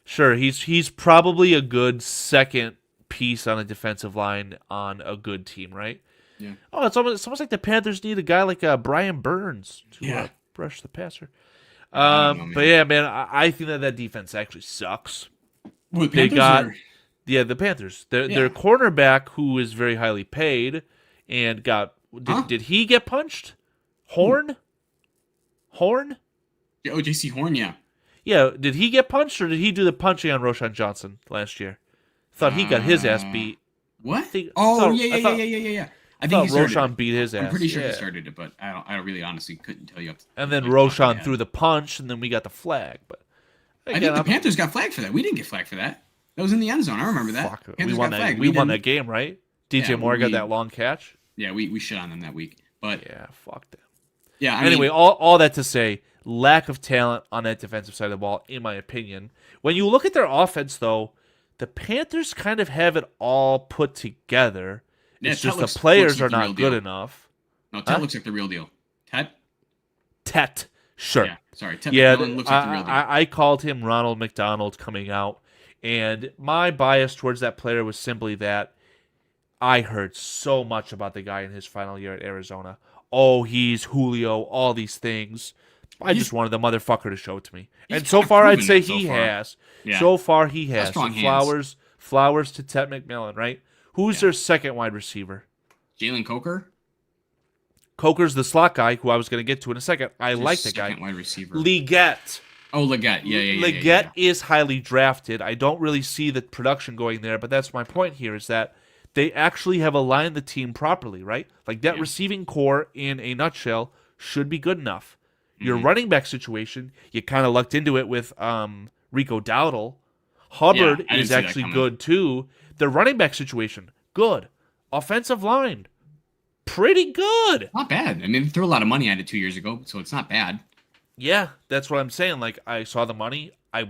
S3: Sure, he's probably a good second piece on a defensive line on a good team, right?
S5: Yeah.
S3: Oh, it's almost like the Panthers need a guy like Brian Burns to brush the passer. But yeah, man, I think that defense actually sucks.
S5: Well,
S3: They got the Panthers. Their cornerback, who is very highly paid, and did he get punched? Horn?
S5: Yeah, JC Horn, yeah.
S3: Yeah, did he get punched or did he do the punching on Roshan Johnson last year? Thought he got his ass beat.
S5: What?
S3: I
S5: I
S3: thought
S5: think he
S3: Roshan beat his ass.
S5: I'm pretty sure
S3: yeah.
S5: he started it, but I don't really honestly couldn't tell you.
S3: And then Roshan threw the punch, and then we got the flag. But
S5: I think the Panthers got flagged for that. We didn't get flagged for that. That was in the end zone. I remember that.
S3: Fuck, we won that game, right? DJ Moore got that long catch.
S5: Yeah, we shit on them that week. But
S3: yeah, fuck them.
S5: Yeah.
S3: Anyway, all that to say, lack of talent on that defensive side of the ball, in my opinion. When you look at their offense, though, the Panthers kind of have it all put together.
S5: Yeah,
S3: it's just the players are not good enough.
S5: No, Tet looks like the real deal.
S3: Tet, sure.
S5: Yeah, sorry. Tet
S3: yeah,
S5: looks like the real deal.
S3: I called him Ronald McDonald coming out, and my bias towards that player was simply that I heard so much about the guy in his final year at Arizona. Oh, he's Julio, all these things. I just wanted the motherfucker to show it to me. And so far, I'd say he has.
S5: Yeah.
S3: So far, he has.
S5: Strong
S3: Flowers to Tet McMillan, right? Who's their second wide receiver?
S5: Jalen Coker?
S3: Coker's the slot guy, who I was going to get to in a second. I like the guy.
S5: Second wide receiver.
S3: Leggett.
S5: Oh, Leggett. Yeah.
S3: Leggett is highly drafted. I don't really see the production going there, but that's my point here is that they actually have aligned the team properly, right? Like that receiving core in a nutshell should be good enough. Your running back situation, you kind of lucked into it with Rico Dowdle. Hubbard is actually good too. The running back situation, good. Offensive line, pretty good.
S5: Not bad. I mean, they threw a lot of money at it 2 years ago, so it's not bad.
S3: Yeah, that's what I'm saying. Like, I saw the money.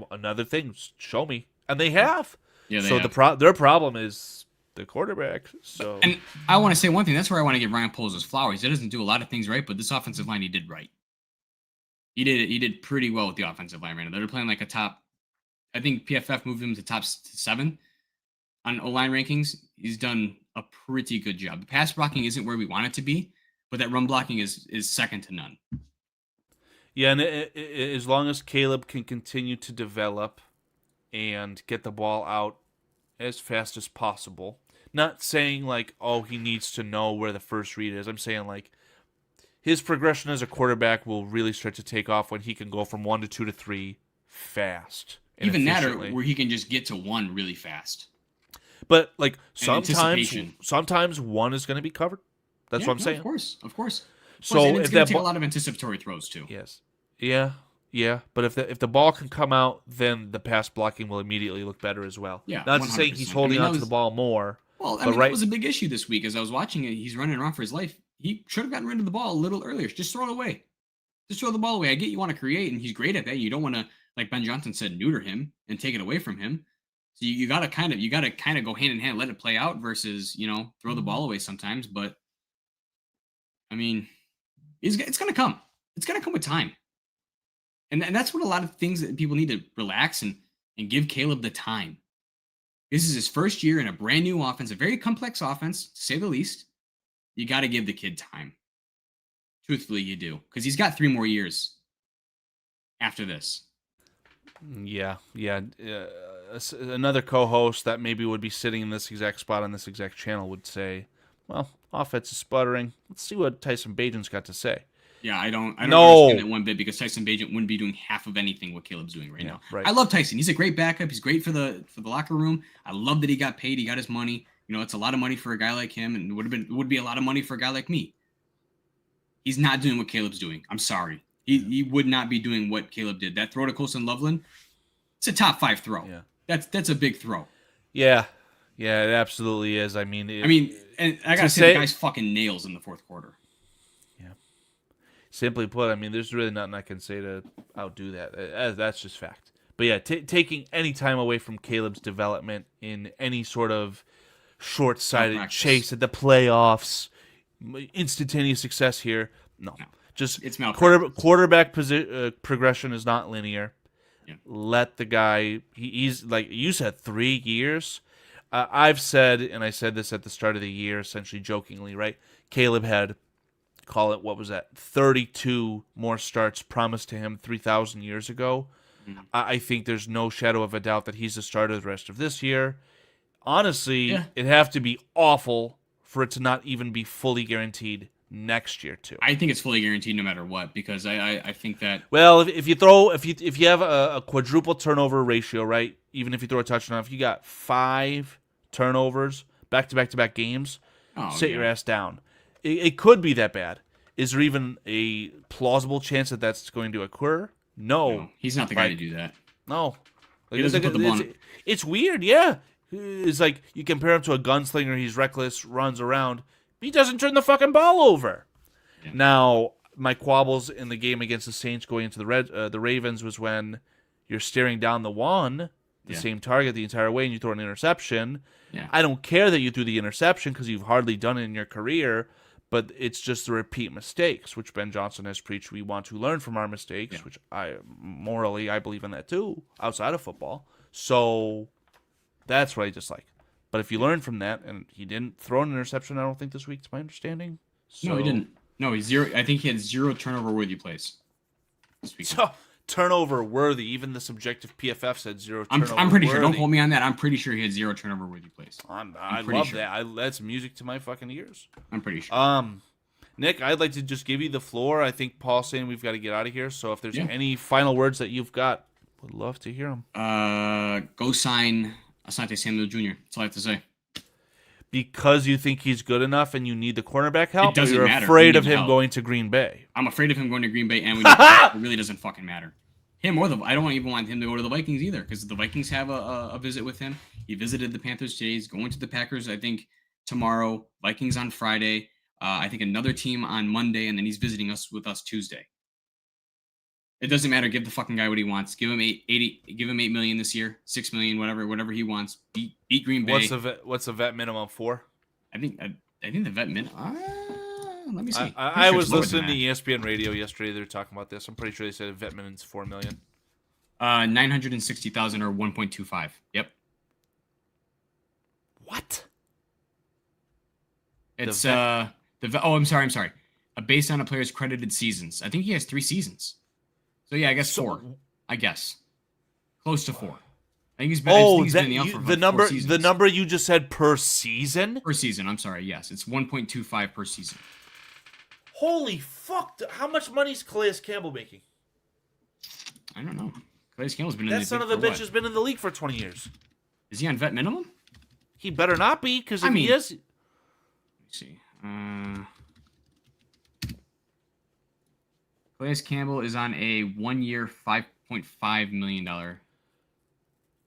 S3: Another thing, show me. And they have.
S5: Yeah, they
S3: so
S5: have.
S3: Their problem is the quarterback. So
S5: And I want to say one thing. That's where I want to give Ryan Poles his flowers. He doesn't do a lot of things right, but this offensive line he did right. He did pretty well with the offensive line right now. They're playing like a top. I think PFF moved him to top 7 on O-line rankings. He's done a pretty good job. The pass blocking isn't where we want it to be, but that run blocking is second to none.
S3: yeah, and as long as Caleb can continue to develop and get the ball out as fast as possible, not saying like, oh, he needs to know where the first read is. I'm saying like his progression as a quarterback will really start to take off when he can go from 1 to 2 to 3 fast.
S5: Even that, or where he can just get to 1 really fast.
S3: But like
S5: Anticipation.
S3: sometimes 1 is going to be covered. That's what I'm saying.
S5: Of course.
S3: So
S5: and it's
S3: if
S5: going
S3: that
S5: to take a
S3: ball,
S5: lot of anticipatory throws too.
S3: yes, yeah. But if the ball can come out, then the pass blocking will immediately look better as well.
S5: Yeah,
S3: Not to say he's
S5: 100%.
S3: holding
S5: I mean,
S3: onto
S5: that
S3: the ball more.
S5: Well,
S3: But
S5: that was a big issue this week as I was watching it. He's running around for his life. He should have gotten rid of the ball a little earlier. Just throw it away. Just throw the ball away. I get you want to create, and he's great at that. You don't want to, like Ben Johnson said, neuter him and take it away from him. So you gotta kind of go hand in hand, let it play out versus throw the ball away sometimes. But I mean, it's gonna come. It's gonna come with time, and that's what a lot of things that people need to relax and give Caleb the time. This is his first year in a brand new offense, a very complex offense, to say the least. You got to give the kid time. Truthfully, you do. Because he's got 3 more years after this.
S3: Yeah. Another co-host that maybe would be sitting in this exact spot on this exact channel would say, well, offense is sputtering. Let's see what Tyson Bagent's got to say.
S5: Yeah, I don't
S3: No.
S5: understand that one bit because Tyson Bagent wouldn't be doing half of anything what Caleb's doing right now.
S3: Right.
S5: I love Tyson. He's a great backup. He's great for the locker room. I love that he got paid. He got his money. It's a lot of money for a guy like him, and would be a lot of money for a guy like me. He's not doing what Caleb's doing. I'm sorry. He would not be doing what Caleb did. That throw to Colson Loveland, it's a top 5 throw.
S3: Yeah.
S5: That's a big throw.
S3: Yeah, it absolutely is. I mean,
S5: and I gotta say, the guy's fucking nails in the 4th quarter.
S3: Simply put, I mean, there's really nothing I can say to outdo that. That's just fact. But yeah, taking any time away from Caleb's development in any sort of short-sighted chase at the playoffs, instantaneous success here, no. Just
S5: it's
S3: quarterback progression is not linear.
S5: Yeah.
S3: Let the guy. He's like you said, 3 years. I've said, and I said this at the start of the year, essentially jokingly, right? Caleb had, call it, what was that, 32 more starts promised to him 3,000 years ago. Mm-hmm. I think there's no shadow of a doubt that he's the starter the rest of this year. Honestly, it'd have to be awful for it to not even be fully guaranteed next year too.
S5: I think it's fully guaranteed no matter what because I think that.
S3: Well, if you have a quadruple turnover ratio, right? Even if you throw a touchdown, if you got 5 turnovers back to back games, sit your ass down. It could be that bad. Is there even a plausible chance that that's going to occur? No.
S5: He's not the guy to do that.
S3: No.
S5: He doesn't put the ball on.
S3: It's weird, yeah. It's like you compare him to a gunslinger, he's reckless, runs around. He doesn't turn the fucking ball over. Yeah. Now, my quabbles in the game against the Saints going into the Ravens was when you're staring down the same target the entire way, and you throw an interception.
S5: Yeah.
S3: I don't care that you threw the interception because you've hardly done it in your career, but it's just the repeat mistakes, which Ben Johnson has preached. We want to learn from our mistakes, which I believe in that too, outside of football. So that's what I dislike. But if you learn from that, and he didn't throw an interception, I don't think this week, to my understanding. So,
S5: no, he didn't. No, he's 0. I think he had 0 turnover-worthy plays this week.
S3: So, turnover-worthy. Even the subjective PFF said 0 turnover-worthy.
S5: I'm pretty sure. Don't quote me on that. I'm pretty sure he had 0 turnover-worthy plays.
S3: I love that. That's music to my fucking ears.
S5: I'm pretty sure.
S3: Nick, I'd like to just give you the floor. I think Paul's saying we've got to get out of here. So if there's any final words that you've got, would love to hear them.
S5: Go sign Asante Samuel Jr. That's all I have to say.
S3: Because you think he's good enough and you need the cornerback help?
S5: It doesn't
S3: or you're
S5: matter.
S3: afraid of him going to Green Bay?
S5: I'm afraid of him going to Green Bay, and it really doesn't fucking matter. Him or I don't even want him to go to the Vikings either, because the Vikings have a visit with him. He visited the Panthers today. He's going to the Packers, I think, tomorrow. Vikings on Friday. I think another team on Monday, and then he's visiting us Tuesday. It doesn't matter. Give the fucking guy what he wants. Give him $8 million this year, $6 million, whatever he wants. Beat Green Bay.
S3: What's the vet minimum for?
S5: I think the vet minimum. Let me see.
S3: I was listening to ESPN radio yesterday. They were talking about this. I'm pretty sure they said vet minimum's $4 million.
S5: 960,000 or 1.25. Yep.
S3: What?
S5: It's I'm sorry. Based on a player's credited seasons. I think he has 3 seasons. So yeah, I guess 4. I guess close to 4. I think he's been. Been in the
S3: number. The number you just said per season.
S5: Per season. I'm sorry. Yes, it's 1.25 per season.
S3: Holy fuck! How much money is Calais Campbell making?
S5: I don't know. Calais Campbell's been in the league.
S3: That son of a bitch has been in the league for 20 years.
S5: Is he on vet minimum?
S3: He better not be, because if he is.
S5: Let me see. Calais Campbell is on a 1-year, $5.5 million.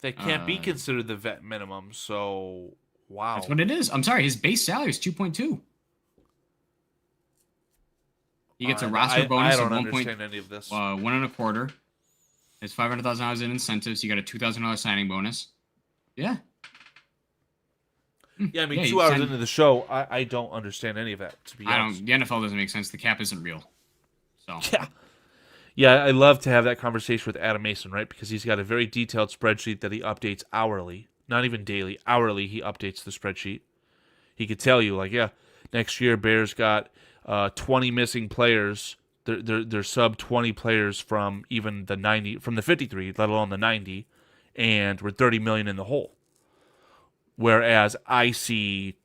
S3: That can't be considered the vet minimum. So, wow.
S5: That's what it is. I'm sorry. His base salary is 2.2. He gets a roster bonus
S3: I don't
S5: of
S3: understand any of this.
S5: 1.25. It's $500,000 in incentives. You got a $2,000 signing bonus. Yeah.
S3: Yeah, I mean,
S5: Yeah,
S3: 2
S5: you
S3: hours
S5: sign-
S3: into the show, I don't understand any of that, to be honest.
S5: The NFL doesn't make sense. The cap isn't real. So
S3: Yeah. Yeah, I love to have that conversation with Adam Mason, right? Because he's got a very detailed spreadsheet that he updates hourly. Not even daily. Hourly, he updates the spreadsheet. He could tell you, like, yeah, next year Bears got 20 missing players. They're sub 20 players from even the 90, from the 53, let alone the 90, and we're 30 million in the hole. Whereas I see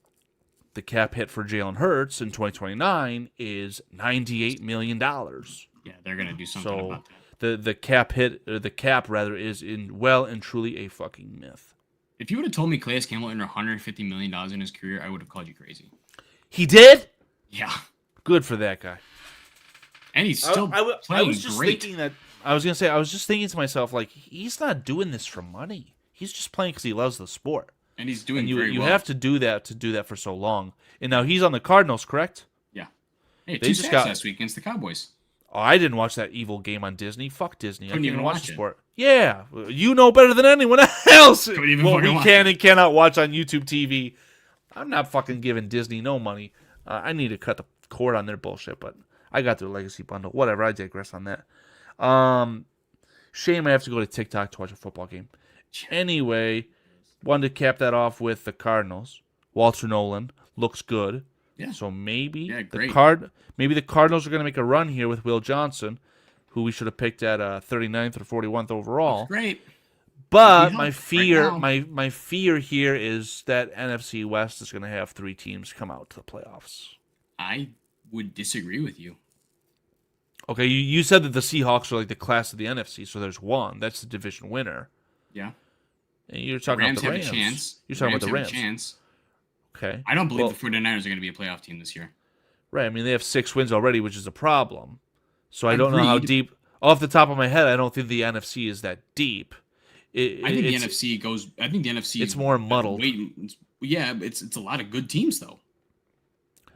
S3: the cap hit for Jalen Hurts in 2029 is $98 million.
S5: yeah, they're gonna do something
S3: So
S5: about that.
S3: the cap hit, or the cap rather, is in well and truly a fucking myth.
S5: If you would have told me Calais Campbell earned $150 million in his career, I would have called you crazy.
S3: He did?
S5: Yeah,
S3: Good for that guy.
S5: and he's still
S3: I
S5: playing
S3: was just
S5: great.
S3: thinking that, I was just thinking to myself, like, he's not doing this for money. He's just playing because he loves the sport.
S5: And he's doing
S3: And you
S5: very well.
S3: have to do that for so long. And now he's on the Cardinals, correct?
S5: Yeah. Hey,
S3: They
S5: 2
S3: just
S5: sacks
S3: got-
S5: last week against the Cowboys.
S3: Oh, I didn't watch that evil game on Disney. Fuck Disney.
S5: Couldn't
S3: I can't
S5: even
S3: watch
S5: watch
S3: the
S5: it.
S3: sport. Yeah, you know better than anyone else
S5: Couldn't even
S3: what
S5: fucking
S3: we
S5: watch
S3: can
S5: it.
S3: and cannot watch on YouTube TV. I'm not fucking giving Disney no money. I need to cut the cord on their bullshit, but I got their legacy bundle. Whatever, I digress on that. Shame I have to go to TikTok to watch a football game. Anyway, wanted to cap that off with the Cardinals. Walter Nolan looks good.
S5: Yeah.
S3: So maybe
S5: great.
S3: maybe the Cardinals are going to make a run here with Will Johnson, who we should have picked at 39th or 41th overall.
S5: Great.
S3: But
S5: He
S3: my
S5: helped
S3: fear,
S5: right now.
S3: my fear here is that NFC West is going to have 3 teams come out to the playoffs.
S5: I would disagree with you.
S3: Okay, you said that the Seahawks are like the class of the NFC, so there's one. That's the division winner.
S5: Yeah.
S3: And you're talking
S5: Rams
S3: about the
S5: have
S3: Rams.
S5: a chance.
S3: You're talking about the
S5: have
S3: Rams.
S5: a chance.
S3: Okay.
S5: I don't believe
S3: Well,
S5: the 49ers are going to be a playoff team this year.
S3: Right. I mean, they have 6 wins already, which is a problem. So I don't know how
S5: Agreed.
S3: deep. Off the top of my head, I don't think the NFC is that deep.
S5: I think the NFC goes. I think the NFC.
S3: It's more muddled.
S5: Yeah, it's a lot of good teams though.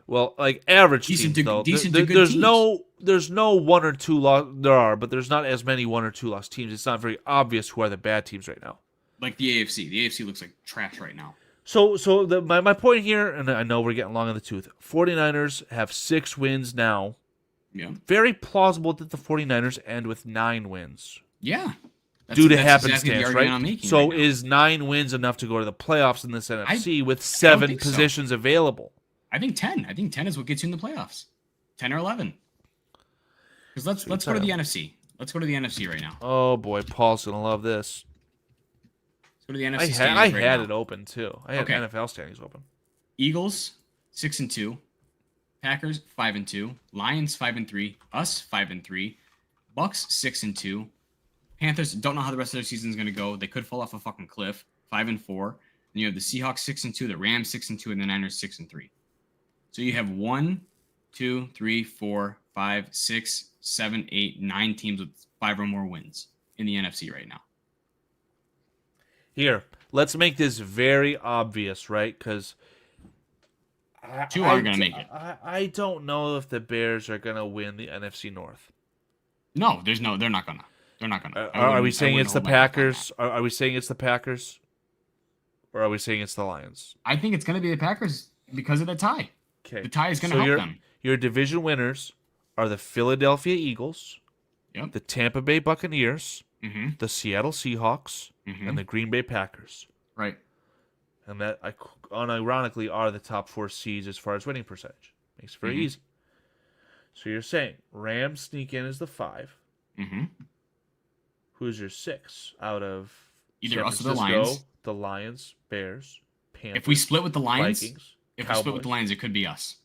S3: Well, like average
S5: Decent
S3: teams,
S5: to-
S3: though.
S5: decent to good
S3: there's
S5: teams.
S3: there's no 1 or 2 loss. There are, but there's not as many 1 or 2 loss teams. It's not very obvious who are the bad teams right now.
S5: Like the AFC. The AFC looks like trash right now.
S3: So my point here, and I know we're getting long in the tooth. 49ers have 6 wins now.
S5: Yeah.
S3: Very plausible that the 49ers end with 9 wins.
S5: Yeah.
S3: Due to
S5: that's
S3: happenstance,
S5: exactly the argument I'm
S3: right?
S5: making
S3: So
S5: right now.
S3: is 9 wins enough to go to the playoffs in this NFC with 7
S5: think so.
S3: positions available?
S5: I think 10. I think 10 is what gets you in the playoffs. 10 or 11. Because let's go to the NFC. Let's go to the NFC right now.
S3: Oh boy, Paul's gonna love this.
S5: Let's go to the NFC.
S3: I
S5: standings right
S3: had
S5: now.
S3: it open too. I had
S5: Okay.
S3: NFL standings open.
S5: Eagles 6-2, Packers 5-2, Lions 5-3, us 5-3, Bucks 6-2, Panthers don't know how the rest of their season is going to go. They could fall off a fucking cliff. 5-4. And you have the Seahawks 6-2, the Rams 6-2, and the Niners 6-3. So you have 1, 2, 3, 4, 5, 6, 7, 8, 9 teams with 5 or more wins in the NFC right now.
S3: Here, let's make this very obvious, right? Because
S5: 2 aren't going to make it.
S3: I don't know if the Bears are gonna win the NFC North.
S5: No, they're not gonna. They're not gonna.
S3: Are we saying it's the Packers? Are we saying it's the Packers? Or are we saying it's the Lions?
S5: I think it's gonna be the Packers because of the tie.
S3: Okay.
S5: The tie is gonna help them.
S3: Your division winners are the Philadelphia Eagles,
S5: Yep.
S3: the Tampa Bay Buccaneers,
S5: Mm-hmm.
S3: the Seattle Seahawks, and the Green Bay Packers.
S5: Right.
S3: And that, unironically, are the top 4 seeds as far as winning percentage. Makes it very easy. So you're saying Rams sneak in as the 5.
S5: Mm-hmm.
S3: Who's your 6 out of
S5: Either
S3: San
S5: us or the
S3: Francisco,
S5: Lions.
S3: the Lions, Bears, Panthers,
S5: If we split with the Lions,
S3: Vikings,
S5: if
S3: Cowboys.
S5: we split with the Lions, it could be us.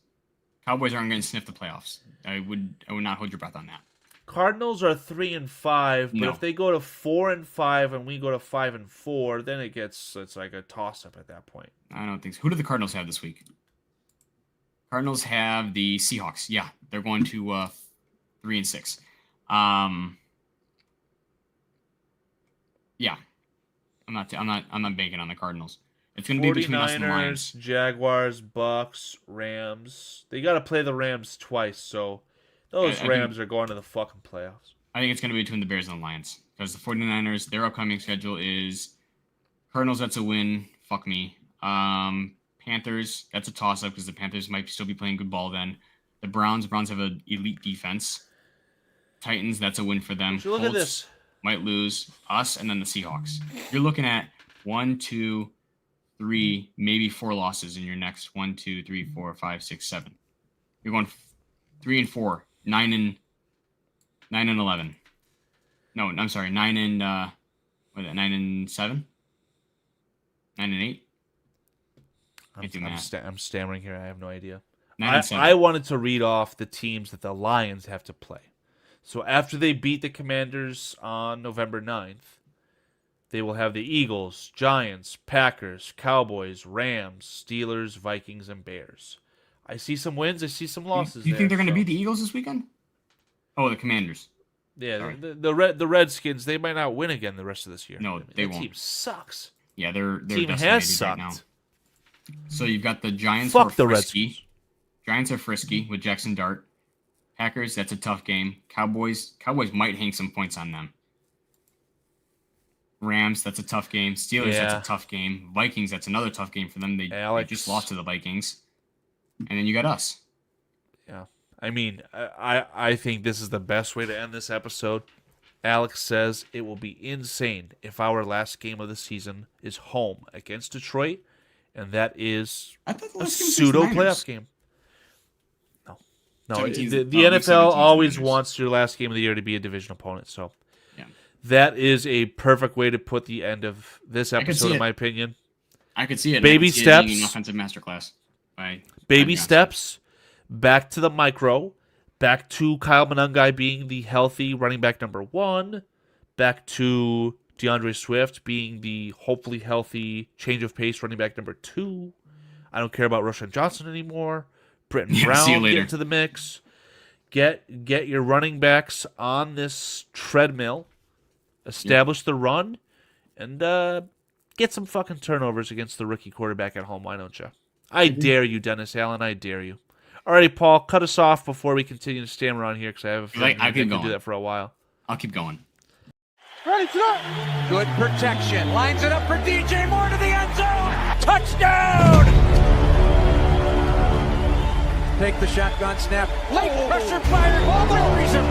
S5: Cowboys aren't going to sniff the playoffs. I would not hold your breath on that.
S3: Cardinals are 3-5, but
S5: No.
S3: if they go to 4-5 and we go to 5-4, then it's like a toss up at that point.
S5: I don't think so. Who do the Cardinals have this week? Cardinals have the Seahawks. Yeah, they're going to 3-6. Yeah, I'm not banking on the Cardinals. It's going to be between us and the
S3: 49ers,
S5: Lions.
S3: Jaguars, Bucks, Rams. They got to play the Rams twice, so those
S5: I
S3: Rams are going to the fucking playoffs.
S5: I think it's going to be between the Bears and the Lions because the 49ers, their upcoming schedule is Cardinals. That's a win. Fuck me. Panthers. That's a toss-up because the Panthers might still be playing good ball then. The Browns have an elite defense. Titans. That's a win for them.
S3: So look at this.
S5: Might lose us and then the Seahawks. You're looking at 1, 2, 3, maybe 4 losses in your next 1, 2, 3, 4, 5, 6, 7. You're going 3 and 4, 9 and 11. No, I'm sorry, 9 and 7, 9 and 8.
S3: I'm stammering here. I have no idea.
S5: 9 and 7.
S3: I wanted to read off the teams that the Lions have to play. So after they beat the Commanders on November 9th, they will have the Eagles, Giants, Packers, Cowboys, Rams, Steelers, Vikings, and Bears. I see some wins. I see some losses.
S5: Do you think they're going to
S3: so.
S5: beat the Eagles this weekend? Oh, the Commanders.
S3: Yeah,
S5: Sorry.
S3: the Redskins, they might not win again the rest of this year.
S5: No, they won't.
S3: Team sucks.
S5: Yeah, they're
S3: Team
S5: decimated
S3: has sucked.
S5: right now. So you've got the Giants
S3: Fuck
S5: who are
S3: the
S5: frisky.
S3: Redskins.
S5: Giants are frisky with Jackson Dart. Packers, that's a tough game. Cowboys might hang some points on them. Rams, that's a tough game. Steelers, that's a tough game. Vikings, that's another tough game for them. They just lost to the Vikings. And then you got us.
S3: Yeah. I mean, I think this is the best way to end this episode. Alex says it will be insane if our last game of the season is home against Detroit, and that is
S5: I thought the
S3: a
S5: last game was
S3: pseudo
S5: against the Niners.
S3: playoff game. No,
S5: 17
S3: the
S5: week 17
S3: NFL always
S5: Niners.
S3: wants your last game of the year to be a division opponent. So
S5: Yeah.
S3: that is a perfect way to put the end of this
S5: could see
S3: episode, in
S5: it.
S3: my opinion.
S5: I could see it.
S3: Baby
S5: I could see it being
S3: steps.
S5: an offensive masterclass.
S3: Baby steps, back to the micro, back to Kyle Monangai being the healthy running back number 1, back to DeAndre Swift being the hopefully healthy change of pace running back number 2. I don't care about Roshan Johnson anymore. Britton
S5: See you
S3: Brown get
S5: later.
S3: into the mix. Get your running backs on this treadmill. Establish the run, and get some fucking turnovers against the rookie quarterback at home. Why don't you? I dare you, Dennis Allen. I dare you. All right, Paul, cut us off before we continue to stammer on here because I have a feeling
S5: I
S3: you're
S5: keep
S3: going to do
S5: going.
S3: that for a while.
S5: I'll keep going.
S7: Good protection. Lines it up for DJ Moore to the end zone. Touchdown! Take the shotgun snap. Late pressure fired. Buries him.